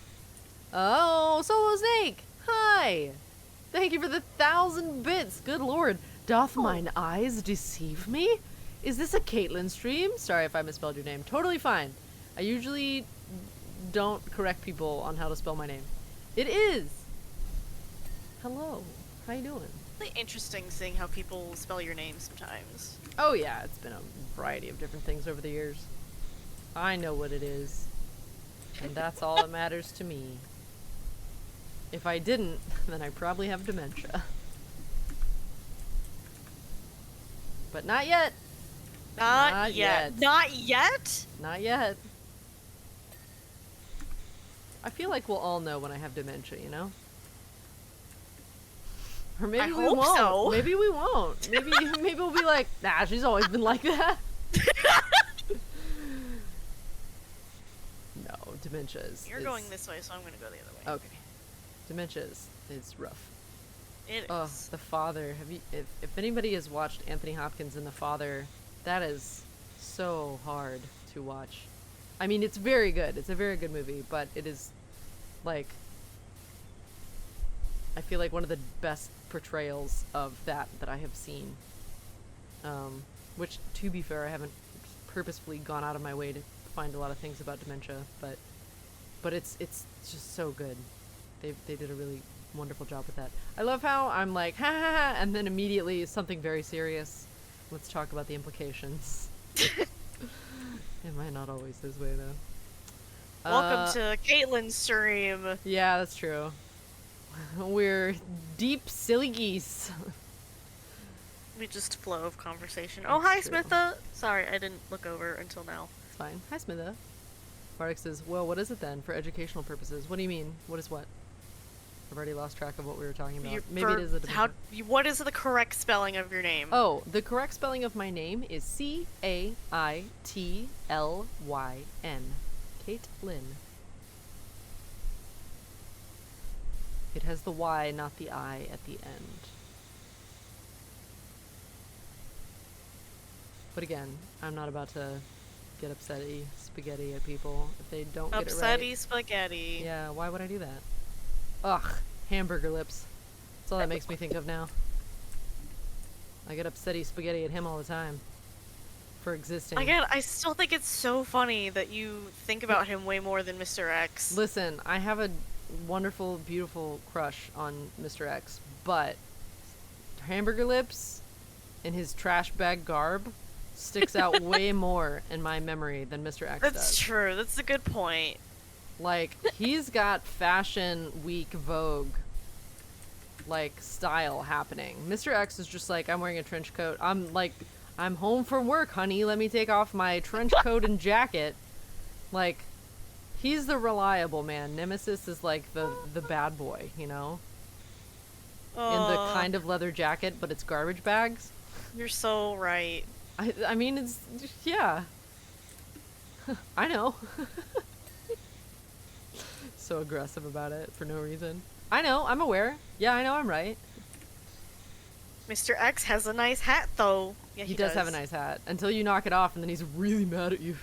Oh, Solo Snake. Hi. Thank you for the 1,000 bits. Good lord. Doth mine eyes deceive me? Is this a Caitlyn stream? Sorry if I misspelled your name. Totally fine. I usually don't correct people on how to spell my name. It is. Hello. How you doing? Really interesting seeing how people spell your name sometimes. Oh yeah, it's been a variety of different things over the years. I know what it is. And that's all that matters to me. If I didn't, then I probably have dementia. But not yet. Not yet. Not yet? Not yet. I feel like we'll all know when I have dementia, you know? Or maybe I we hope won't. so. Maybe we won't. Maybe we'll be like, nah, she's always been like that. No, dementia is... You're going this way, so I'm gonna go the other way. Okay. Dementia is rough. It Oh, is. The Father. Have you? If anybody has watched Anthony Hopkins in The Father, that is so hard to watch. I mean, it's very good. It's a very good movie, but it is, like, I feel like one of the best portrayals of that I have seen. Which, to be fair, I haven't purposefully gone out of my way to find a lot of things about dementia, but it's just so good. They did a really wonderful job with that. I love how I'm like, ha ha ha, and then immediately something very serious. Let's talk about the implications. Am I not always this way, though? Welcome to Caitlyn's stream. Yeah, that's true. We're deep silly geese. We just flow of conversation. Oh, That's hi, true. Smitha. Sorry, I didn't look over until now. It's fine. Hi, Smitha. Bardic says, well, what is it then for educational purposes? What do you mean? What is what? I've already lost track of what we were talking about. Maybe it is a different... What is the correct spelling of your name? Oh, the correct spelling of my name is Caitlyn. Caitlyn. It has the Y, not the I at the end. But again, I'm not about to get upsetty spaghetti at people if they don't get it right. Upsetty spaghetti. Yeah, why would I do that? Ugh, hamburger lips. That's all that makes me think of now. I get upsetty spaghetti at him all the time. For existing. Again, I still think it's so funny that you think about him way more than Mr. X. Listen, I have a wonderful, beautiful crush on Mr. X, but hamburger lips and his trash bag garb sticks out way more in my memory than Mr. X does. That's true. That's a good point. Like, he's got Fashion Week Vogue, like, style happening. Mr. X is just like, I'm wearing a trench coat. I'm home from work, honey. Let me take off my trench coat and jacket. Like, he's the man. Nemesis is like the bad boy, you know? In the kind of leather jacket, but it's garbage bags. You're so right. I mean, it's, yeah. I know. So aggressive about it for no reason. I know, I'm aware. Yeah, I know, I'm right. Mr. X has a nice hat, though. Yeah, He does have a nice hat. Until you knock it off, and then he's really mad at you.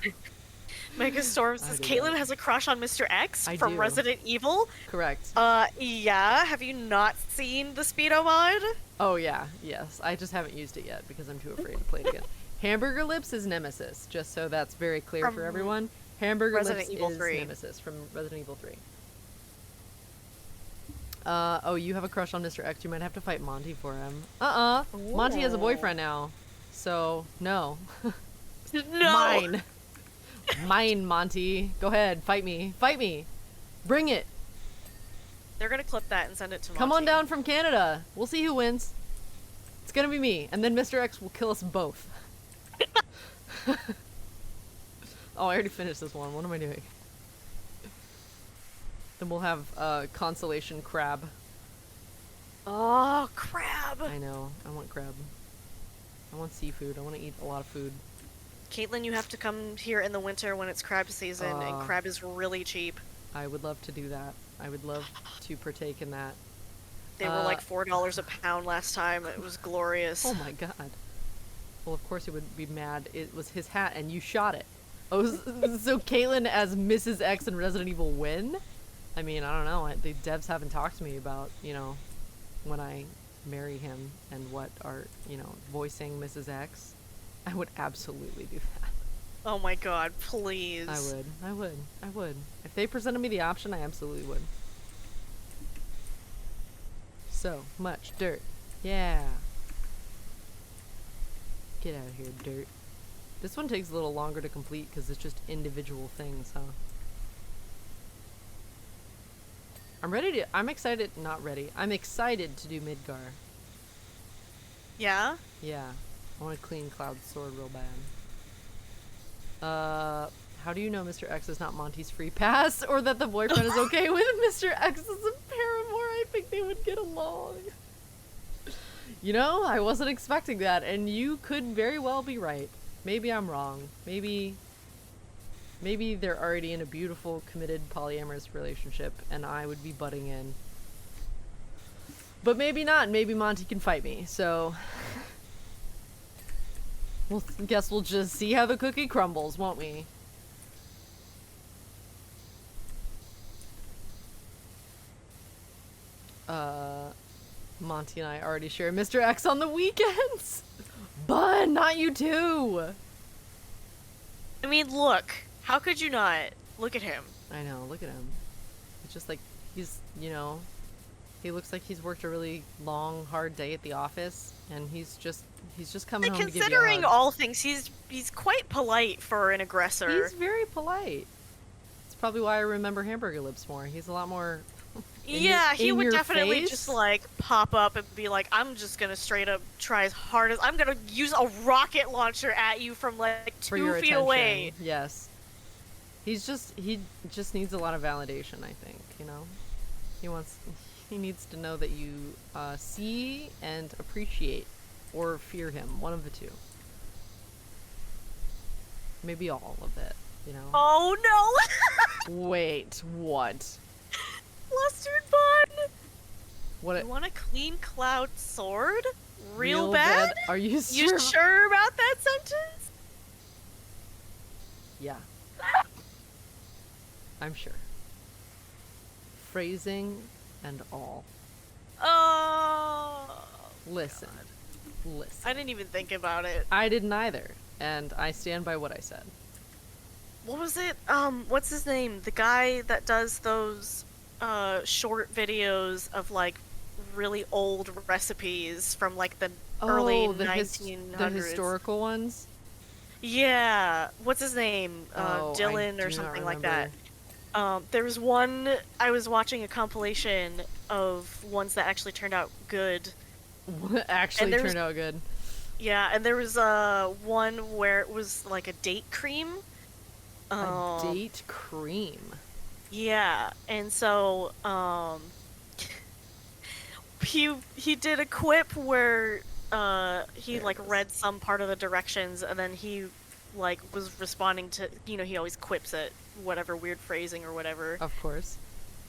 Megastorm says Caitlyn has a crush on Mr. X from do. Resident Evil. Correct. Yeah. Have you not seen the Speedo mod? Oh, yeah. Yes. I just haven't used it yet because I'm too afraid to play it again. Hamburger Lips is Nemesis, just so that's very clear for everyone. Hamburger Resident Lips Evil is 3. Nemesis from Resident Evil 3. Oh, you have a crush on Mr. X. You might have to fight Monty for him. Monty has a boyfriend now. So, no. No! Mine. Mine, Monty. Go ahead. Fight me. Fight me. Bring it. They're gonna clip that and send it to Monty. Come on down from Canada. We'll see who wins. It's gonna be me. And then Mr. X will kill us both. Oh, I already finished this one. What am I doing? Then we'll have consolation crab. Oh, crab! I know. I want crab. I want seafood. I want to eat a lot of food. Caitlyn, you have to come here in the winter when it's crab season, and crab is really cheap. I would love to do that. I would love to partake in that. They were like $4 a pound last time. It was glorious. Oh my god. Well, of course he would be mad. It was his hat, and you shot it. Oh, so Caitlyn as Mrs. X in Resident Evil win? I mean, I don't know. The devs haven't talked to me about, you know, when I marry him and what are, you know, voicing Mrs. X. I would absolutely do that. Oh my god, please. I would. If they presented me the option, I absolutely would. So much dirt. Yeah. Get out of here, dirt. This one takes a little longer to complete because it's just individual things, huh? I'm excited to do Midgar. Yeah? Yeah. I want to clean Cloud's sword real bad. How do you know Mr. X is not Monty's free pass, or that the boyfriend is okay with Mr. X as a paramour? I think they would get along. You know, I wasn't expecting that, and you could very well be right. Maybe I'm wrong. Maybe they're already in a beautiful, committed, polyamorous relationship, and I would be butting in. But maybe not. Maybe Monty can fight me, so... Well, guess we'll just see how the cookie crumbles, won't we? Monty and I already share Mr. X on the weekends! But not you too! I mean, look. How could you not? Look at him. I know, look at him. It's just like, he's, you know, He looks like he's worked a really long, hard day at the office, and he's just coming home to give you a Considering hug. all things, he's quite polite for an aggressor. He's very polite. It's probably why I remember Hamburger Lips more. He's a lot more. He would definitely face. just like pop up and be like, "I'm just gonna straight up try as hard as I'm gonna use a rocket launcher at you from like For 2 your feet attention. away." Yes. He just needs a lot of validation, I think, you know? He needs to know that you see and appreciate or fear him, one of the two. Maybe all of it, you know? Oh no! Wait, what? Flustered Bun! What? You want a clean cloud sword? Real bad? Are you You sure? sure about that sentence? Yeah. I'm sure. Phrasing and all. Oh. Listen. Listen. I didn't even think about it. I didn't either, and I stand by what I said. What was it? What's his name? The guy that does those short videos of like really old recipes from like the early 1900s. The historical ones? Yeah. What's his name? Dylan or something like that. There was one, I was watching a compilation of ones that actually turned out good. Actually turned out good. Yeah, and there was one where it was like a date cream. A date cream? Yeah, and so, he did a quip where, he, like, read some part of the directions, and then he, like, was responding to, you know, he always quips at whatever weird phrasing or whatever. Of course.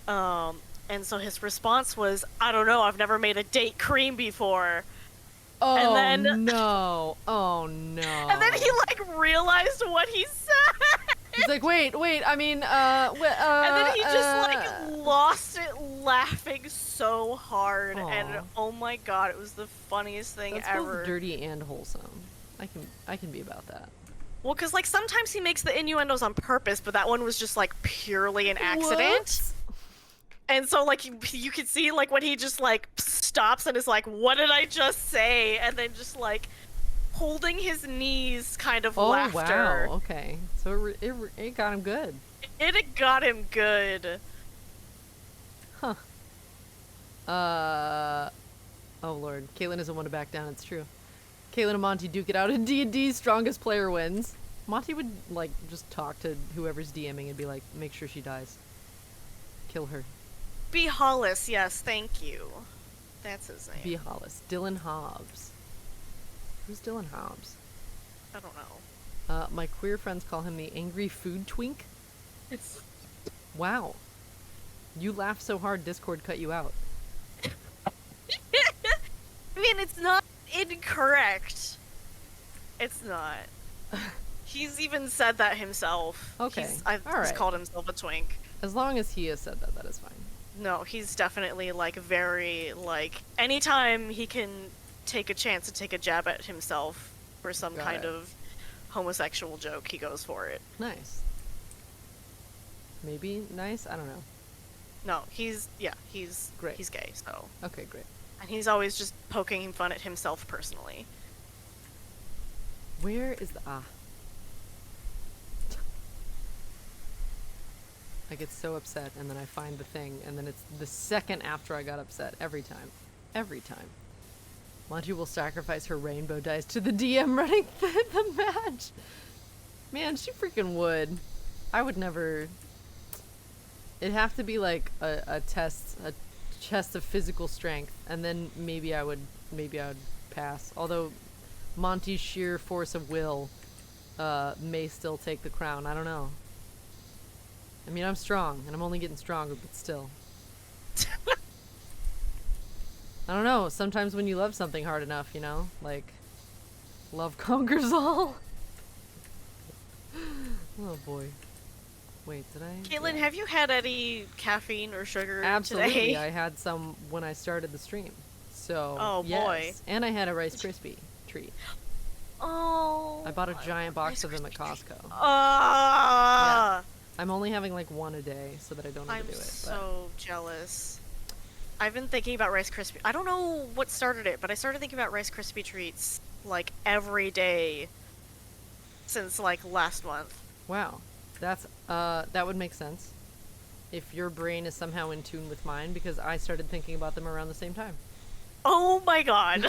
And so his response was, "I don't know, I've never made a date cream before." Oh, and then, no. Oh, no. And then he, like, realized what he said. He's like, wait, I mean, and then he just, like, lost it laughing so hard. Aw. And, oh my god, it was the funniest thing That's ever. both dirty and wholesome. I can be about that. Well, because, like, sometimes he makes the innuendos on purpose, but that one was just, like, purely an accident. Whoops. And so, like, you could see, like, when he just, like, stops and is like, "What did I just say?" And then just, like, holding his knees kind of laughter. Oh, wow. Okay. So it got him good. It got him good. Huh. Oh, Lord. Caitlyn isn't one to back down. It's true. Caitlyn and Monty duke it out in D&D. Strongest player wins. Monty would, like, just talk to whoever's DMing and be like, make sure she dies. Kill her. B. Hollis, yes, thank you. That's his name. B. Hollis. Dylan Hobbs. Who's Dylan Hobbs? I don't know. My queer friends call him the angry food twink. Wow. You laughed so hard Discord cut you out. I mean, it's not incorrect. It's not. He's even said that himself. Okay. He's Alright. called himself a twink. As long as he has said that, that is fine. No, he's definitely, like, very, like, anytime he can take a chance to take a jab at himself for some Got kind it. of homosexual joke, he goes for it. Nice. Maybe nice? I don't know. No, he's Great. He's gay, so. Okay, great. And he's always just poking fun at himself personally. Where is the I get so upset and then I find the thing and then it's the second after I got upset every time. Every time. Monty will sacrifice her rainbow dice to the DM running the match. Man, she freaking would. I would never. It'd have to be like a test of physical strength, and then maybe I would pass. Although Monty's sheer force of will may still take the crown. I don't know. I mean, I'm strong, and I'm only getting stronger, but still. I don't know. Sometimes when you love something hard enough, you know, like, love conquers all. Oh boy. Wait, did I? Caitlyn, Yeah. have you had any caffeine or sugar Absolutely. today? I had some when I started the stream. So, Oh, yes. boy. And I had a Rice Krispie treat. Oh. I bought a giant box Rice of them at Krispie treat. Costco. Ah. I'm only having like one a day so that I don't I'm overdo it. so jealous. I've been thinking about Rice Krispie. I don't know what started it, but I started thinking about Rice Krispie treats like every day since like last month. Wow. That's that would make sense if your brain is somehow in tune with mine, because I started thinking about them around the same time. Oh my god.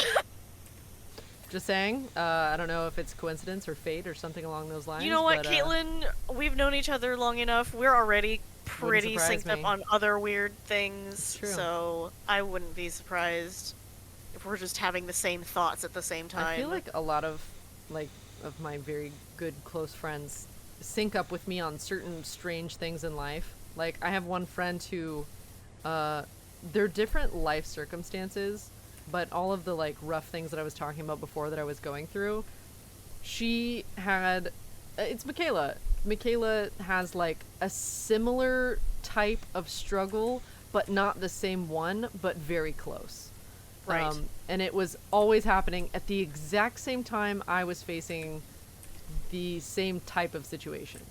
Just saying. I don't know if it's coincidence or fate or something along those lines. You know what, but, Caitlyn? We've known each other long enough. We're already pretty surprise synced up me. on other weird things, It's true. so I wouldn't be surprised if we're just having the same thoughts at the same time. I feel like a lot of my very good close friends sync up with me on certain strange things in life. Like, I have one friend who, they're different life circumstances, but all of the like rough things that I was talking about before that I was going through, she had, it's Michaela. Michaela has like a similar type of struggle, but not the same one, but very close. Right. And it was always happening at the exact same time I was facing the same type of situation.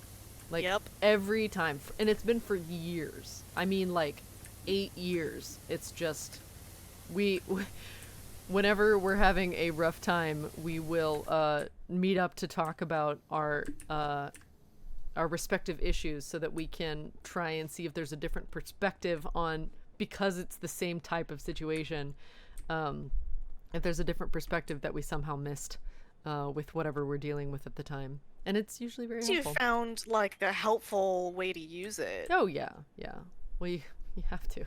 Like, Yep. every time. And it's been for years. I mean, like, 8 years. It's just, whenever we're having a rough time, we will meet up to talk about our respective issues so that we can try and see if there's a different perspective on, because it's the same type of situation, if there's a different perspective that we somehow missed with whatever we're dealing with at the time. And it's usually very So you helpful. found like a helpful way to use it. Oh, yeah, yeah. Well, you have to.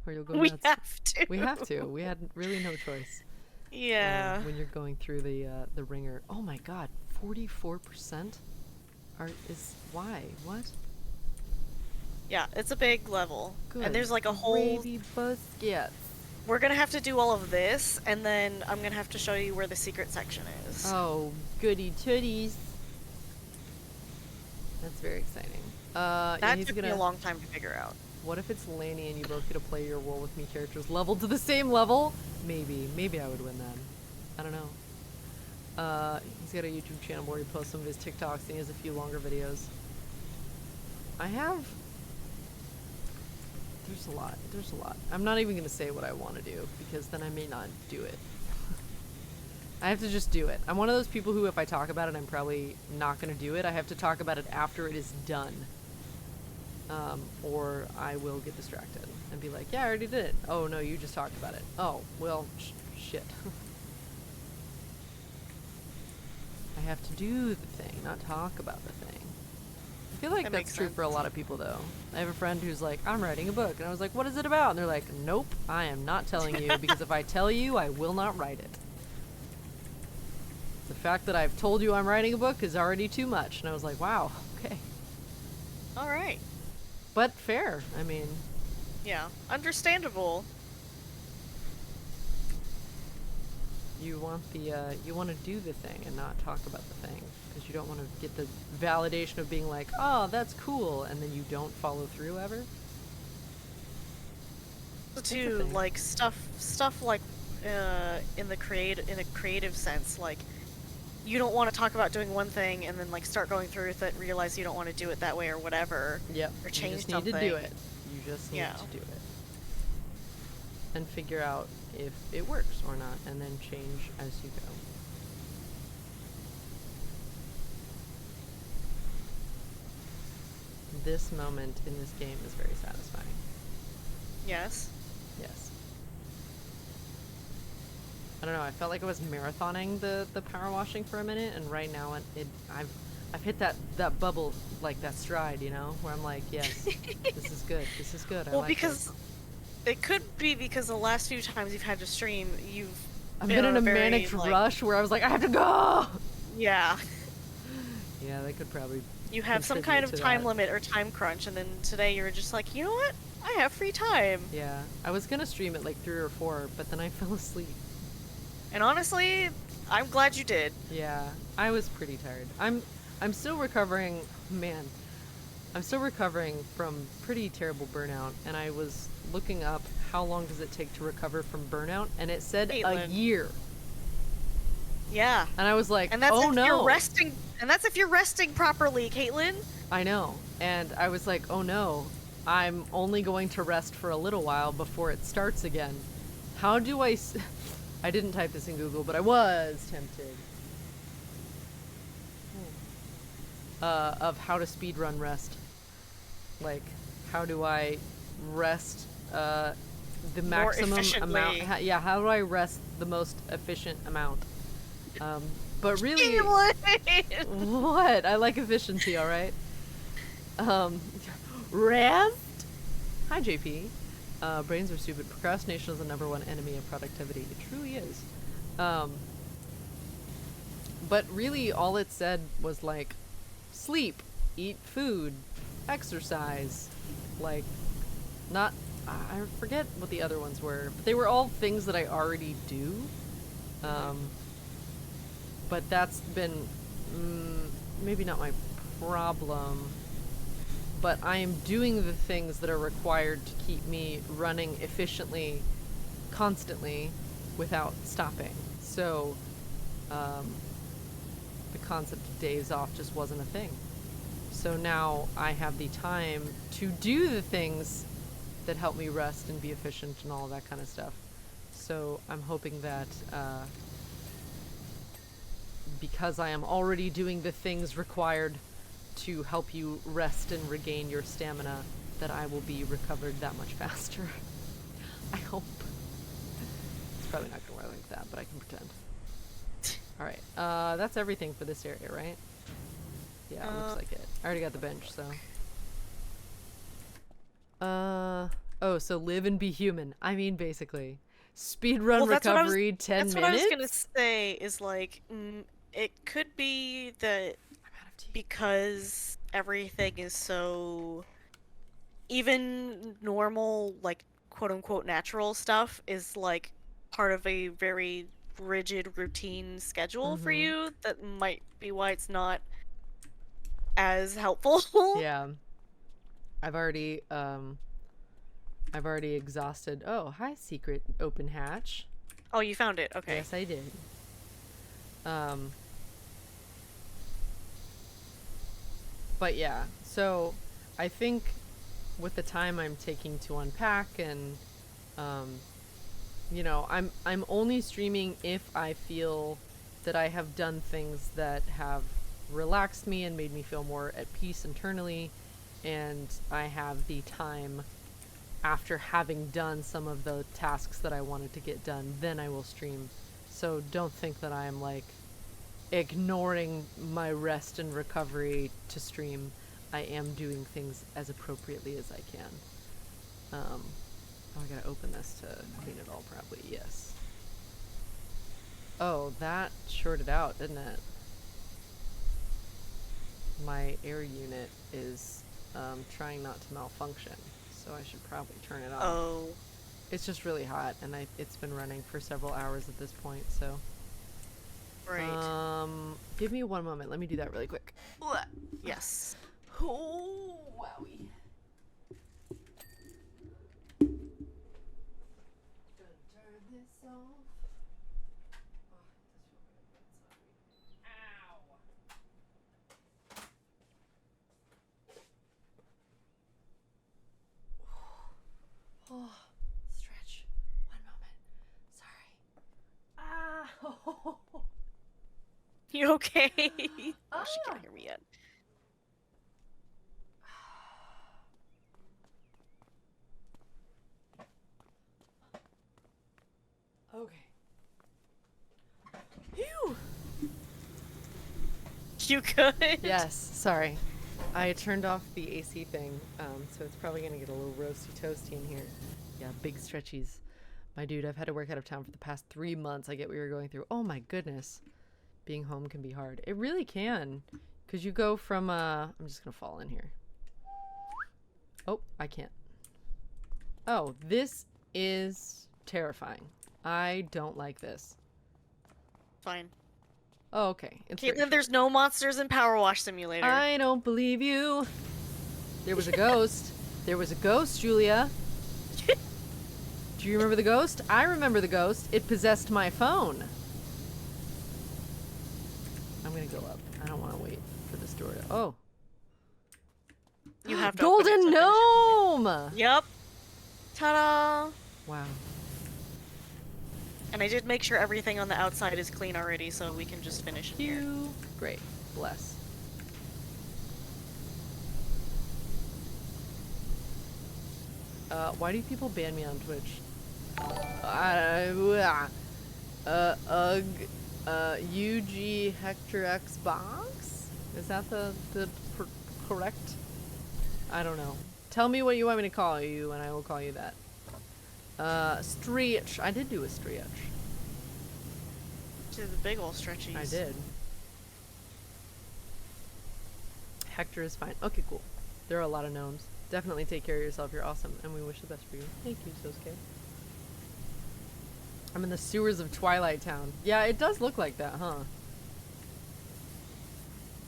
Or you'll go We nuts. have to. We have to. We had really no choice. Yeah. When you're going through the ringer. Oh my god, 44% is why? What? Yeah, it's a big level. Good. And there's like a whole... gravy biscuits. We're gonna have to do all of this, and then I'm gonna have to show you where the secret section is. Oh, goody tooties. That's very exciting. Yeah, That he's took gonna... me a long time to figure out. What if it's Lanny and you both get to play your Roll With Me characters leveled to the same level? Maybe I would win then. I don't know. He's got a YouTube channel where he posts some of his TikToks and he has a few longer videos. There's a lot. I'm not even gonna say what I want to do, because then I may not do it. I have to just do it. I'm one of those people who, if I talk about it, I'm probably not gonna do it. I have to talk about it after it is done. Or I will get distracted and be like, yeah, I already did it. Oh, no, you just talked about it. Oh, well, shit. I have to do the thing, not talk about the thing. I feel like That that's makes true sense. for a lot of people, though. I have a friend who's like, I'm writing a book. And I was like, what is it about? And they're like, nope, I am not telling you, because if I tell you, I will not write it. The fact that I've told you I'm writing a book is already too much. And I was like, wow, okay. Alright. But fair. I mean, Yeah. Understandable. you want to do the thing and not talk about the thing, because you don't want to get the validation of being like, oh, that's cool, and then you don't follow through ever. Too, thing. like stuff like in a creative sense, like you don't want to talk about doing one thing and then like start going through with it and realize you don't want to do it that way or whatever. Yep. Or change You just something. need to do it. You just need Yeah. to do it. And figure out if it works or not, and then change as you go. This moment in this game is very satisfying. Yes. Yes. I don't know, I felt like I was marathoning the power washing for a minute, and right now I've hit that bubble, like that stride, you know, where I'm like, yes, this is good, this is good. I Well, like because this. it could be because the last few times you've had to stream, I've been in on a very, manic like- rush where I was like, I have to go. Yeah. Yeah, that could probably. You have some contribute kind of to time that. limit or time crunch, and then today you were just like, you know what? I have free time. Yeah, I was gonna stream at like 3 or 4, but then I fell asleep. And honestly, I'm glad you did. Yeah, I was pretty tired. I'm still recovering, man. I'm still recovering from pretty terrible burnout, and I was looking up how long does it take to recover from burnout, and it said a Caitlyn. year. Yeah. And I was like, And that's oh if no. you're resting. And that's if you're resting properly, Caitlyn. I know. And I was like, oh no. I'm only going to rest for a little while before it starts again. How do I... I didn't type this in Google, but I was tempted. Of how to speedrun rest. Like, how do I rest the maximum amount? Yeah, how do I rest the most efficient amount? But really... What? I like efficiency, alright? Rest? Hi, JP. Brains are stupid. Procrastination is the #1 enemy of productivity. It truly is. But really, all it said was like, sleep, eat food, exercise. Like, not... I forget what the other ones were, but they were all things that I already do. But that's been maybe not my problem. But I am doing the things that are required to keep me running efficiently, constantly, without stopping. So, the concept of days off just wasn't a thing. So now I have the time to do the things that help me rest and be efficient and all that kind of stuff. So I'm hoping that, because I am already doing the things required to help you rest and regain your stamina, that I will be recovered that much faster. I hope. It's probably not gonna work like that, but I can pretend. Alright, that's everything for this area, right? Yeah, it looks like it. I already got the bench, so. Oh, so live and be human. I mean, basically. Speedrun recovery, 10 minutes? That's what I was gonna say, is like, it could be that because everything is so... Even normal, like, quote-unquote natural stuff is, like, part of a very rigid routine schedule for you. That might be why it's not as helpful. Yeah. I've already exhausted... Oh, hi, secret open hatch. Oh, you found it. Okay. Yes, I did. But yeah, so I think with the time I'm taking to unpack and, you know, I'm only streaming if I feel that I have done things that have relaxed me and made me feel more at peace internally, and I have the time after having done some of the tasks that I wanted to get done, then I will stream. So don't think that I'm like ignoring my rest and recovery to stream. I am doing things as appropriately as I can. Oh, I gotta open this to clean it all probably, yes. Oh, that shorted out, didn't it? My air unit is trying not to malfunction, so I should probably turn it off. Oh. It's just really hot, and it's been running for several hours at this point, so... Right. Give me 1 moment. Let me do that really quick. Yes. Oh, wowie. Turn this off. Oh, stretch. 1 moment. Sorry. Ah. You okay? Oh, she can't hear me yet. Okay. Phew. You good? Yes, sorry. I turned off the AC thing, so it's probably gonna get a little roasty toasty in here. Yeah, big stretchies. My dude, I've had to work out of town for the past 3 months. I get what you're going through. Oh my goodness. Being home can be hard. It really can. Because you go from, I'm just gonna fall in here. Oh, I can't. Oh, this is terrifying. I don't like this. Fine. Oh, okay. It's Caitlyn, there's no monsters in PowerWash Simulator. I don't believe you. There was a ghost. There was a ghost, Julia. Do you remember the ghost? I remember the ghost. It possessed my phone. I'm gonna go up. I don't want to wait for this door to... Oh. You have to open it Golden to finish everything. gnome. Yep. Ta-da! Wow. And I did make sure everything on the outside is clean already, so we can just finish in here. You. Great. Bless. Why do people ban me on Twitch? UG Hector X Box? Is that the correct? I don't know. Tell me what you want me to call you, and I will call you that. Stretch. I did do a stretch. To the big ol' stretchies. I did. Hector is fine. Okay, cool. There are a lot of gnomes. Definitely take care of yourself. You're awesome, and we wish the best for you. Thank you, Sosuke. I'm in the sewers of Twilight Town. Yeah, it does look like that, huh?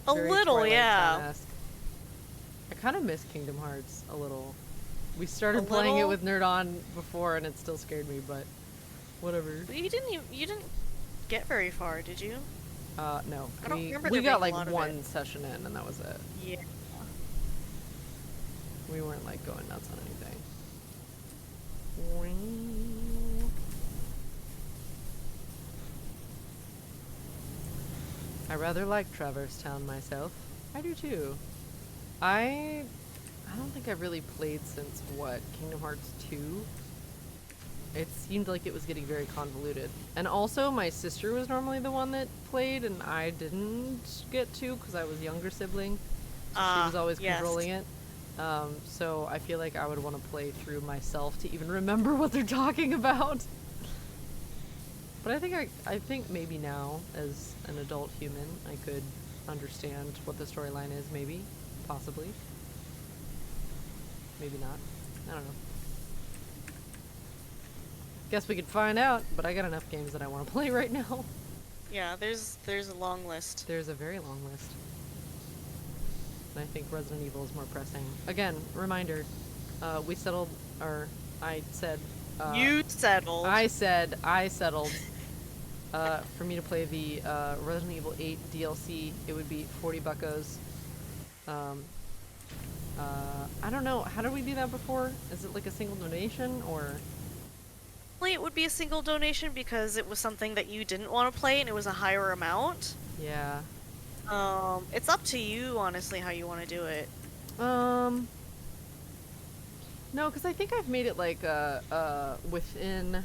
A Very little, Twilight yeah. Town-esque. I kind of miss Kingdom Hearts a little. We started A playing it little? with Nerd On before, and it still scared me, but whatever. But you didn't get very far, did you? No. I don't remember We there got being like a lot of one it. session in, and that was it. Yeah. We weren't like going nuts on anything. I rather like Traverse Town myself. I do too. I don't think I've really played since what, Kingdom Hearts 2? It seemed like it was getting very convoluted. And also my sister was normally the one that played and I didn't get to because I was younger sibling. So she was always yes. controlling it. So I feel like I would want to play through myself to even remember what they're talking about. But I think maybe now, as an adult human, I could understand what the storyline is, maybe. Possibly. Maybe not. I don't know. Guess we could find out, but I got enough games that I want to play right now. Yeah, there's a long list. There's a very long list. And I think Resident Evil is more pressing. Again, reminder, we settled, or I said... You settled. I settled for me to play the Resident Evil 8 DLC. It would be 40 buckos. I don't know, how did we do that before? Is it like a single donation, or...? It would be a single donation because it was something that you didn't want to play and it was a higher amount. Yeah. It's up to you, honestly, how you want to do it. No, because I think I've made it like within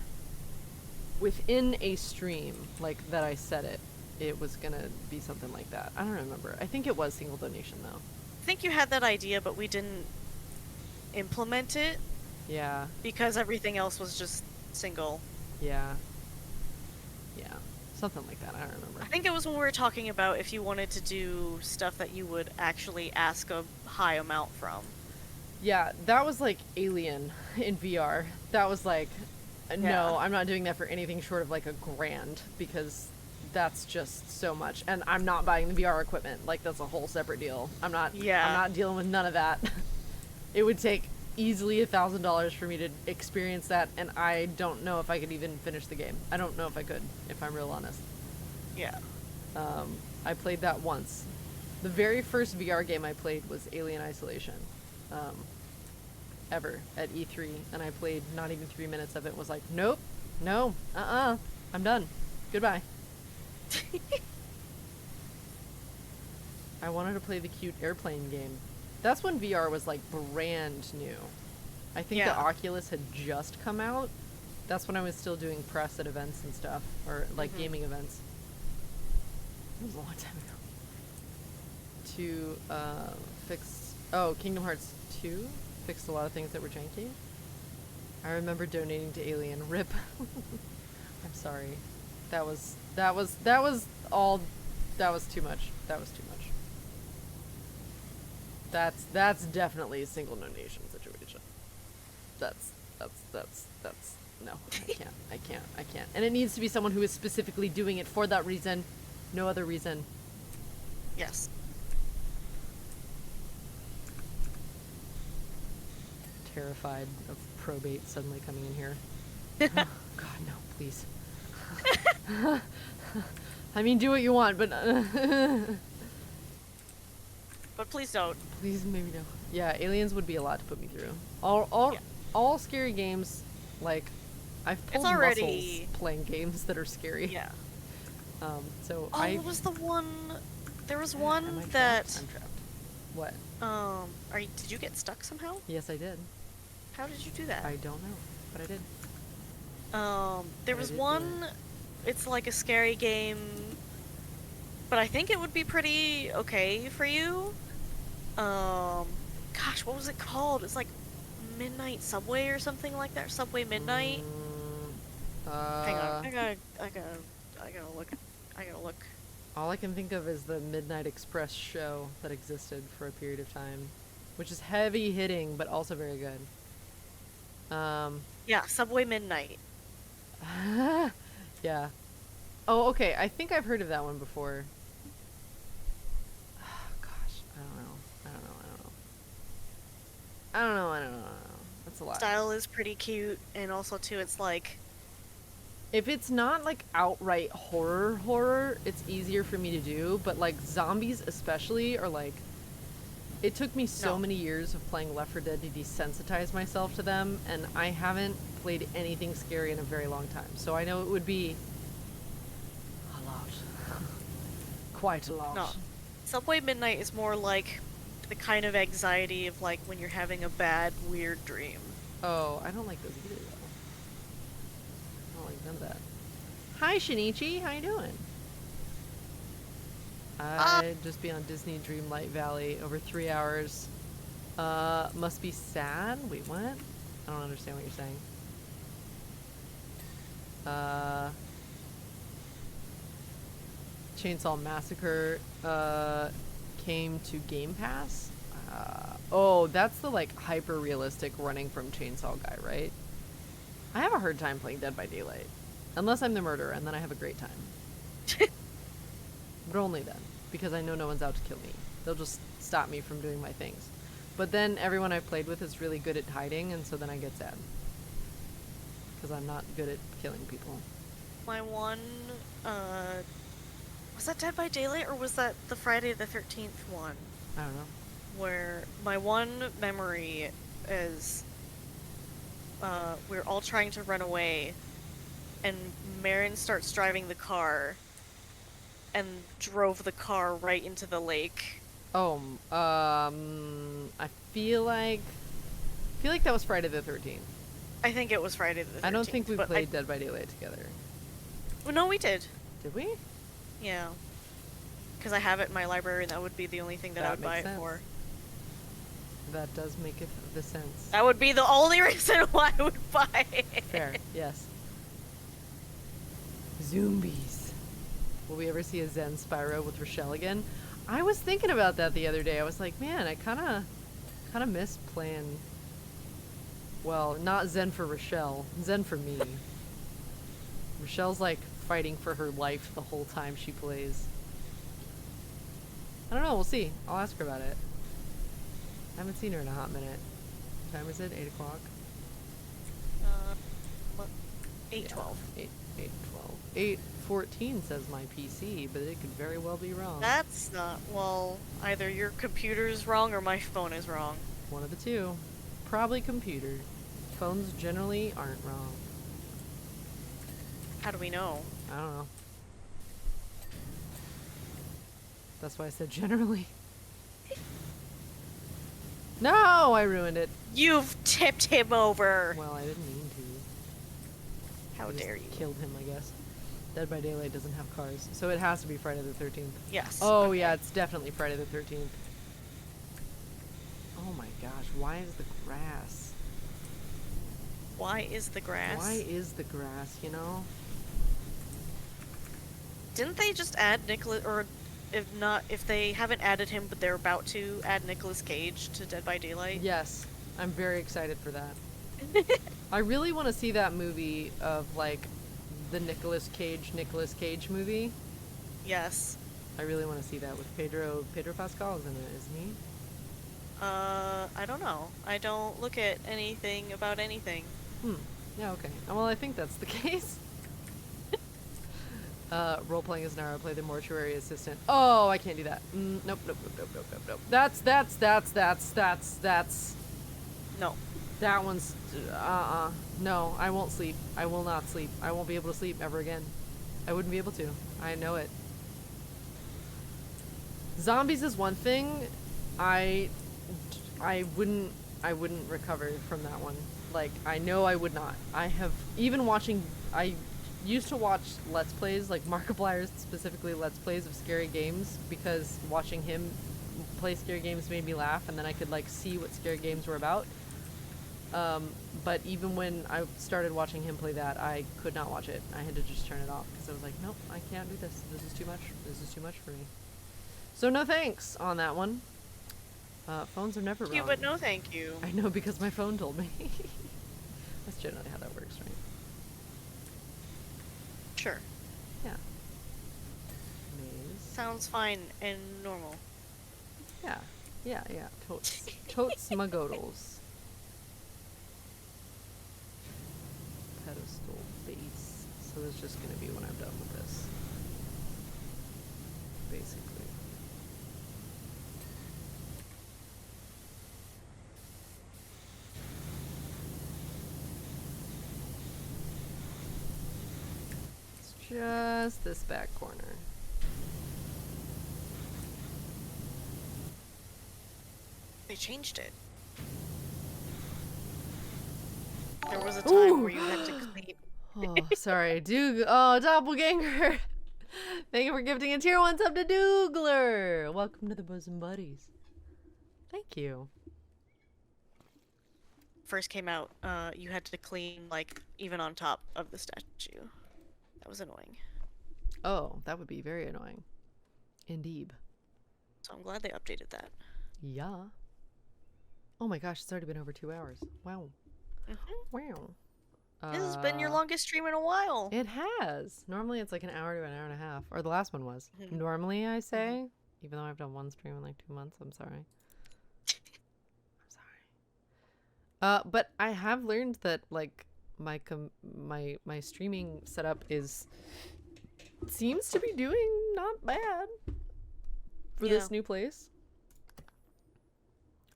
a stream, like that I said it was gonna be something like that. I don't remember. I think it was single donation though. I think you had that idea, but we didn't implement it. Yeah. Because everything else was just single. Yeah. Yeah. Something like that. I don't remember. I think it was when we were talking about if you wanted to do stuff that you would actually ask a high amount from. Yeah, that was like Alien in VR. That was like, Yeah. no, I'm not doing that for anything short of like $1,000 because that's just so much. And I'm not buying the VR equipment. Like, that's a whole separate deal. I'm not dealing with none of that. It would take easily $1,000 for me to experience that, and I don't know if I could even finish the game. I don't know if I could, if I'm real honest. Yeah. I played that once. The very first VR game I played was Alien Isolation. Ever at E3, and I played not even 3 minutes of it. Was like, nope, no, I'm done. Goodbye. I wanted to play the cute airplane game. That's when VR was like brand new. I think the Oculus had just come out. That's when I was still doing press at events and stuff, or like gaming events. It was a long time ago. To fix Kingdom Hearts 2 fixed a lot of things that were janky. I remember donating to Alien. RIP. I'm sorry. That was too much. That was too much. That's definitely a single donation situation. That's no, I can't. And it needs to be someone who is specifically doing it for that reason, no other reason. Yes. Terrified of probate suddenly coming in here. Oh, God, no, please. I mean, do what you want, but But please don't. please, maybe don't. Yeah, Aliens would be a lot to put me through. All scary games, like, I've pulled muscles playing games that are scary. Yeah. So what was the one? There was Am one I trapped? that. I'm trapped. What? Did you get stuck somehow? Yes, I did. How did you do that? I don't know, but I did. There was one. It's like a scary game, but I think it would be pretty okay for you. Gosh, what was it called? It's like Midnight Subway or something like that. Subway Midnight. Hang on, I gotta look. I gotta look. All I can think of is the Midnight Express show that existed for a period of time, which is heavy hitting but also very good. Yeah, Subway Midnight. Yeah. Oh, okay. I think I've heard of that one before. Gosh, I don't know. That's a lot. Style is pretty cute, and also too, it's like. If it's not like outright horror, it's easier for me to do. But like zombies, especially, are like. It took me so many years of playing Left 4 Dead to desensitize myself to them, and I haven't played anything scary in a very long time. So I know it would be a lot. Quite a lot. No. Subway Midnight is more like the kind of anxiety of like when you're having a bad, weird dream. Oh, I don't like those either, though. I don't like none of that. Hi, Shinichi. How you doing? I'd just be on Disney Dreamlight Valley over 3 hours. Must be sad? Wait, what? I don't understand what you're saying. Chainsaw Massacre, came to Game Pass? Oh, that's the, like, hyper-realistic running from chainsaw guy, right? I have a hard time playing Dead by Daylight. Unless I'm the murderer, and then I have a great time. But only then, because I know no one's out to kill me. They'll just stop me from doing my things. But then everyone I've played with is really good at hiding, and so then I get sad. Because I'm not good at killing people. My one, was that Dead by Daylight, or was that the Friday the 13th one? I don't know. Where my one memory is, we're all trying to run away, and Marin starts driving the car, and drove the car right into the lake. Oh, I feel like that was Friday the 13th. I think it was Friday the 13th. I don't think we played Dead by Daylight together. Well, no, we did. Did we? Yeah. Because I have it in my library, and that would be the only thing that I would buy it for. That does make the sense. That would be the only reason why I would buy it. Fair, yes. Zombies. Will we ever see a Zen Spyro with Rochelle again? I was thinking about that the other day. I was like, man, I kind of miss playing. Well, not Zen for Rochelle, Zen for me. Rochelle's like fighting for her life the whole time she plays. I don't know. We'll see. I'll ask her about it. I haven't seen her in a hot minute. What time is it? 8 o'clock? 8:12. 8:14 says my PC, but it could very well be wrong. That's not, well, either your computer's wrong or my phone is wrong. One of the two. Probably computer. Phones generally aren't wrong. How do we know? I don't know. That's why I said generally. No, I ruined it. You've tipped him over. Well, I didn't mean to. How I just dare you? Killed him, I guess. Dead by Daylight doesn't have cars, so it has to be Friday the 13th. Yes. Oh, okay. yeah, it's definitely Friday the 13th. Oh my gosh, why is the grass? Why is the grass? Why is the grass, you know? Didn't they just add Nicolas, or if they haven't added him, but they're about to add Nicolas Cage to Dead by Daylight? Yes, I'm very excited for that. I really want to see that movie of, like, the Nicolas Cage movie. Yes. I really want to see that with Pedro Pascal is in it, isn't he? I don't know. I don't look at anything about anything. Yeah, okay. Well, I think that's the case. Role-playing as Nara, play the mortuary assistant. Oh, I can't do that. Nope, nope, nope, nope, nope, nope, nope. That's... No. That one's... No, I won't sleep. I will not sleep. I won't be able to sleep ever again. I wouldn't be able to. I know it. Zombies is one thing. I wouldn't recover from that one. Like, I know I would not. I have... Even watching... I used to watch Let's Plays, like Markiplier's specifically Let's Plays of scary games, because watching him play scary games made me laugh, and then I could, like, see what scary games were about. But even when I started watching him play that, I could not watch it. I had to just turn it off, because I was like, nope, I can't do this. This is too much. This is too much for me. So no thanks on that one. Phones are never wrong. You, but no thank you. I know, because my phone told me. That's generally how that works, right? Sure. Yeah. Maze. Sounds fine and normal. Yeah. Yeah, yeah. Totes. Totes magodals. Pedestal base. So it's just gonna be when I'm done with this. Basically. Just this back corner. They changed it. There was a time where you had to clean. Oh, sorry. Oh, doppelganger. Thank you for gifting a tier 1 sub to Doogler. Welcome to the Bosom Buddies. Thank you. First came out, you had to clean, like, even on top of the statue. That was annoying. Oh, that would be very annoying. Indeed. So I'm glad they updated that. Yeah. Oh my gosh, it's already been over 2 hours. Wow. Wow. This has been your longest stream in a while. It has. Normally it's like an hour to an hour and a half. Or the last one was. Normally, I say. Even though I've done one stream in like 2 months. I'm sorry. I'm sorry. But I have learned that, like, my streaming setup seems to be doing not bad for this new place.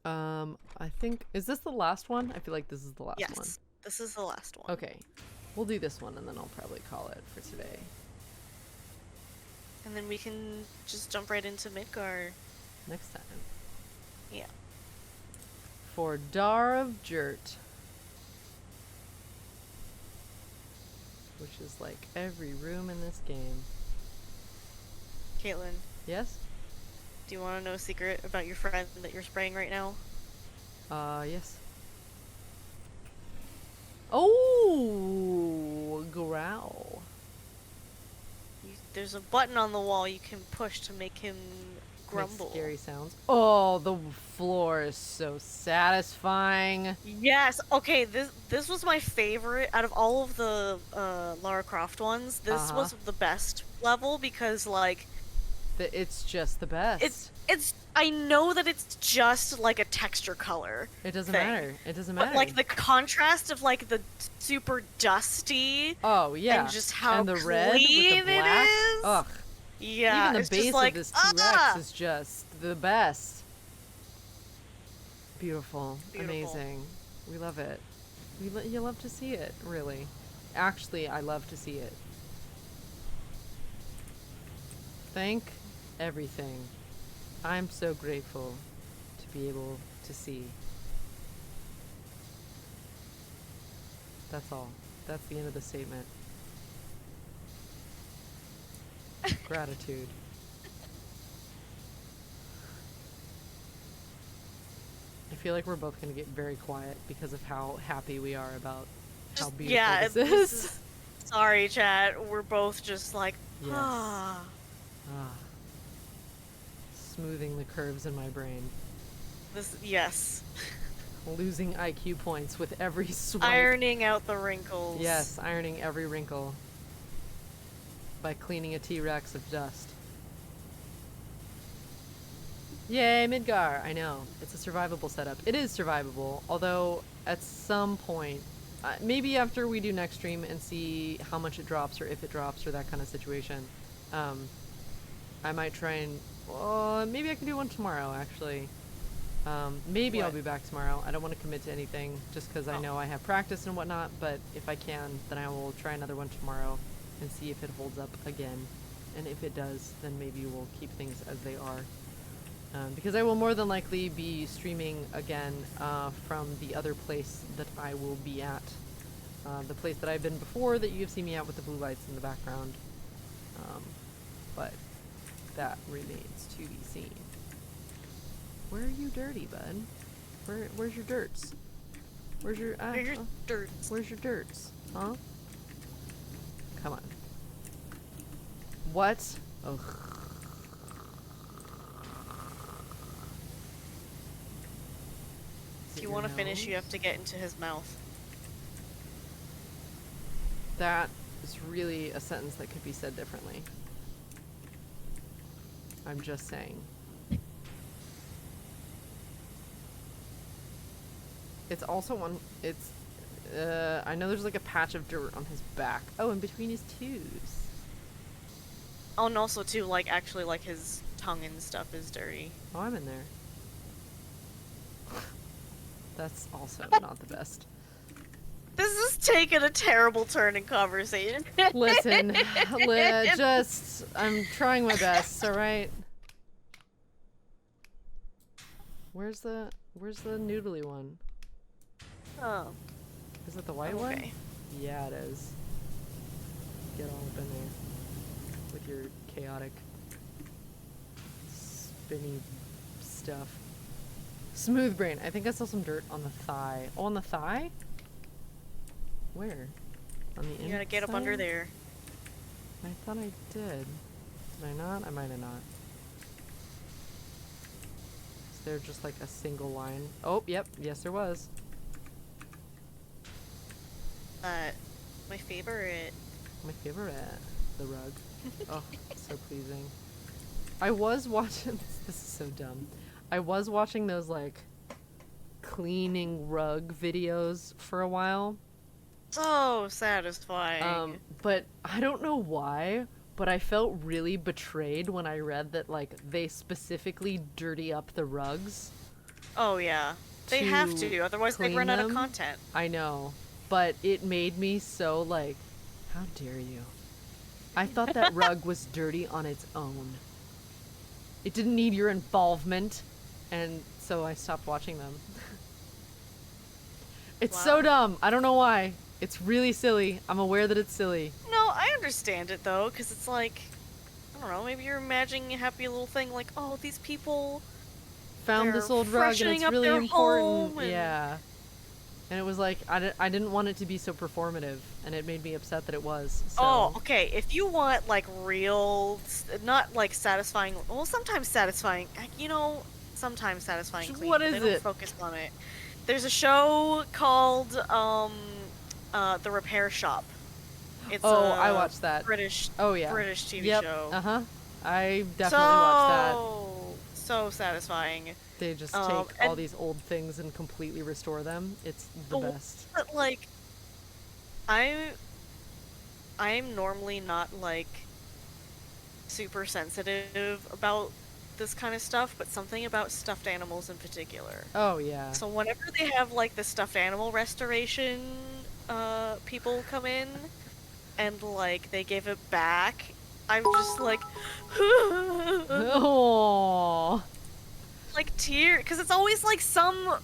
I think, is this the last one? I feel like this is the last one. Yes, this is the last one. Okay, we'll do this one and then I'll probably call it for today. And then we can just jump right into Midgar. Next time. Yeah. For Dar of Jurt. Which is like every room in this game. Caitlyn, Yes? do you want to know a secret about your friend that you're spraying right now? Yes. Oh, growl. There's a button on the wall you can push to make him grumble. Makes scary sounds. Oh, the floor is so satisfying. Yes. Okay. This was my favorite out of all of the Lara Croft ones. This was the best level because, like, It's just the best. It's. I know that it's just like a texture color. It doesn't thing, matter. It doesn't matter. But like the contrast of like the super dusty. Oh yeah. And just how and the red with the clean black. it is. Ugh. Yeah. Even the it's base just like, of this T-Rex is just the best. Beautiful. Amazing. We love it. You love to see it, really. Actually, I love to see it. Thank everything. I'm so grateful to be able to see. That's all. That's the end of the statement. Gratitude. I feel like we're both going to get very quiet because of how happy we are about how beautiful this is. Sorry, chat. We're both just like, Yes. ah. Smoothing the curves in my brain. Yes. Losing IQ points with every swipe. Ironing out the wrinkles. Yes, ironing every wrinkle. By cleaning a T-Rex of dust. Yay, Midgar! I know. It's a survivable setup. It is survivable, although at some point maybe after we do next stream and see how much it drops or if it drops or that kind of situation, I might try and maybe I can do one tomorrow actually. Maybe What? I'll be back tomorrow. I don't want to commit to anything just because I know I have practice and whatnot, but if I can, then I will try another one tomorrow and see if it holds up again. And if it does, then maybe we'll keep things as they are. Because I will more than likely be streaming again from the other place that I will be at. The place that I've been before that you've seen me at with the blue lights in the background. But that remains to be seen. Where are you dirty, bud? Where's your dirts? Where's your dirts? Where's your dirts? Huh? Come on. What? Ugh. If you want to finish, you have to get into his mouth. That is really a sentence that could be said differently. I'm just saying. It's also one, it's, I know there's like a patch of dirt on his back. Oh, in between his toes. Oh, and also too, like, actually, like, his tongue and stuff is dirty. Oh, I'm in there. That's also not the best. This is taking a terrible turn in conversation. Listen, I'm trying my best, alright? Where's the noodly one? Oh. Is it the white one? Okay. Yeah, it is. Get all up in there with your chaotic, spinny stuff. Smooth brain. I think I saw some dirt on the thigh. Oh, on the thigh? Where? On the inside? You gotta get up under there. I thought I did. Did I not? I might have not. Is there just like a single line? Oh, yep. Yes, there was. My favorite. My favorite. The rug. Oh, so pleasing. I was watching... This is so dumb. I was watching those, like, cleaning rug videos for a while. So satisfying. But I don't know why, but I felt really betrayed when I read that, like, they specifically dirty up the rugs. Oh, yeah. They have to, otherwise they'd run out of them. content. I know. But it made me so, like, how dare you? I thought that rug was dirty on its own. It didn't need your involvement, and so I stopped watching them. It's so dumb. I don't know why. It's really silly. I'm aware that it's silly. No, I understand it, though, because it's like, I don't know, maybe you're imagining a happy little thing like, oh, these people Found this old rug and freshening it's up really their important. home and- Yeah. And it was like, I didn't want it to be so performative, and it made me upset that it was. So. Oh, okay. If you want, like, real, not, like, satisfying, well, sometimes satisfying, you know, sometimes satisfying clean, What but is they don't it? focus on it. There's a show called, The Repair Shop. It's I watched that. British, Oh, yeah. British TV Yep. show. Uh-huh. I definitely watched So satisfying. that. They just take all these old things and completely restore them. It's the best. But, like, I'm normally not, like, super sensitive about this kind of stuff, but something about stuffed animals in particular. Oh, yeah. So whenever they have, like, the stuffed animal restoration people come in and, like, they give it back, I'm just like, Oh. like, tear, because it's always, like, some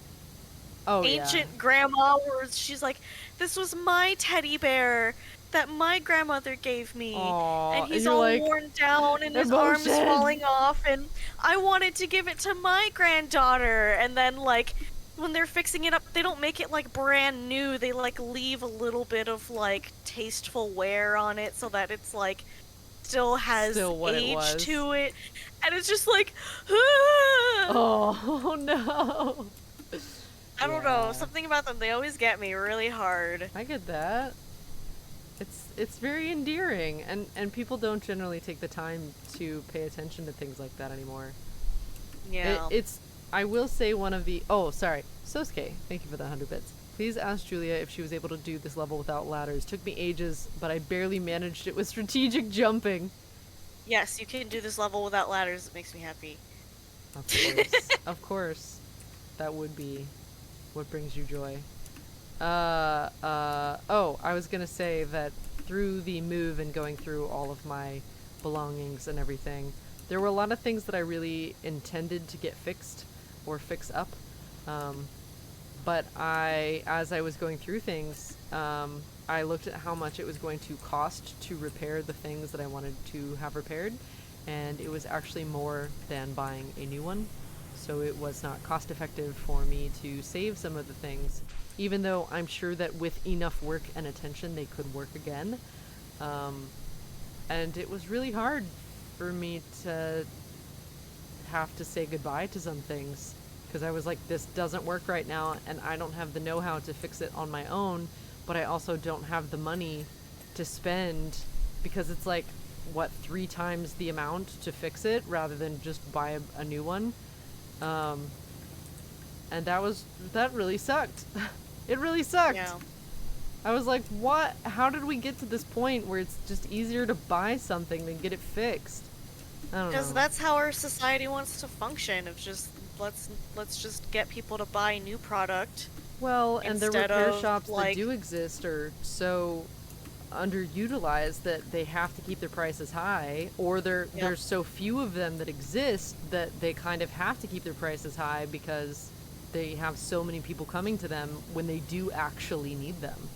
ancient grandma where she's like, this was my teddy bear that my grandmother gave me. Aww, and he's you're all like, worn down and his arm's emotion. falling off and I wanted to give it to my granddaughter. And then, like, when they're fixing it up, they don't make it, like, brand new. They, like, leave a little bit of, like, tasteful wear on it so that it's, like, still has what it age was. to it. And it's just like, Oh, no. I don't know, something about them, they always get me really hard. I get that. It's very endearing, and people don't generally take the time to pay attention to things like that anymore. Yeah. It's I will say one of the... Oh, sorry. Sosuke, thank you for the 100 bits. Please ask Julia if she was able to do this level without ladders. Took me ages, but I barely managed it with strategic jumping. Yes, you can do this level without ladders. It makes me happy. Of course. Of course. That would be what brings you joy. Oh, I was gonna say that through the move and going through all of my belongings and everything, there were a lot of things that I really intended to get fixed or fix up. But as I was going through things, I looked at how much it was going to cost to repair the things that I wanted to have repaired, and it was actually more than buying a new one. So it was not cost effective for me to save some of the things, even though I'm sure that with enough work and attention they could work again. And it was really hard for me to have to say goodbye to some things, because I was like, this doesn't work right now, and I don't have the know-how to fix it on my own, but I also don't have the money to spend, because it's like, what, 3 times the amount to fix it rather than just buy a new one. And that really sucked. It really sucked. Yeah. I was like, what? How did we get to this point where it's just easier to buy something than get it fixed? I don't know. Because that's how our society wants to function. Of just let's just get people to buy new product. Well, and the instead repair of, shops that like- do exist are so underutilized that they have to keep their prices high, or there's so few of them that exist that they kind of have to keep their prices high because they have so many people coming to them when they do actually need them.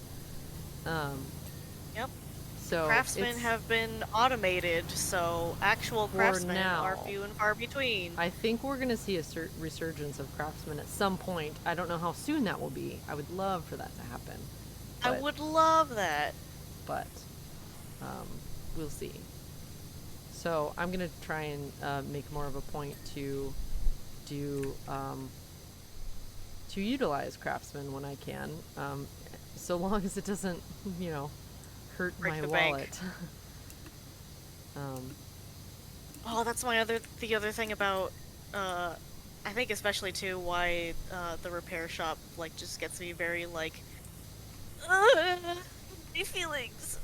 Yep. So Craftsmen it's- have been automated, so actual craftsmen are now. few and far between. I think we're going to see a resurgence of craftsmen at some point. I don't know how soon that will be. I would love for that to happen. I would love that. But we'll see. So I'm going to try and make more of a point to do to utilize craftsmen when I can, so long as it doesn't, hurt Break my the bank. wallet. Oh, that's the other thing about, I think especially too, why the repair shop just gets me very my feelings.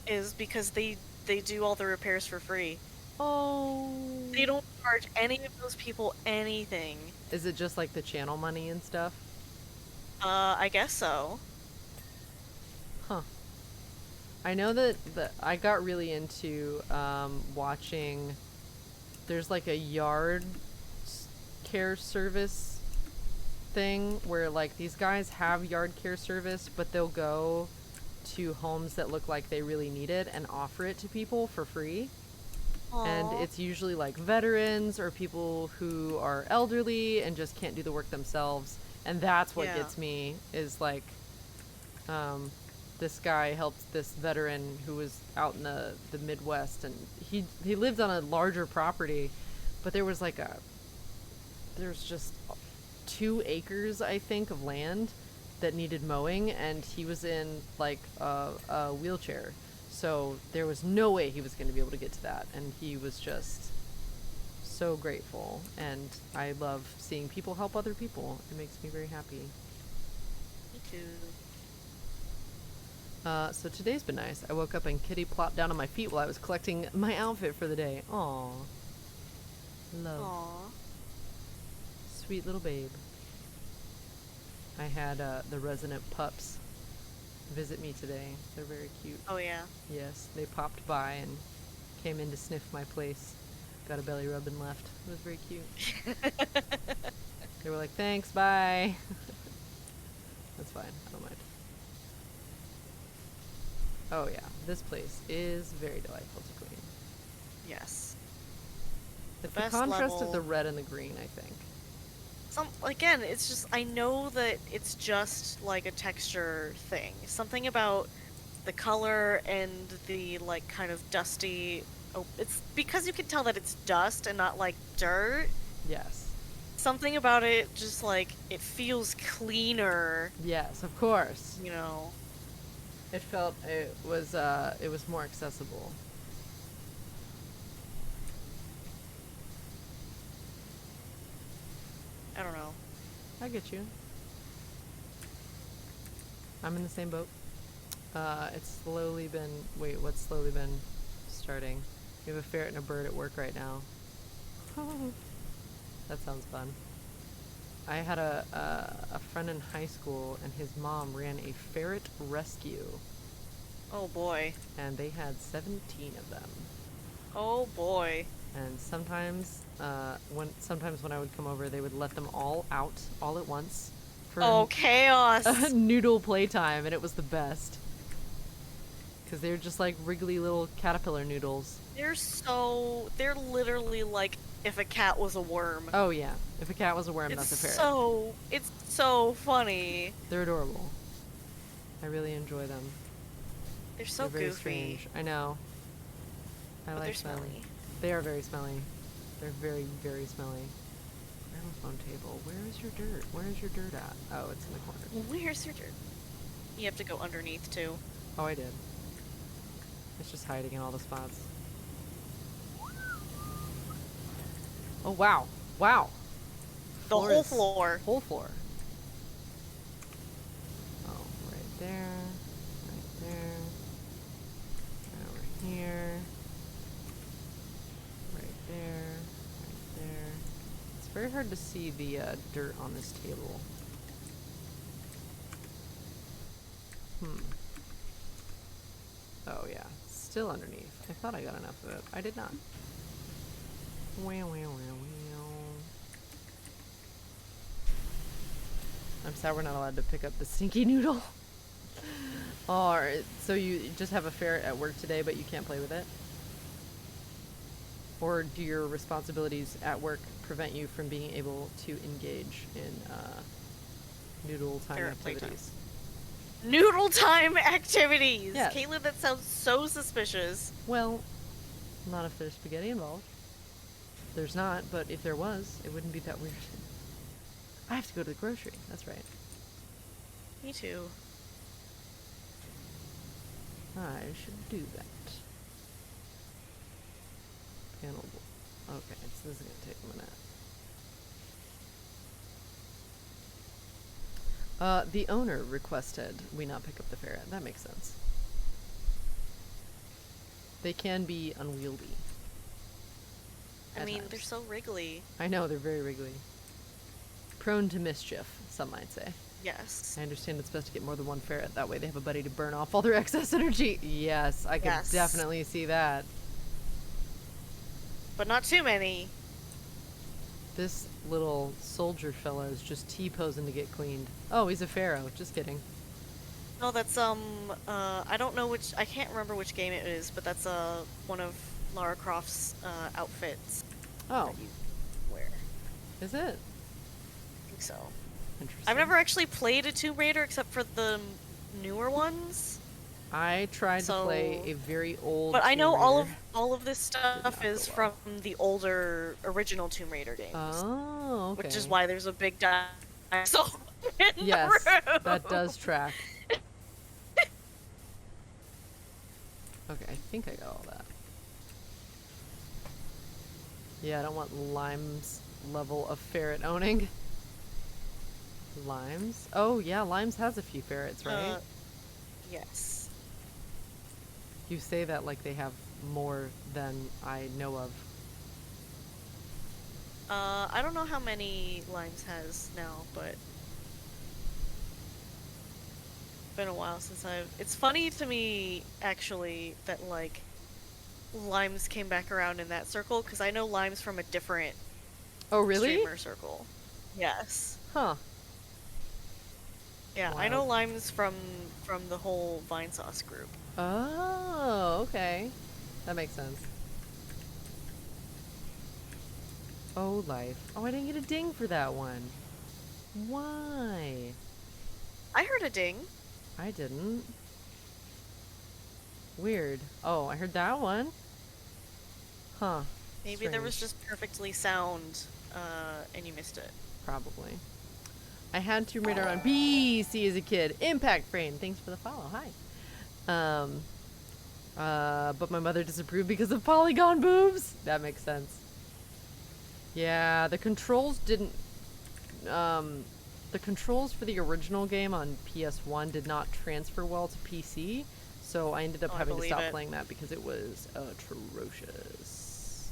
Is because they do all the repairs for free. Oh. They don't charge any of those people anything. Is it just like the channel money and stuff? I guess so. Huh. I know that I got really into watching. There's like a yard care service thing where these guys have yard care service, but they'll go to homes that look like they really need it and offer it to people for free. Aww. And it's usually veterans or people who are elderly and just can't do the work themselves. And that's what gets me is this guy helped this veteran who was out in the Midwest, and he lived on a larger property, but there was there's just 2 acres, I think, of land that needed mowing, and he was in a wheelchair. So there was no way he was going to be able to get to that, and he was just so grateful. And I love seeing people help other people. It makes me very happy. Me too. So today's been nice. I woke up and Kitty plopped down on my feet while I was collecting my outfit for the day. Aww. Love. Aww. Sweet little babe. I had the resident pups visit me today. They're very cute. Oh yeah. Yes, they popped by and came in to sniff my place. Got a belly rub and left. It was very cute. They were like, thanks, bye. That's fine. I don't mind. Oh yeah, this place is very delightful to clean. Yes. It's the best contrast of level- the red and the green, I think. Again, it's just, I know that it's just a texture thing. Something about the color and the kind of dusty. Oh, it's because you can tell that it's dust and not dirt. Yes. Something about it just it feels cleaner. Yes, of course. It felt it was more accessible. I don't know. I get you. I'm in the same boat. It's slowly been... Wait, what's slowly been starting? We have a ferret and a bird at work right now. That sounds fun. I had a friend in high school, and his mom ran a ferret rescue. Oh boy. And they had 17 of them. Oh boy. And sometimes when I would come over, they would let them all out all at once for Oh, chaos. noodle playtime, and it was the best. Because they were just like wriggly little caterpillar noodles. They're literally like if a cat was a worm. Oh yeah, if a cat was a worm, that's a ferret. It's so funny. They're adorable. I really enjoy them. They're so They're very goofy. strange. I know. I But like they're them. smelly. They are very smelly. They're very, very smelly. Gramophone table. Where is your dirt? Where is your dirt at? Oh, it's in the corner. Where's your dirt? You have to go underneath too. Oh, I did. It's just hiding in all the spots. Oh, wow. Wow. The whole is- floor. Whole floor. Oh, right there. Right there. Right over here. Right there. Right there. It's very hard to see the dirt on this table. Oh, yeah. Still underneath. I thought I got enough of it. I did not. I'm sad we're not allowed to pick up the stinky noodle. Alright, so you just have a ferret at work today, but you can't play with it? Or do your responsibilities at work prevent you from being able to engage in noodle time Ferret playtime. activities? Noodle time activities! Yes. Caitlyn, that sounds so suspicious. Well, not if there's spaghetti involved. There's not, but if there was, it wouldn't be that weird. I have to go to the grocery, that's right. Me too. I should do that. Panel. Okay, so this is gonna take a minute. The owner requested we not pick up the ferret. That makes sense. They can be unwieldy. I at mean, times. they're so wriggly. I know, they're very wriggly. Prone to mischief, some might say. Yes. I understand it's best to get more than one ferret. That way they have a buddy to burn off all their excess energy. Yes, I can Yes. definitely see that. But not too many. This little soldier fella is just T-posing to get cleaned. Oh, he's a pharaoh. Just kidding. No, that's, I don't know which, I can't remember which game it is, but that's, one of Lara Croft's, outfits. Oh, That you wear. is it? I think so. Interesting. I've never actually played a Tomb Raider except for the newer ones. I tried to play So- a very old But I know Tomb all Raider. of this stuff not is go from well. the older original Tomb Raider games. Oh, okay. Which is why there's a big dinosaur in Yes, the room. that does track. Okay, I think I got all that. Yeah, I don't want Lime's level of ferret owning. Lime's? Oh, yeah, Lime's has a few ferrets, right? Yes. You say that like they have more than I know of. I don't know how many Limes has now, but been a while since it's funny to me actually that like Limes came back around in that circle because I know Limes from a different Oh, really? streamer circle. Yes. Huh. Yeah, I know Wild. Limes from the whole Vine Sauce group. Oh, okay. That makes sense. Oh, life. Oh, I didn't get a ding for that one. Why? I heard a ding. I didn't. Weird. Oh, I heard that one. Huh. Maybe there was Strange. just perfectly sound, and you missed it. Probably. I had Tomb Raider on PC as a kid. Impact Frame. Thanks for the follow. Hi. But my mother disapproved because of polygon boobs. That makes sense. Yeah, the controls didn't the controls for the original game on PS1 did not transfer well to PC, so I ended up having to stop playing that because it was atrocious.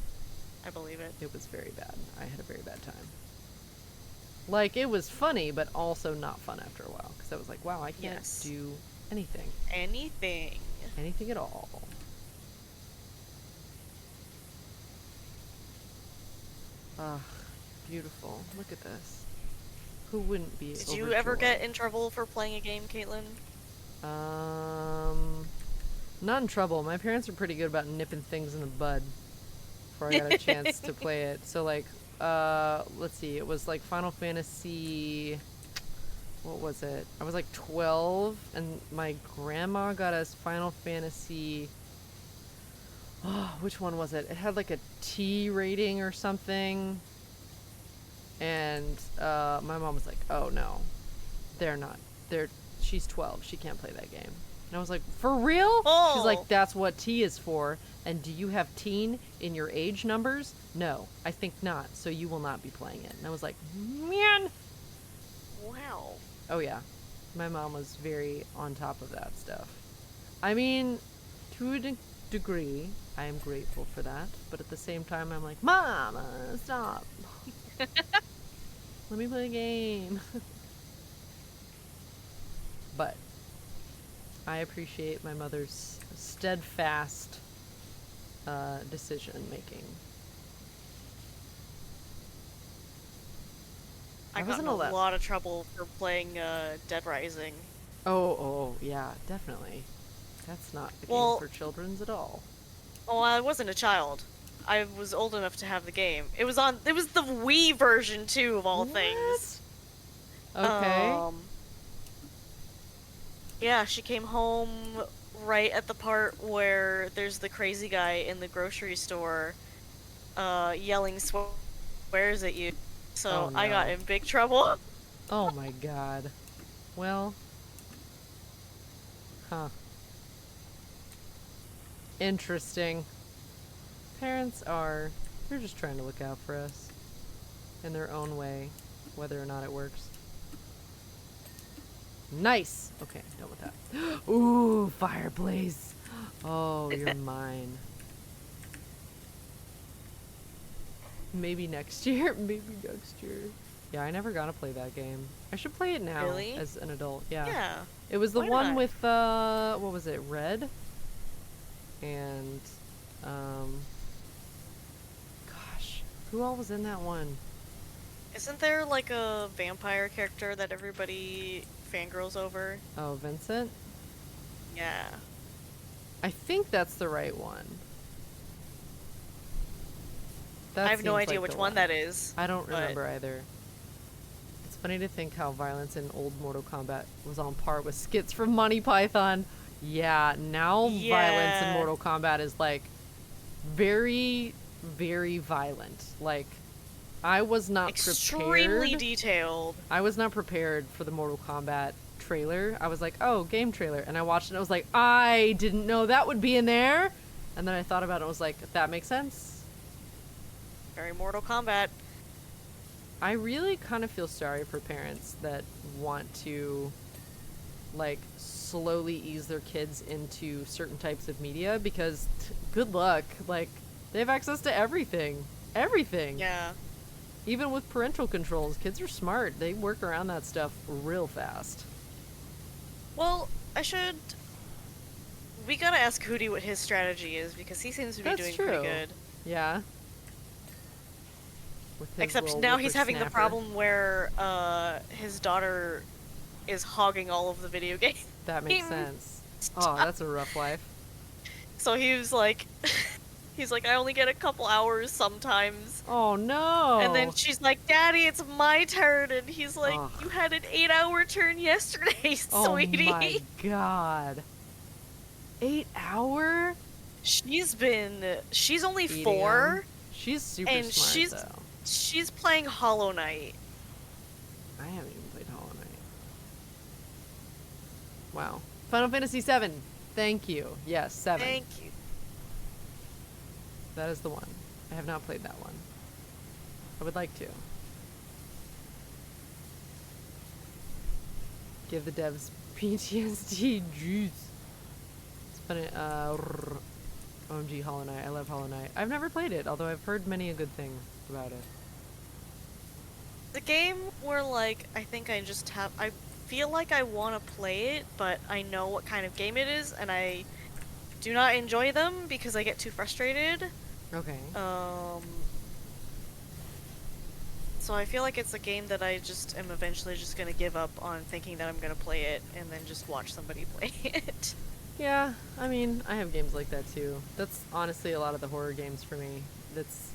I believe it. It was very bad. I had a very bad time. Like, it was funny, but also not fun after a while, because I was like, wow, I can't do anything. Anything. Anything at all. Ah, beautiful. Look at this. Who wouldn't be Did you ever get in trouble for playing a game, Caitlyn? Not in trouble. My parents are pretty good about nipping things in the bud before I got a chance to play it. So, like, let's see. It was, like, Final Fantasy... What was it? I was, like, 12, and my grandma got us Final Fantasy... Oh, which one was it? It had, like, a T rating or something. And my mom was like, oh no, she's 12, she can't play that game. And I was like, for real? Oh. She's like, that's what T is for. And do you have teen in your age numbers? No, I think not, so you will not be playing it. And I was like, man. Wow. Oh yeah, my mom was very on top of that stuff. I mean, to a degree, I am grateful for that, but at the same time, I'm like, Mama, stop. Let me play a game. But I appreciate my mother's steadfast decision making. I got in a lot of trouble for playing Dead Rising. Oh, yeah, definitely. That's not the game for children's at all. Well, I wasn't a child. I was old enough to have the game. It was the Wii version too, of all things. Okay. Yeah, she came home right at the part where there's the crazy guy in the grocery store, yelling swears at you. So Oh, no. I got in big trouble. Oh my god. Well. Huh. Interesting. Parents they're just trying to look out for us in their own way, whether or not it works. Nice! Okay, done with that. Ooh, fireplace! Oh, you're mine. Maybe next year? Maybe next year. Yeah, I never got to play that game. I should play it now as an adult. Yeah. Yeah. It was the Why one not? with, what was it, Red? And, gosh, who all was in that one? Isn't there like a vampire character that everybody fangirls over? Oh, Vincent? Yeah. I think that's the right one. That I have no seems idea like which the one that is. I don't remember either. It's funny to think how violence in old Mortal Kombat was on par with skits from Monty Python. Yeah, now violence in Mortal Kombat is like very, very violent. Like, I was not extremely detailed. I was not prepared for the Mortal Kombat trailer. I was like, oh, game trailer. And I watched it and I was like, I didn't know that would be in there. And then I thought about it and was like, that makes sense. Very Mortal Kombat. I really kind of feel sorry for parents that want to, like, slowly ease their kids into certain types of media because good luck. Like, they have access to everything. Everything. Yeah. Even with parental controls, kids are smart. They work around that stuff real fast. Well, we gotta ask Hootie what his strategy is because he seems to be doing pretty good. Yeah. Except now he's having the problem where his daughter is hogging all of the video games. That makes sense. Oh, that's a rough life. So he was like, I only get a couple hours sometimes. Oh no! And then she's like, Daddy, it's my turn. And he's like, you had an 8-hour turn yesterday, sweetie. Oh my god. 8 hour? She's only Eating 4. them. She's super and smart though. She's playing Hollow Knight. I haven't even played Hollow Knight. Wow. Final Fantasy 7. Thank you. Yes, 7. Thank you. That is the one. I have not played that one. I would like to. Give the devs PTSD juice. It's been OMG Hollow Knight. I love Hollow Knight. I've never played it, although I've heard many a good thing about it. The game where, like, I think I just have... I feel like I want to play it, but I know what kind of game it is, and I do not enjoy them because I get too frustrated. Okay. So I feel like it's a game that I just am eventually just gonna give up on thinking that I'm gonna play it, and then just watch somebody play it. Yeah, I mean, I have games like that too. That's honestly a lot of the horror games for me. That's...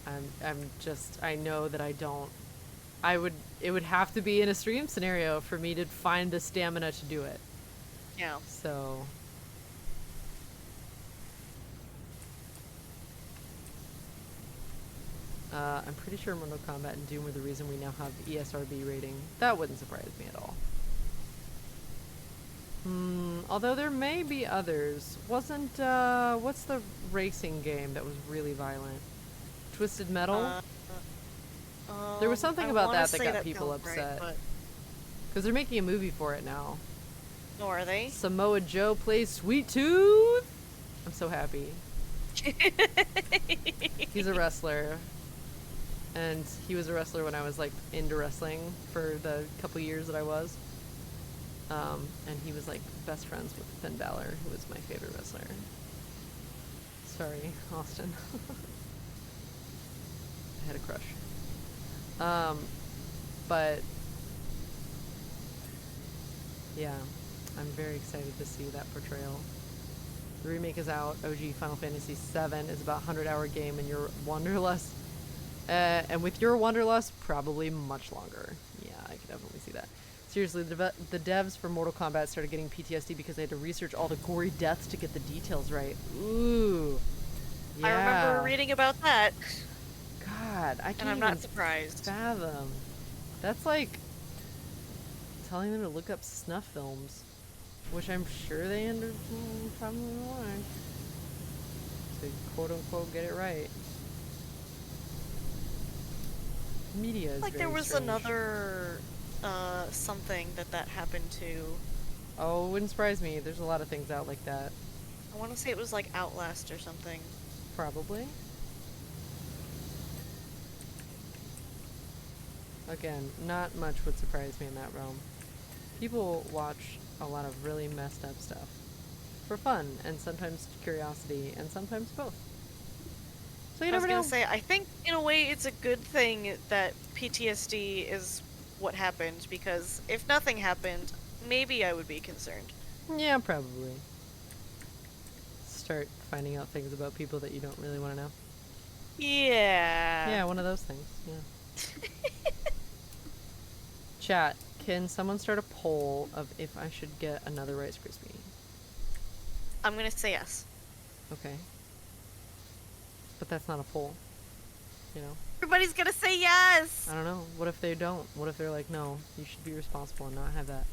I'm just... I know that I don't... It would have to be in a stream scenario for me to find the stamina to do it. Yeah. So... I'm pretty sure Mortal Kombat and Doom are the reason we now have ESRB rating. That wouldn't surprise me at all. Although there may be others. Wasn't, what's the racing game that was really violent? Twisted Metal? There was something about that got people upset. Because they're making a movie for it now. Oh, are they? Samoa Joe plays Sweet Tooth! I'm so happy. He's a wrestler. And he was a wrestler when I was, like, into wrestling for the couple years that I was. And he was, like, best friends with Finn Balor, who was my favorite wrestler. Sorry, Austin. I had a crush. But... yeah, I'm very excited to see that portrayal. The remake is out. OG Final Fantasy VII is about a 100-hour game, and your Wanderlust... and with your Wanderlust, probably much longer. Yeah, I can definitely see that. Seriously, the devs for Mortal Kombat started getting PTSD because they had to research all the gory deaths to get the details right. Ooh. Yeah. I remember reading about that. God, I can't And I'm even not surprised. fathom. That's like telling them to look up snuff films, which I'm sure they probably want to quote-unquote get it right. Media is Like very there was strange. another something that happened to. Oh, it wouldn't surprise me. There's a lot of things out like that. I want to say it was like Outlast or something. Probably. Again, not much would surprise me in that realm. People watch a lot of really messed up stuff for fun, and sometimes curiosity, and sometimes both. So you I was never gonna know. say, I think in a way it's a good thing that PTSD is what happened, because if nothing happened, maybe I would be concerned. Yeah, probably. Start finding out things about people that you don't really want to know. Yeah. Yeah, one of those things. Yeah. Chat, can someone start a poll of if I should get another Rice Krispie? I'm gonna say yes. Okay. But that's not a poll. You know? Everybody's gonna say yes! I don't know. What if they don't? What if they're like, no, you should be responsible and not have that?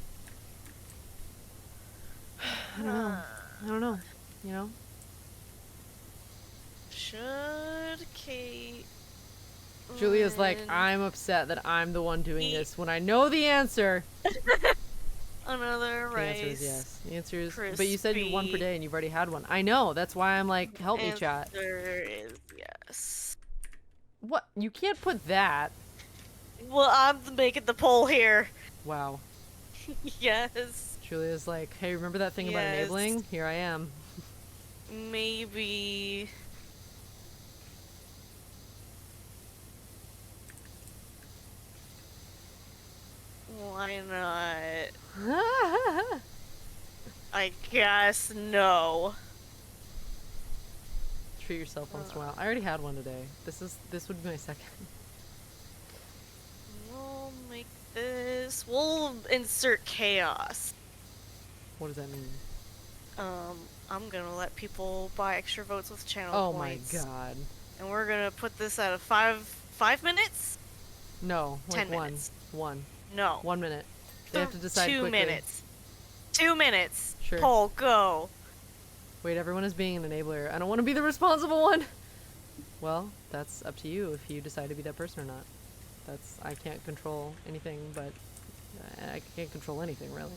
I don't know. I don't know. You know? Should Kate... Julia's like, I'm upset that I'm the one doing this when I know the answer. Another The rice. answer is yes. The answer is, but you said you one per crispy. day and you've already had one. I know. That's why I'm like, help me, chat. Answer is yes. What? You can't put that. Well, I'm making the poll here. Wow. Yes. Julia's like, hey, remember that thing about enabling? Here I am. Maybe... Why not? I guess no. Treat yourself once in a while. I already had one today. This would be my second. We'll make this... We'll insert chaos. What does that mean? I'm gonna let people buy extra votes with channel Oh points. my god. And we're gonna put this at a 5 minutes? No, like 10 minutes. One. No. 1 minute. They have to decide 2 quickly. minutes. 2 minutes. Sure. Poll, go. Wait, everyone is being an enabler. I don't want to be the responsible one. Well, that's up to you if you decide to be that person or not. I can't control anything, but I can't control anything, really.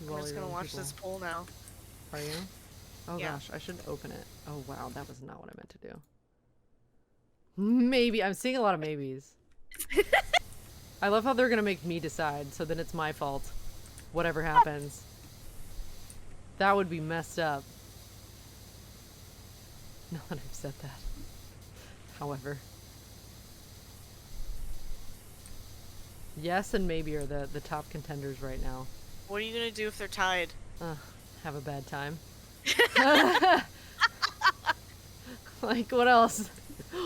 You I'm all just your gonna own watch people. this poll now. Are you? Oh Yeah. gosh, I should open it. Oh wow, that was not what I meant to do. Maybe. I'm seeing a lot of maybes. I love how they're gonna make me decide, so then it's my fault. Whatever happens. That would be messed up. Now that I've said that. However. Yes and maybe are the top contenders right now. What are you gonna do if they're tied? Have a bad time. Like, what else?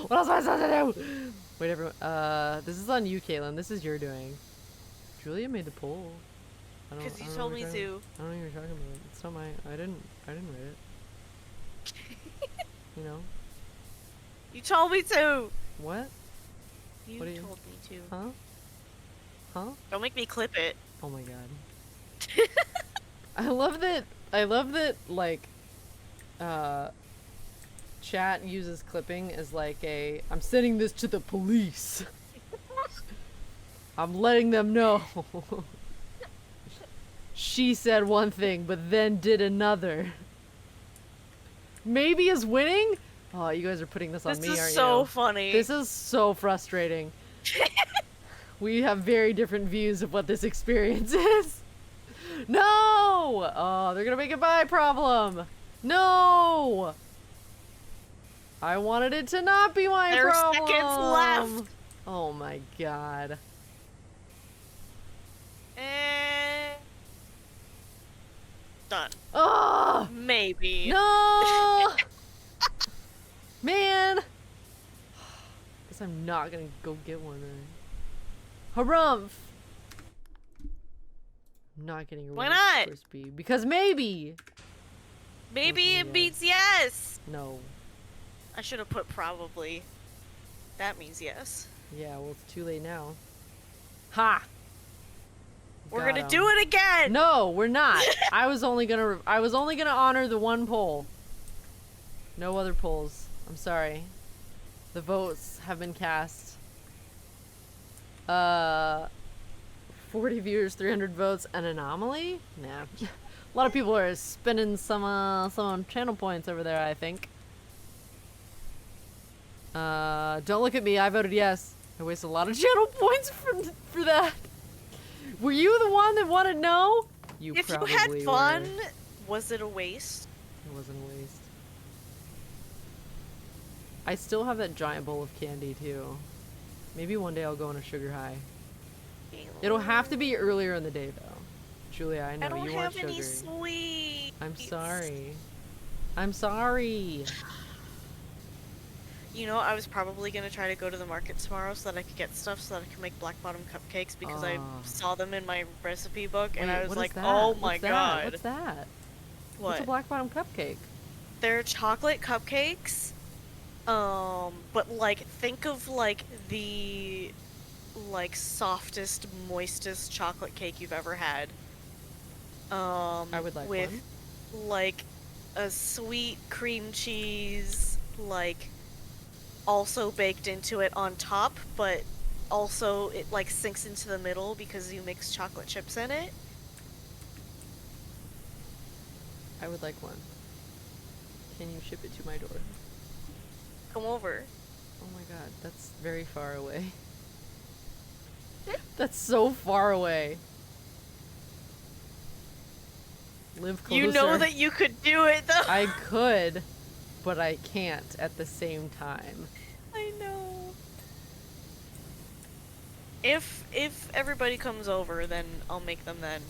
What else am I supposed to do? Wait, everyone. This is on you, Caitlyn. This is your doing. Julia made the poll. Because you I don't know told what me you're to. talking- I don't know what you're talking about. It's not my. I didn't write it. You know? You told me to! What? You What do you- told me to. Huh? Huh? Don't make me clip it. Oh my god. I love that, like, chat uses clipping as like a, I'm sending this to the police. I'm letting them know. She said one thing, but then did another. Maybe is winning? Oh, you guys are putting this on me, This aren't is you? so funny. This is so frustrating. We have very different views of what this experience is. No! Oh, they're gonna make it my problem. No! I wanted it to not be my There are problem. seconds left. Oh my god. And... done. Oh! Maybe. No! Man! Guess I'm not gonna go get one then. Harumph! I'm not getting a Why Rice not? Crispy because maybe. Maybe Okay, it yes. beats yes. No. I should have put probably. That means yes. Yeah, well, it's too late now. Ha! We're Got gonna 'em. do it again. No, we're not. I was only gonna honor the one poll. No other polls. I'm sorry. The votes have been cast. 40 viewers, 300 votes, an anomaly? Nah. A lot of people are spending some channel points over there, I think. Don't look at me. I voted yes. I wasted a lot of channel points for that. Were you the one that wanted no? You If you probably had fun, were. was it a waste? It wasn't a waste. I still have that giant bowl of candy too. Maybe one day I'll go on a sugar high. It'll have to be earlier in the day though. Julia, I know I don't you want have any sugar. sweets. I'm sorry. I'm sorry. You know, I was probably gonna try to go to the market tomorrow so that I could get stuff so that I could make black bottom cupcakes because I saw them in my recipe book and Wait, I was what like, is that? oh my What's that? god. What's that? What? What's a black bottom cupcake? They're chocolate cupcakes. But like, think of like the like softest, moistest chocolate cake you've ever had. I would like with one. like a sweet cream cheese, like also baked into it on top, but also it like sinks into the middle because you mix chocolate chips in it. I would like one. Can you ship it to my door? Come over. Oh my god, that's very far away. That's so far away. Live closer. You know that you could do it though. I could, but I can't at the same time. I know. If everybody comes over, then I'll make them then.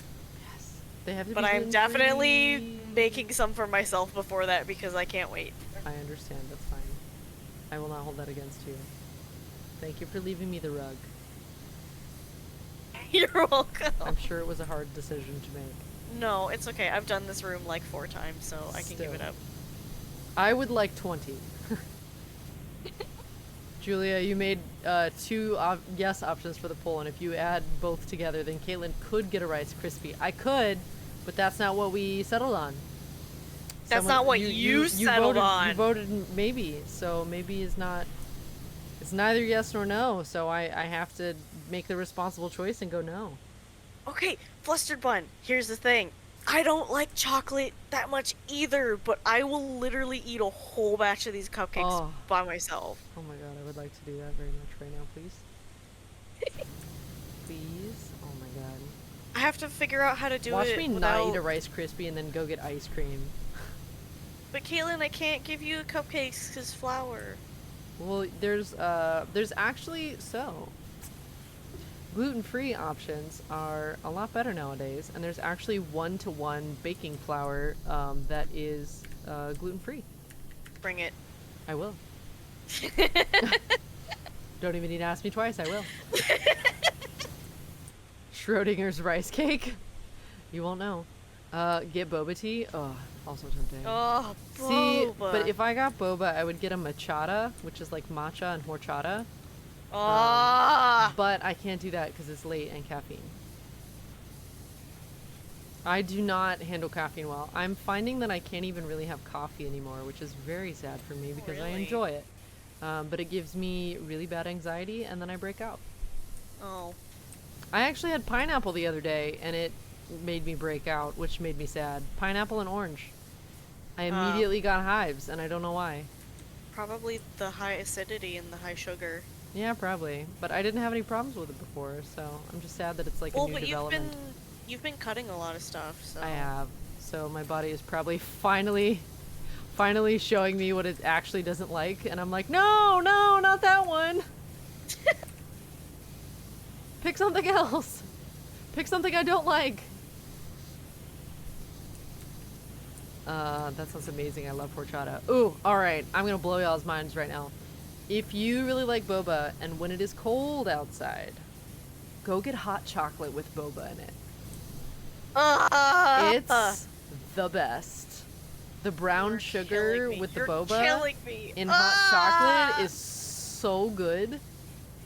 Yes. They have to But be I'm definitely gluten-free. making some for myself before that because I can't wait. I understand, that's fine. I will not hold that against you. Thank you for leaving me the rug. You're welcome. I'm sure it was a hard decision to make. No, it's okay. I've done this room like 4 times, so I can give it Still. up. I would like 20. Julia, you made 2 yes options for the poll, and if you add both together, then Caitlyn could get a Rice Krispie. I could, but that's not what we settled on. That's not what you settled voted, on. You voted maybe, so maybe is not It's neither yes nor no, so I have to make the responsible choice and go no. Okay, flustered bun. Here's the thing. I don't like chocolate that much either, but I will literally eat a whole batch of these cupcakes Oh. by myself. Oh my god, I would like to do that very much right now, please. Please? Oh my god. I have to figure out how to do Watch it me without... not eat a Rice Krispie and then go get ice cream. But Caitlyn, I can't give you cupcakes because flour. Well, there's actually, so, gluten-free options are a lot better nowadays, and there's actually one-to-one baking flour that is gluten-free. Bring it. I will. Don't even need to ask me twice, I will. Schrodinger's rice cake? You won't know. Get boba tea? Oh, also tempting. Oh, See, boba. but if I got boba, I would get a matchata, which is like matcha and horchata. Ah. But I can't do that because it's late and caffeine. I do not handle caffeine well. I'm finding that I can't even really have coffee anymore, which is very sad for me because I Really? enjoy it. But it gives me really bad anxiety and then I break out. Oh. I actually had pineapple the other day and it made me break out, which made me sad. Pineapple and orange. I immediately got hives and I don't know why. Probably the high acidity and the high sugar. Yeah, probably. But I didn't have any problems with it before, so I'm just sad that it's like a new But development. you've been cutting a lot of stuff, so... I have. So my body is probably finally showing me what it actually doesn't like, and I'm like, no, not that one. Pick something else. Pick something I don't like. That sounds amazing. I love horchata. Ooh, alright. I'm gonna blow y'all's minds right now. If you really like boba, and when it is cold outside, go get hot chocolate with boba in it. It's the best. The brown You're sugar killing me. with the You're boba killing me. in hot chocolate is so good.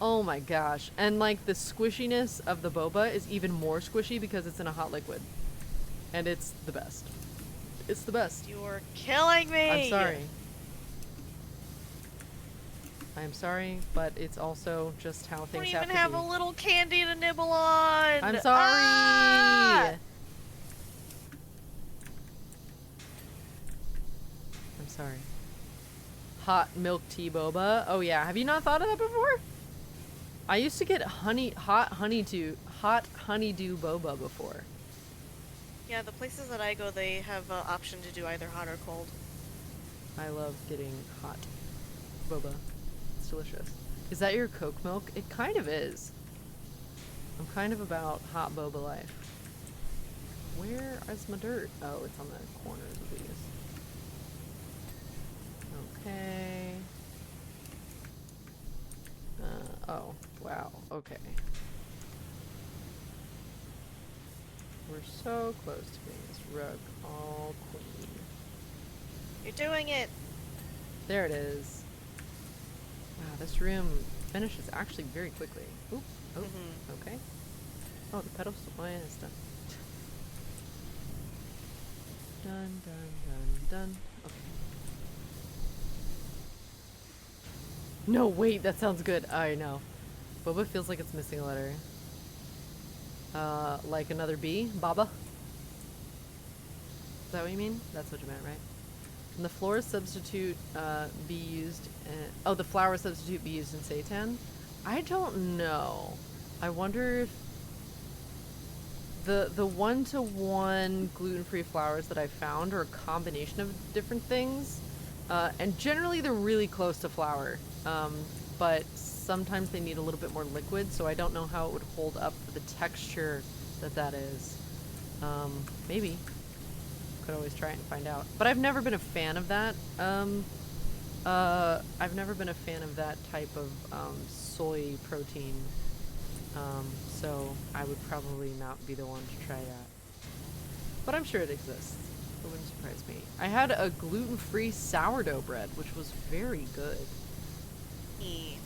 Oh my gosh. And like the squishiness of the boba is even more squishy because it's in a hot liquid. And it's the best. It's the best. You're killing me. I'm sorry. I'm sorry, but it's also just how I don't things even have to have be. a little candy to nibble on. I'm sorry. Ah! I'm sorry. Hot milk tea boba. Oh yeah, have you not thought of that before? I used to get hot honeydew boba before. Yeah, the places that I go, they have an option to do either hot or cold. I love getting hot boba. It's delicious. Is that your Coke milk? It kind of is. I'm kind of about hot boba life. Where is my dirt? Oh, it's on the corners of these. Okay. Oh, wow. Okay. We're so close to getting this rug all clean. You're doing it. There it is. Wow, this room finishes actually very quickly. Oop. Oh, okay. Oh, the pedals. Oh, yeah, it's done. Done, done, done, done. Okay. No, wait, that sounds good. I know. Boba feels like it's missing a letter. Like another B? Baba? Is that what you mean? That's what you meant, right? Can the flower substitute be used in... the flower substitute be used in seitan? I don't know. I wonder if... The one-to-one gluten-free flours that I found are a combination of different things. And generally they're really close to flour. But sometimes they need a little bit more liquid, so I don't know how it would hold up for the texture that is. Maybe. Could always try it and find out. But I've never been a fan of that. I've never been a fan of that type of soy protein. So I would probably not be the one to try that. But I'm sure it exists. It wouldn't surprise me. I had a gluten-free sourdough bread, which was very good.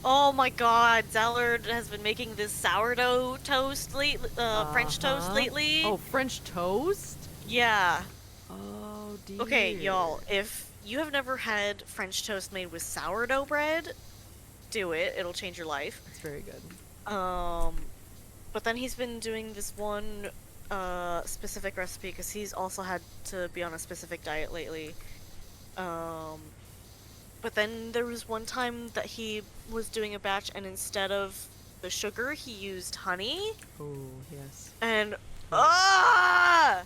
Oh my god, Zellard has been making this sourdough toast French toast lately. Oh, French toast? Yeah. Oh, dear. Okay, y'all, if you have never had French toast made with sourdough bread, do it. It'll change your life. It's very good. But then he's been doing this one specific recipe because he's also had to be on a specific diet lately. But then there was one time that he was doing a batch, and instead of the sugar, he used honey. Oh, yes. And I'm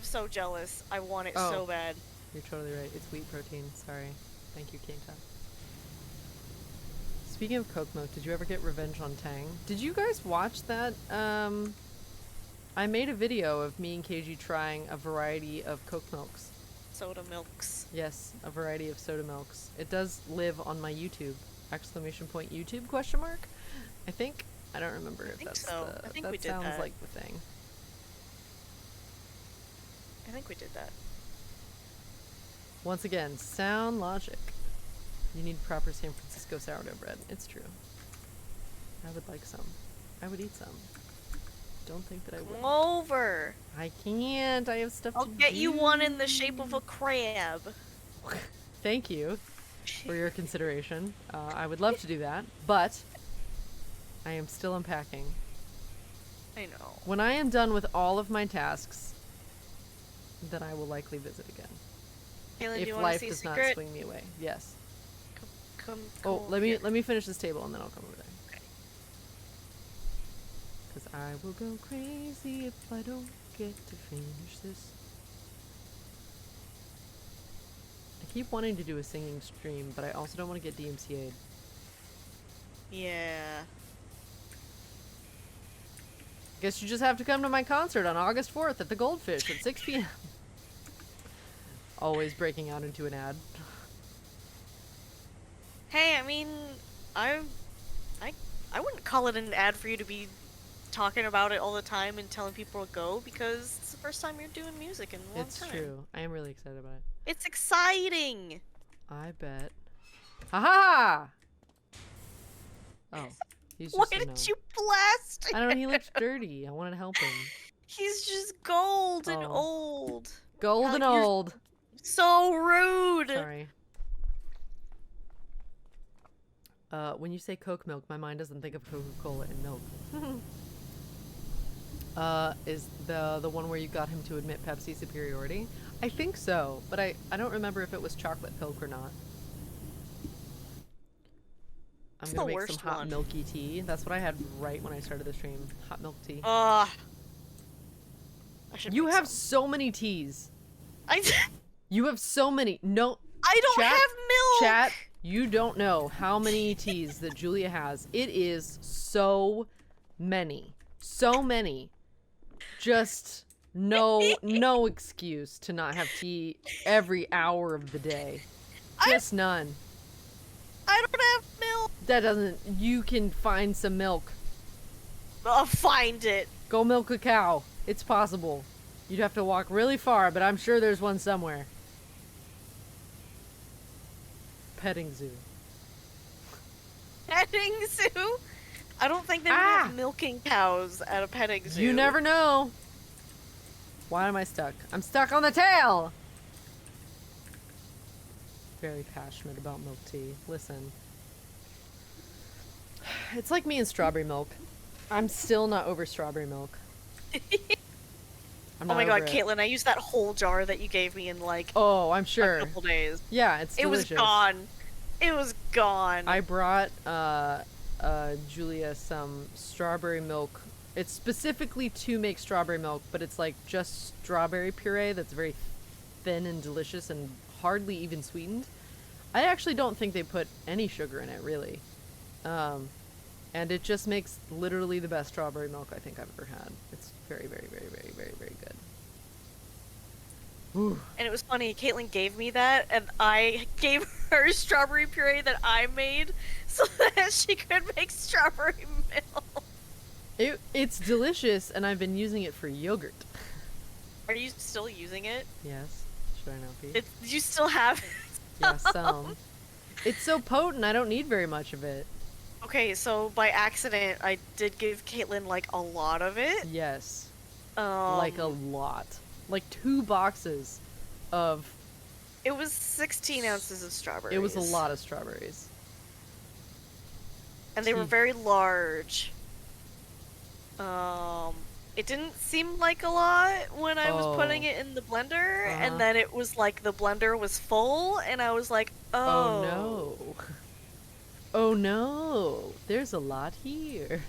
so jealous. I want it so bad. You're totally right. It's wheat protein. Sorry. Thank you, Keita. Speaking of Coke milk, did you ever get Revenge on Tang? Did you guys watch that? I made a video of me and KG trying a variety of Coke milks. Soda milks. Yes, a variety of soda milks. It does live on my YouTube. Exclamation point YouTube question mark? I think. I don't remember if that's so. the... I think that we did sounds that. like the thing. I think we did that. Once again, sound logic. You need proper San Francisco sourdough bread. It's true. I would like some. I would eat some. Don't think that I would. Come over. I can't. I have stuff I'll to get do. you one in the shape of a crab. Thank you for your consideration. I would love to do that, but I am still unpacking. I know. When I am done with all of my tasks, then I will likely visit again. Caitlyn, do If you want to life see a does not secret? swing me away. Yes. Come Oh, over let here. me finish this table and then I'll come over there. Okay. Because I will go crazy if I don't get to finish this. I keep wanting to do a singing stream, but I also don't want to get DMCA'd. Yeah. Guess you just have to come to my concert on August 4th at the Goldfish at 6 p.m. Always breaking out into an ad. Hey, I mean, I wouldn't call it an ad for you to be talking about it all the time and telling people to go because it's the first time you're doing music in a long It's time. true. I am really excited about it. It's exciting. I bet. Haha! Oh. He's Why just a did no. you blast I don't know, he looked dirty. I wanted to help him. He's just gold and Oh. old. Gold and You're old. So rude. Sorry. When you say Coke milk, my mind doesn't think of Coca-Cola and milk. Is the one where you got him to admit Pepsi superiority? I think so, but I don't remember if it was chocolate milk or not. I'm It's gonna the make some worst hot one. milky tea. That's what I had right when I started the stream. Hot milk tea. I should You make have some. so many teas. I You have so many. No, don't Chat- have milk. chat, you don't know how many teas that Julia has. It is so many. So many. Just no excuse to not have tea every hour of the day. Just none. I don't have milk. That doesn't... You can find some milk. I'll find it. Go milk a cow. It's possible. You'd have to walk really far, but I'm sure there's one somewhere. Petting zoo. Petting zoo? I don't think they would have milking cows at a petting zoo. You never know. Why am I stuck? I'm stuck on the tail! Very passionate about milk tea. Listen. It's like me and strawberry milk. I'm still not over strawberry milk. I'm Oh not my god, over it. Caitlyn, I used that whole jar that you gave me in like Oh, I'm a sure. couple days. Yeah, it's delicious. It was gone. It was gone. I brought Julia some strawberry milk. It's specifically to make strawberry milk, but it's like just strawberry puree that's very thin and delicious and hardly even sweetened. I actually don't think they put any sugar in it, really. And it just makes literally the best strawberry milk I think I've ever had. It's very, very, very, very, very, very good. Ooh. And it was funny, Caitlyn gave me that, and I gave her strawberry puree that I made so that she could make strawberry milk. It's delicious, and I've been using it for yogurt. Are you still using it? Yes. Should I not be? You still have it? Yeah, some. It's so potent, I don't need very much of it. Okay, so by accident, I did give Caitlyn like a lot of it. Yes. Like a lot. Like 2 boxes of... It was 16 ounces of strawberries. It was a lot of strawberries. and they were Tea. very large. It didn't seem like a lot when I was putting Oh. it in the blender, Uh-huh. and then it was like the blender was full, and I was like, oh. Oh no. Oh no. There's a lot here.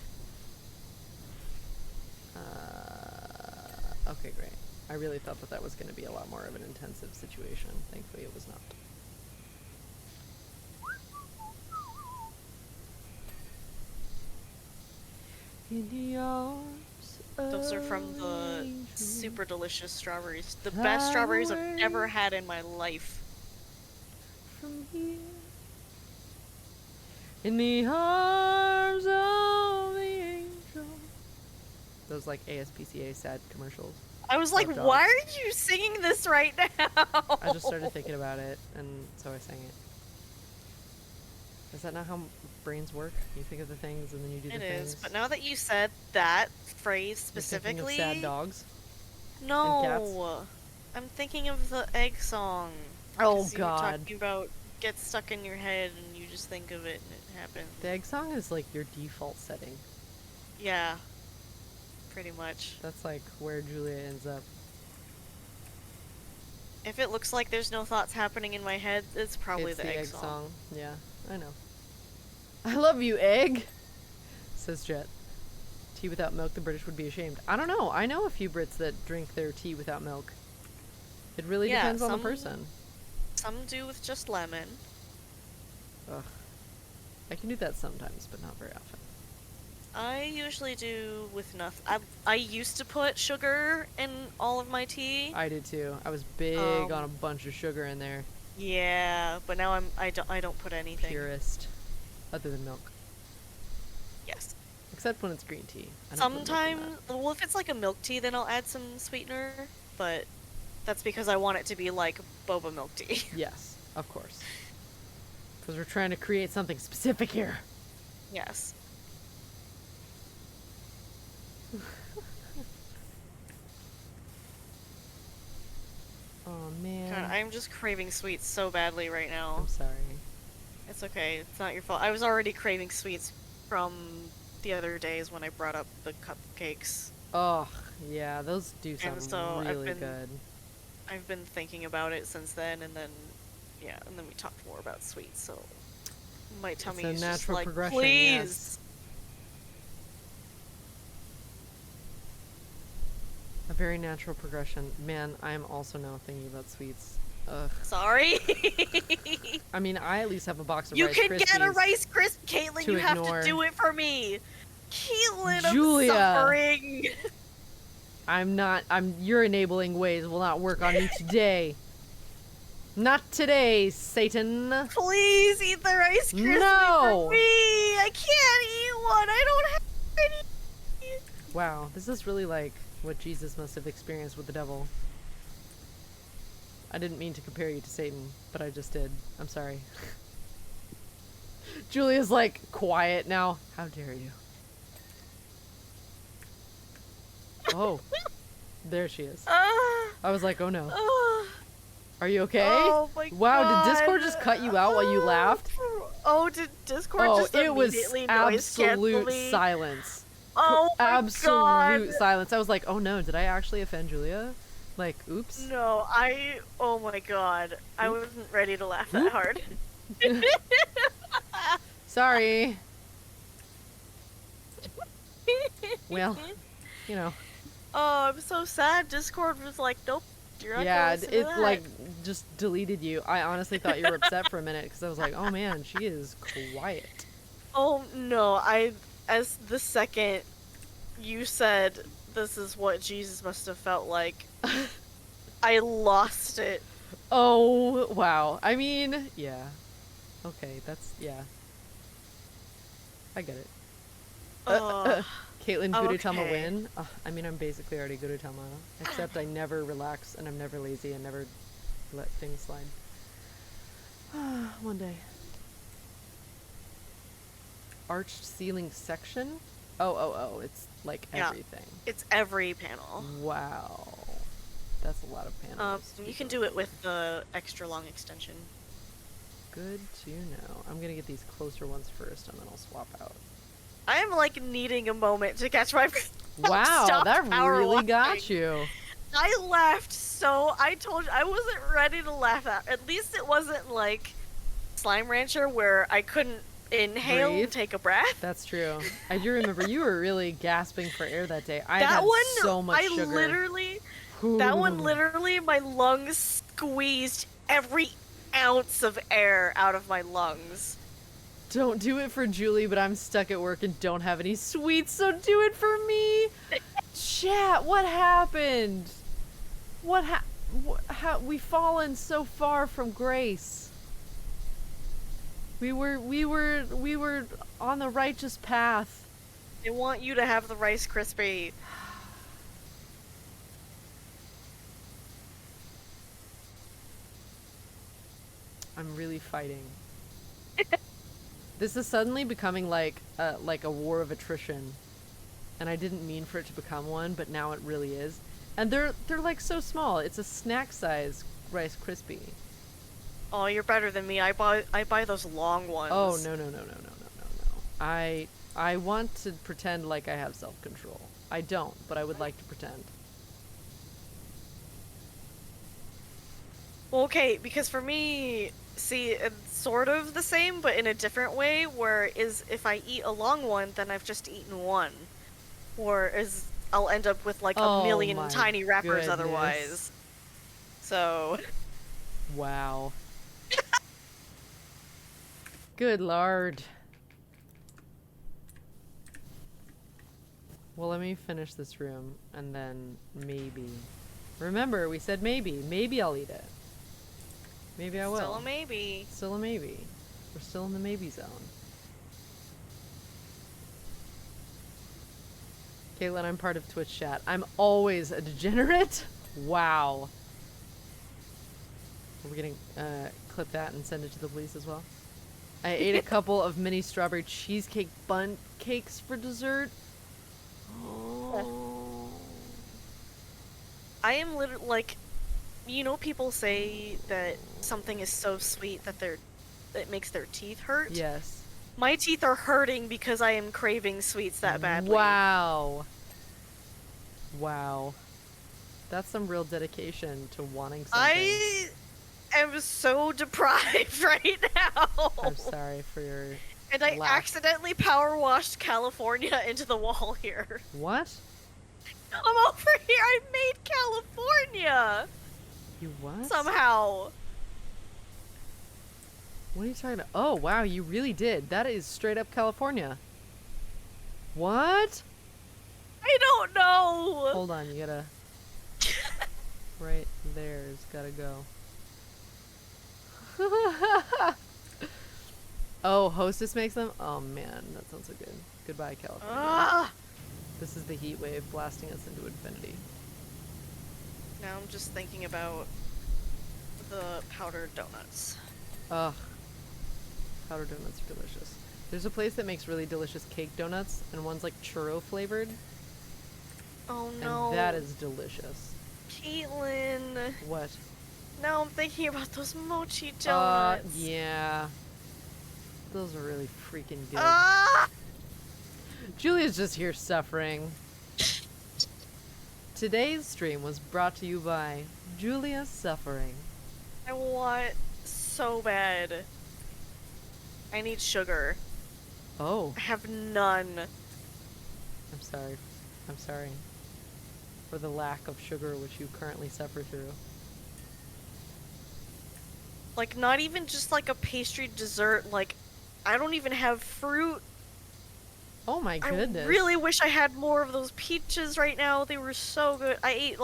Okay, great. I really thought that was going to be a lot more of an intensive situation. Thankfully, it was not. In the arms Those are from of the an angel. super delicious strawberries. The best strawberries I've ever had in my life. From here, in the arms of the angel. Those like ASPCA sad commercials. I was like, Love dogs. why are you singing this right now? I just started thinking about it, and so I sang it. Is that not how brains work? You think of the things, and then you do the It things. is, but now that you said that phrase You're thinking specifically, of sad dogs. no, I'm thinking of the egg song. Oh 'Cause you were God. talking about get stuck in your head and you just think of it and it happens. The egg song is like your default setting. Yeah, pretty much. That's like where Julia ends up. If it looks like there's no thoughts happening in my head, it's probably It's the egg song. Yeah, I know. I love you, egg, says Jet. Tea without milk, the British would be ashamed. I don't know. I know a few Brits that drink their tea without milk. It really Yeah, depends on the some- person. Some do with just lemon. Ugh. I can do that sometimes, but not very often. I usually do with nothing. I used to put sugar in all of my tea. I did too. I was big on a bunch of sugar in there. Yeah, but now I don't put anything. Purist. Other than milk. Yes. Except when it's green tea. I don't put milk in Sometimes, well, if it's like a milk tea, then I'll add some sweetener, but that's because I want it to be like boba milk tea. that. Yes, of course. Because we're trying to create something specific here. Yes. Oh man. God, I'm just craving sweets so badly right now. I'm sorry. It's okay. It's not your fault. I was already craving sweets from the other days when I brought up the cupcakes. Oh, yeah, those do sound so I've really been- good. I've been thinking about it since then, and then, yeah, and then we talked more about sweets, so my tummy a is just natural like, progression, please. yes. A very natural progression. Man, I am also now thinking about sweets. Ugh. Sorry. I mean, I at least have a box of You Rice can Krispies. get a Rice Crisp, Caitlyn. to You have ignore. to do it for me. Caitlyn, Julia. I'm suffering. Your enabling ways will not work on me today. Not today, Satan. Please eat the Rice Krispie No. for me. I can't eat one. I don't have any. Wow, this is really like what Jesus must have experienced with the devil. I didn't mean to compare you to Satan, but I just did. I'm sorry. Julia's like quiet now. How dare you? Oh, there she is. I was like, oh no. Are you okay? Oh my Wow, God. did Discord just cut you out while you laughed? Oh, did Discord Oh, just it was immediately noise cancel absolute me? silence. Oh my Absolute God. silence. I was like, oh no, did I actually offend Julia? Like, oops. No, oh my God. I wasn't ready to laugh that hard. Sorry. Well, you know. Oh, I'm so sad. Discord was like, nope, you're not Yeah, gonna listen to it that. like just deleted you. I honestly thought you were upset for a minute because I was like, oh man, she is quiet. Oh no, as the second you said this is what Jesus must have felt like, I lost it. Oh, wow. I mean, yeah. Okay, yeah. I get it. Caitlyn, Gudetama okay. win? I mean, I'm basically already Gudetama, except I never relax, and I'm never lazy, and never let things slide. One day. Arched ceiling section? Oh, it's like Yeah. everything. It's every panel. Wow. That's a lot of panels. You can do it with the extra long extension. Good to know. I'm gonna get these closer ones first, and then I'll swap out. I am like needing a moment to catch my breath. Wow, Stop that power really washing. got you. I laughed so. I told you I wasn't ready to laugh at least it wasn't like Slime Rancher where I couldn't inhale Breathe. and take a breath. That's true. I do remember you were really gasping for air that day. I That had one, so much I sugar. literally, that one literally, my lungs squeezed every ounce of air out of my lungs. Don't do it for Julie, but I'm stuck at work and don't have any sweets, so do it for me. Chat, what happened? How we've fallen so far from grace. We were on the righteous path. I want you to have the Rice Krispie. I'm really fighting. This is suddenly becoming like a war of attrition, and I didn't mean for it to become one, but now it really is. And they're like so small. It's a snack size Rice Krispie. Oh, you're better than me. I buy those long ones. Oh no. I want to pretend like I have self-control. I don't, but I would like to pretend. Well, okay, because for me, see, it's sort of the same, but in a different way, where is if I eat a long one, then I've just eaten one. Or is I'll end up with like a million my tiny wrappers goodness. otherwise. So... Wow. Good lord. Well, let me finish this room, and then maybe... Remember, we said maybe. Maybe I'll eat it. Maybe I will. Still a maybe. Still a maybe. We're still in the maybe zone. Caitlyn, I'm part of Twitch chat. I'm always a degenerate? Wow. We're gonna clip that and send it to the police as well. I ate a couple of mini strawberry cheesecake bun cakes for dessert. Oh. I am literally like, you know, people say that something is so sweet that it makes their teeth hurt. Yes. My teeth are hurting because I am craving sweets that badly. Wow. Wow. That's some real dedication to wanting something. I am so deprived right now. I'm sorry for your And I lack. accidentally power washed California into the wall here. What? I'm over here. I made California You what? somehow. What are you talking about? Oh, wow, you really did. That is straight up California. What? I don't know. Hold on, you gotta... Right there's gotta go. Oh, Hostess makes them? Oh man, that sounds so good. Goodbye, California. Ugh. This is the heat wave blasting us into infinity. Now I'm just thinking about the powdered donuts. Ugh. Powdered donuts are delicious. There's a place that makes really delicious cake donuts, and one's like churro flavored, Oh no. and that is delicious. Caitlyn. What? Now I'm thinking about those mochi donuts. Yeah. Those are really freaking good. Ah! Julia's just here suffering. Today's stream was brought to you by Julia Suffering. I want so bad. I need sugar. Oh, I have none. I'm sorry. I'm sorry for the lack of sugar which you currently suffer through. Like, not even just like a pastry dessert. Like, I don't even have fruit. Oh my goodness. I really wish I had more of those peaches right now. They were so good. I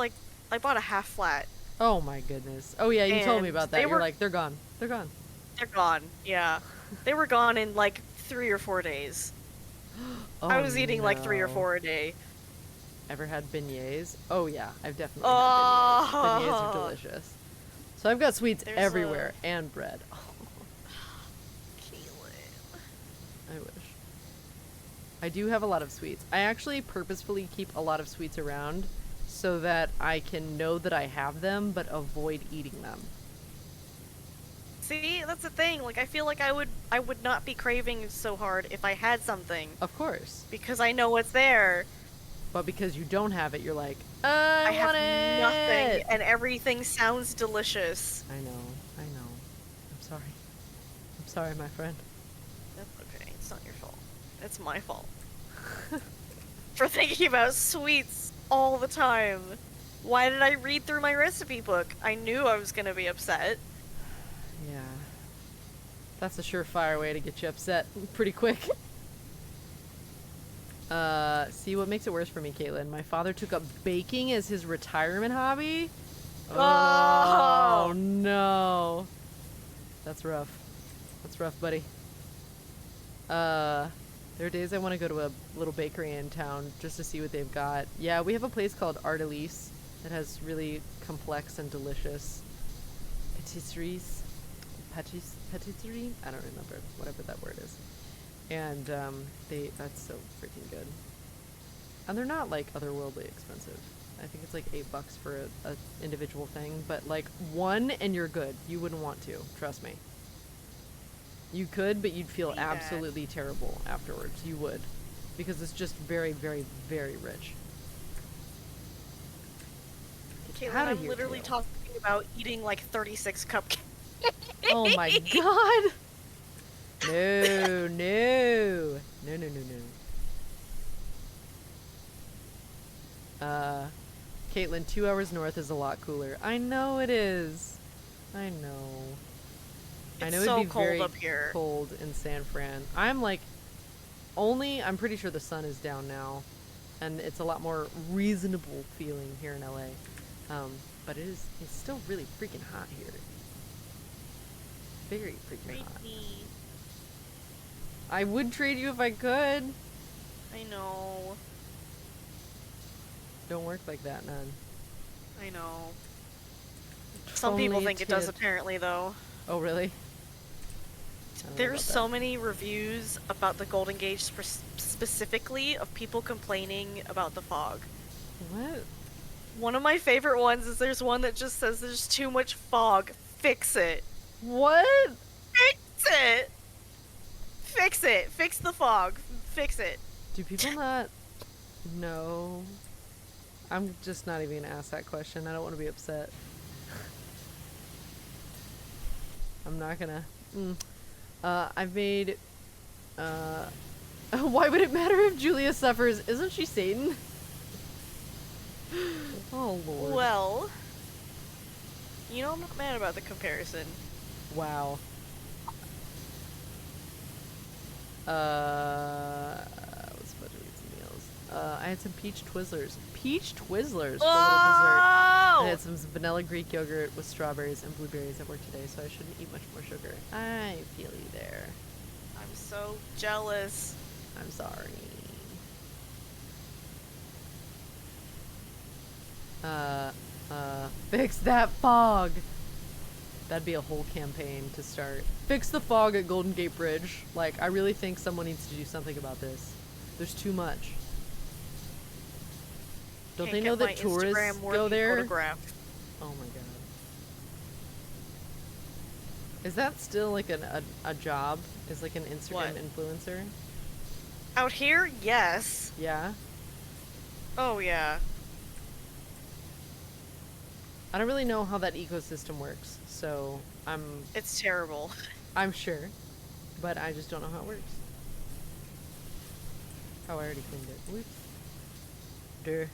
bought a half flat. Oh my goodness. Oh yeah, you told me And about that. they You're were- like, they're gone. They're gone. They're gone. Yeah. They were gone in like 3 or 4 days. Oh, I was eating like 3 or no. 4 a day. Ever had beignets? Oh yeah, I've definitely had beignets. Beignets are Oh. delicious. So I've got sweets There's everywhere and bread. Oh, Caitlyn. I wish. I do have a lot of sweets. I actually purposefully keep a lot of sweets around so that I can know that I have them but avoid eating them. See, that's the thing. Like, I feel like I would not be craving so hard if I had something. Of course. Because I know what's there. But because you don't have it, you're like, I I have want nothing, it! and everything sounds delicious. I know. I'm sorry. I'm sorry, my friend. That's okay. It's not your fault. It's my fault. For thinking about sweets all the time. Why did I read through my recipe book? I knew I was gonna be upset. Yeah. That's a surefire way to get you upset pretty quick. See, what makes it worse for me, Caitlyn? My father took up baking as his retirement hobby. Oh no. That's rough. That's rough, buddy. There are days I want to go to a little bakery in town just to see what they've got. Yeah, we have a place called Artelise that has really complex and delicious patisseries. Patisserie? I don't remember, whatever that word is. And that's so freaking good. And they're not like otherworldly expensive. I think it's like $8 for a individual thing, but like one and you're good. You wouldn't want to, trust me. You could, but you'd feel absolutely terrible afterwards. You would. Because it's just very, very, very rich. Caitlyn, I'm literally talking about eating like 36 cupcakes. Oh my god! No, no. No, no, no, no. Caitlyn, 2 hours north is a lot cooler. I know it is. I know. It's I know so it'd be cold very up here. cold in San Fran. I'm pretty sure the sun is down now, and it's a lot more reasonable feeling here in LA. But it's still really freaking hot here. Very freaking hot. I would trade you if I could. I know. Don't work like that, none. I know. Some people think it does, apparently, though. Oh, really? There's so many reviews about the Golden Gate specifically of people complaining about the fog. What? One of my favorite ones is there's one that just says there's too much fog. Fix it. What? Fix it! Fix it! Fix the fog. Fix it. Do people not know? I'm just not even gonna ask that question. I don't want to be upset. I'm not gonna. I've made. Why would it matter if Julia suffers? Isn't she Satan? Oh lord. Well, you know I'm not mad about the comparison. Wow. I was supposed to read some meals. I had some peach Twizzlers. Peach Twizzlers for a little dessert. I had some vanilla Greek yogurt with strawberries and blueberries at work today, so I shouldn't eat much more sugar. I feel you there. I'm so jealous. I'm sorry. Fix that fog! That'd be a whole campaign to start. Fix the fog at Golden Gate Bridge. Like, I really think someone needs to do something about this. There's too much. Don't they know that tourists go there? Photographed. Oh my god. Is that still like a job? Is like an Instagram influencer? Out here, yes. Yeah? Oh yeah. I don't really know how that ecosystem works, so It's terrible. I'm sure, but I just don't know how it works. Oh, I already cleaned it. Whoops.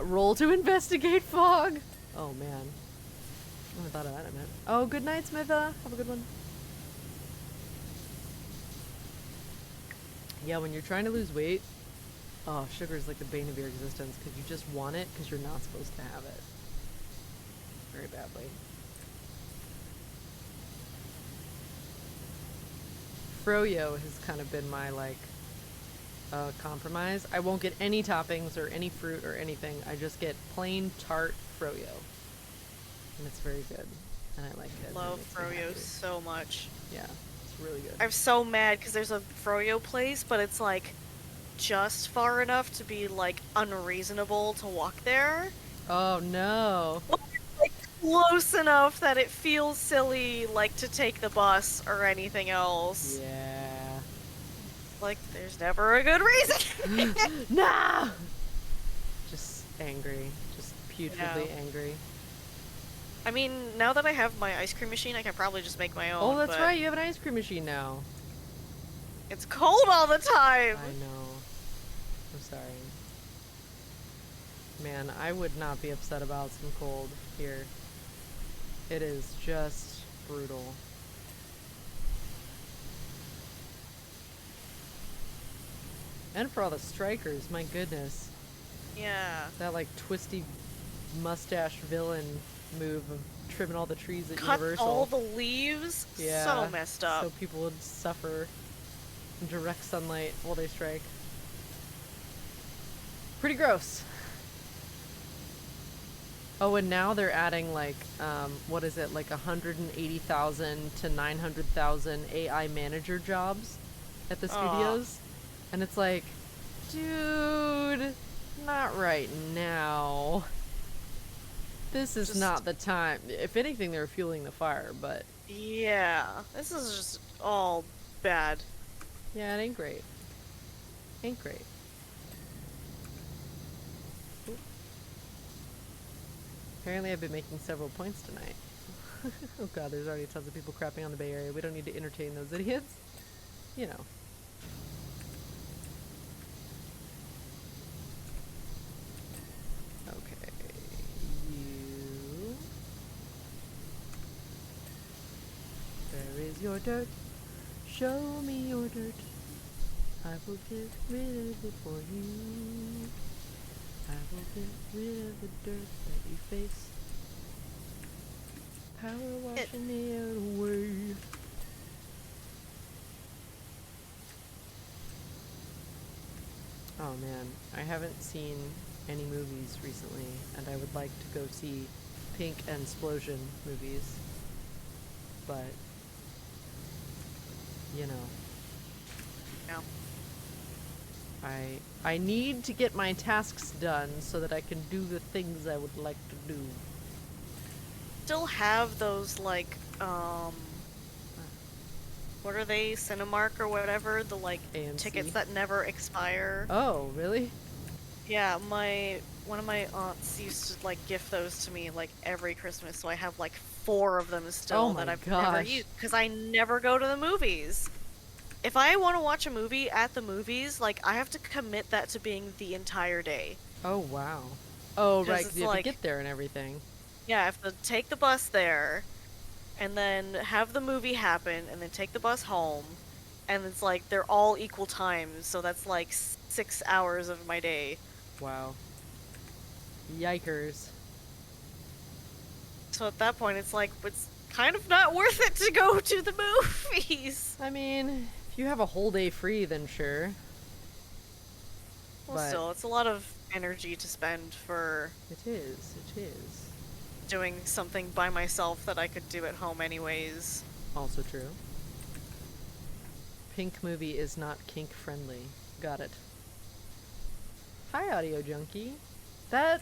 Roll to investigate fog. Oh man, I haven't thought of that in a minute. Oh, good night, Smitha. Have a good one. Yeah, when you're trying to lose weight, oh, sugar is like the bane of your existence because you just want it because you're not supposed to have it. Very badly. Froyo has kind of been my like compromise. I won't get any toppings or any fruit or anything. I just get plain tart Froyo, and it's very good, and I like it. Love Froyo so much. Yeah, it's really good. I'm so mad because there's a Froyo place, but it's like just far enough to be like unreasonable to walk there. Oh no. Like close enough that it feels silly, like, to take the bus or anything else. Yeah. Like, there's never a good reason. Nah! Just angry. Just putridly Yeah. angry. I mean, now that I have my ice cream machine, I can probably just make my own. Oh, that's but right. You have an ice cream machine now. It's cold all the time. I know. I'm sorry. Man, I would not be upset about some cold here. It is just brutal. And for all the strikers, my goodness. Yeah. That like twisty mustache villain move of trimming all the trees at Cut Universal. all the leaves. Yeah, So messed up. so people would suffer in direct sunlight while they strike. Pretty gross. Oh, and now they're adding like, what is it, like 180,000 to 900,000 AI manager jobs at the studios. And it's like, dude, not right now. This is not the time. If anything, they're fueling the fire, but... Yeah, this is just all bad. Yeah, it ain't great. Ain't great. Ooh. Apparently I've been making several points tonight. Oh god, there's already tons of people crapping on the Bay Area. We don't need to entertain those idiots. You know. Okay. You... Where is your dirt? Show me your dirt. I will get rid of it for you. I will get rid of the dirt that you face. Power washing me out away. Oh man, I haven't seen any movies recently, and I would like to go see Pink and Splosion movies. But, you know. Yeah. I need to get my tasks done so that I can do the things I would like to do. Still have those, like, what are they, Cinemark or whatever, the, like, AMC. tickets that never expire. Oh, really? Yeah, one of my aunts used to, like, gift those to me, like, every Christmas, so I have, like, 4 of them still that I've never used, because I never go to the movies. If I want to watch a movie at the movies, like, I have to commit that to being the entire day. Oh, wow. Oh, right, because you have to like, get there and everything. Yeah, I have to take the bus there, and then have the movie happen, and then take the bus home, and it's like, they're all equal times, so that's like 6 hours of my day. Wow. Yikers. So at that point, it's like, it's kind of not worth it to go to the movies. I mean, if you have a whole day free, then sure. Well, But still, it's a lot of energy to spend for it is. It is. doing something by myself that I could do at home anyways. Also true. Pink movie is not kink friendly. Got it. Hi, Audio Junkie. That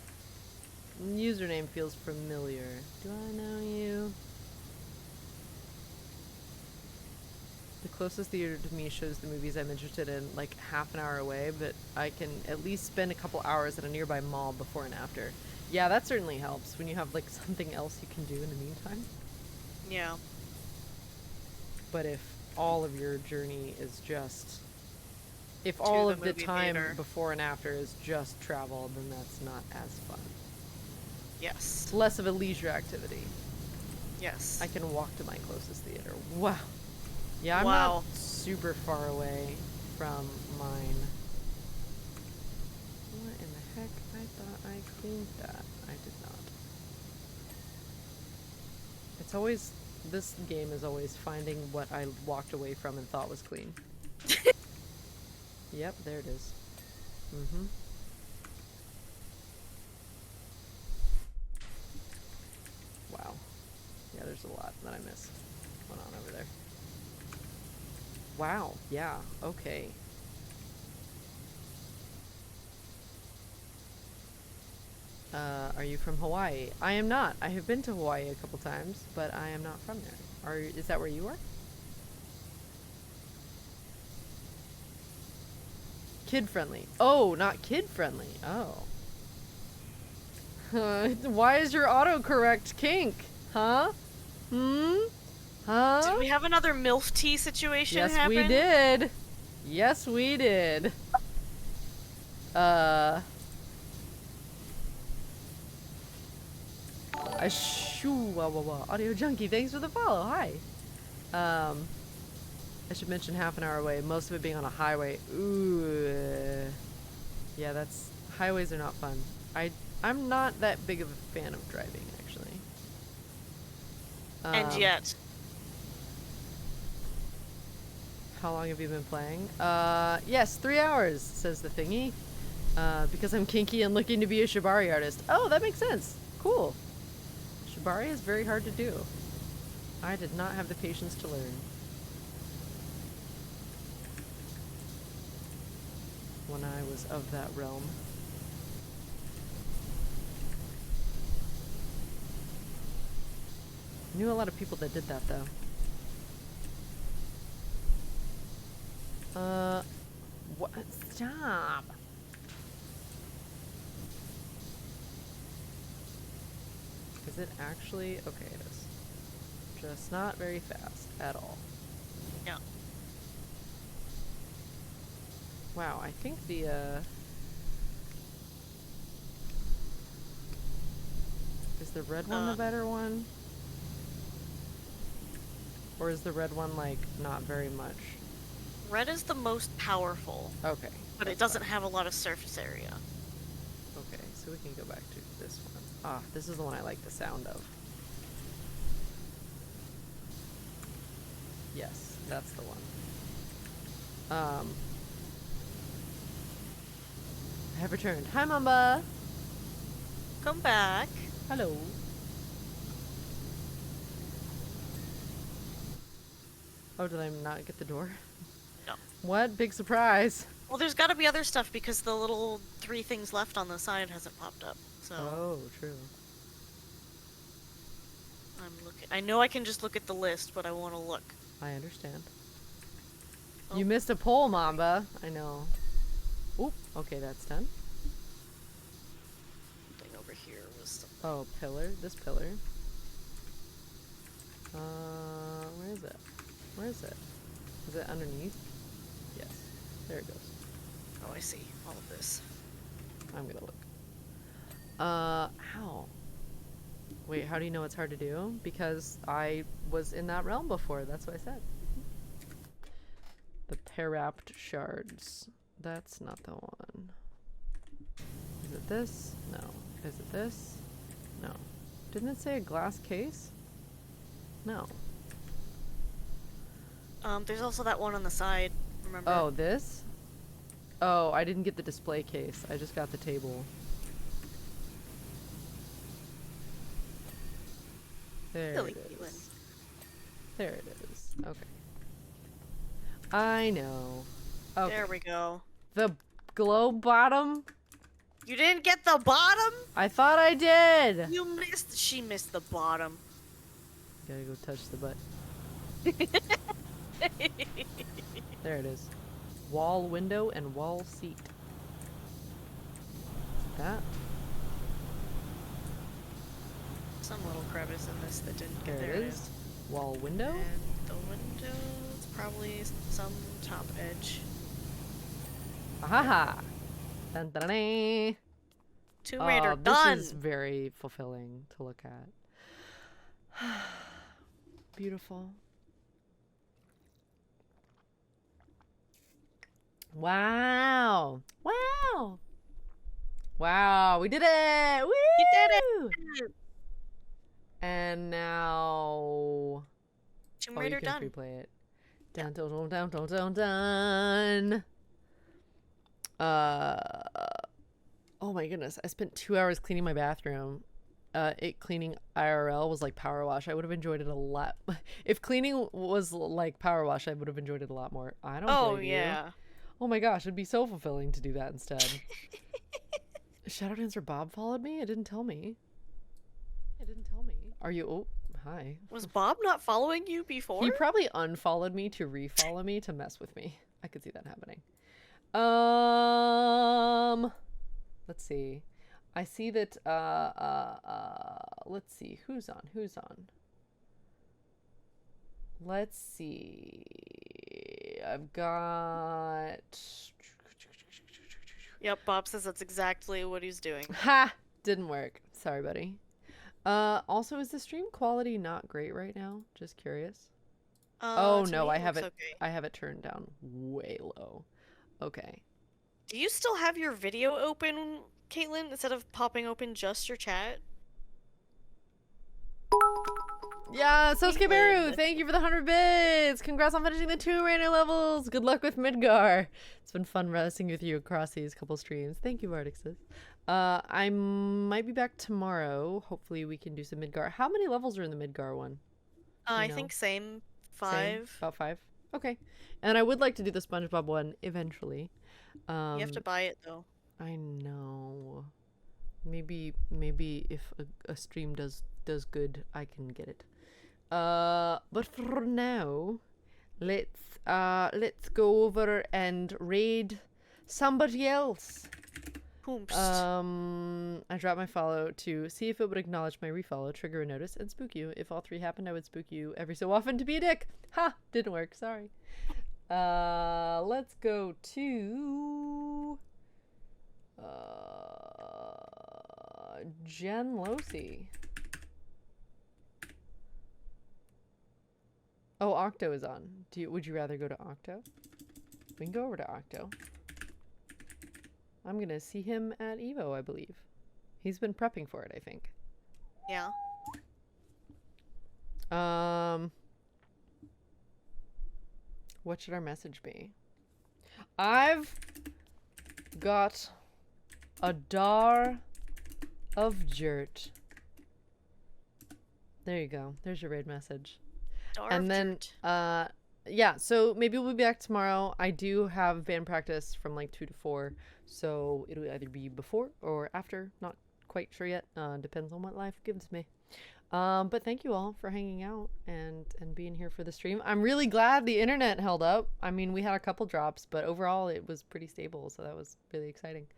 username feels familiar. Do I know you? The closest theater to me shows the movies I'm interested in like half an hour away, but I can at least spend a couple hours at a nearby mall before and after. Yeah, that certainly helps when you have like something else you can do in the meantime. Yeah. But if all of your journey is just... If all of the time before and after is just travel, then that's not as fun. Yes. It's less of a leisure activity. Yes. I can walk to my closest theater. Wow. Yeah, I'm not super far away from mine. What in the heck? I thought I cleaned that. I did not. It's always... This game is always finding what I walked away from and thought was clean. Yep, there it is. Mm-hmm. Wow. Yeah, there's a lot that I missed going on over there. Wow, yeah, okay. Are you from Hawaii? I am not. I have been to Hawaii a couple times, but I am not from there. Is that where you are? Kid friendly. Oh, not kid friendly. Oh. Why is your autocorrect kink? Huh? Huh? Did we have another MILF tea situation Yes, happen? we did. Yes, we did. Audio Junkie, thanks for the follow. Hi. I should mention half an hour away, most of it being on a highway. Ooh. Yeah, highways are not fun. I'm not that big of a fan of driving, actually. And yet. How long have you been playing? Yes, 3 hours, says the thingy. Because I'm kinky and looking to be a shibari artist. Oh, that makes sense. Cool. Shibari is very hard to do. I did not have the patience to learn. When I was of that realm. Knew a lot of people that did that, though. What? Stop! Is it actually? Okay, it is. Just not very fast at all. No. Wow, I think the, is the red one the better one? Or is the red one, like, not very much? Red is the most powerful. Okay. But it doesn't have a lot of surface area. Okay, so we can go back to this one. Ah, this is the one I like the sound of. Yes, that's the one. I have returned. Hi, Mamba! Come back. Hello. Oh, did I not get the door? No. What? Big surprise. Well, there's gotta be other stuff because the little 3 things left on the side hasn't popped up. So Oh, true. I'm looking. I know I can just look at the list, but I want to look. I understand. Oh. You missed a pole, Mamba. I know. Oop. Okay, that's done. Thing over here was something. Oh, pillar. This pillar. Where is it? Where is it? Is it underneath? Yes. There it goes. Oh, I see. All of this. I'm gonna look. How? Wait, how do you know it's hard to do? Because I was in that realm before. That's what I said. The Parapt shards. That's not the one. Is it this? No. Is it this? No. Didn't it say a glass case? No. There's also that one on the side. Remember? Oh, this? Oh, I didn't get the display case. I just got the table. There Silly it Caitlyn. is. There it is. Okay. I know. Okay. There we go. The globe bottom? You didn't get the bottom? I thought I did! You missed. She missed the bottom. Gotta go touch the butt. There it is. Wall window and wall seat. That? Some little crevice in this that didn't get There there. it is. Wall window? And the window is probably some top edge. Ahaha! Dun dun dun. Tomb Raider This done. is very fulfilling to look at. Beautiful. Wow! Wow! Wow! We did it! Woo! You did it. And now, Tomb you Raider can done. replay it. Dun dun dun dun dun dun dun. Oh my goodness! I spent 2 hours cleaning my bathroom. It cleaning IRL was like power wash. I would have enjoyed it a lot. If cleaning was like power wash, I would have enjoyed it a lot more. I don't. Oh blame you. yeah. Oh my gosh, it'd be so fulfilling to do that instead. Shadow Dancer Bob followed me? It didn't tell me. Are you... Oh, hi. Was Bob not following you before? He probably unfollowed me to refollow me to mess with me. I could see that happening. Let's see. I see that, let's see. Who's on? Let's see. I've got... Yep, Bob says that's exactly what he's doing. Ha! Didn't work. Sorry, buddy. Also, is the stream quality not great right now? Just curious. Oh no, I have it. Okay. I have it turned down way low. Okay. Do you still have your video open, Caitlyn, instead of popping open just your chat? Yeah, Sosuke Baru, Caitlyn. thank you for the 100 bits. Congrats on finishing the 2 random levels. Good luck with Midgar. It's been fun wrestling with you across these couple streams. Thank you, Artixus. I might be back tomorrow. Hopefully we can do some Midgar. How many levels are in the Midgar one? I think same 5. Same? About 5? Okay. And I would like to do the SpongeBob one eventually. You have to buy it though. I know. Maybe if a stream does good, I can get it. But for now, let's go over and raid somebody else. Poomst. I dropped my follow to see if it would acknowledge my refollow, trigger a notice, and spook you. If all 3 happened, I would spook you every so often to be a dick. Ha! Didn't work. Sorry. Let's go to Jen Losi. Oh, Octo is on. Would you rather go to Octo? We can go over to Octo. I'm gonna see him at Evo, I believe. He's been prepping for it, I think. Yeah. What should our message be? I've got a dar of jert. There you go. There's your raid message. And then, yeah, so maybe we'll be back tomorrow. I do have band practice from like 2 to 4, so it'll either be before or after. Not quite sure yet. Depends on what life gives me. But thank you all for hanging out and being here for the stream. I'm really glad the internet held up. I mean, we had a couple drops, but overall it was pretty stable, so that was really exciting.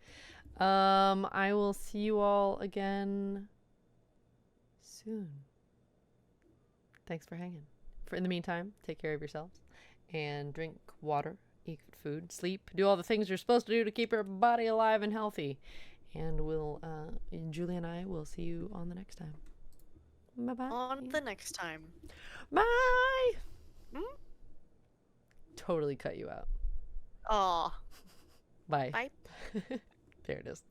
I will see you all again soon. Thanks for hanging. In the meantime, take care of yourselves and drink water, eat food, sleep, do all the things you're supposed to do to keep your body alive and healthy. And Julie and I will see you on the next time. Bye-bye. On the next time. Bye! Totally cut you out. Aw. Bye. Bye. There it is.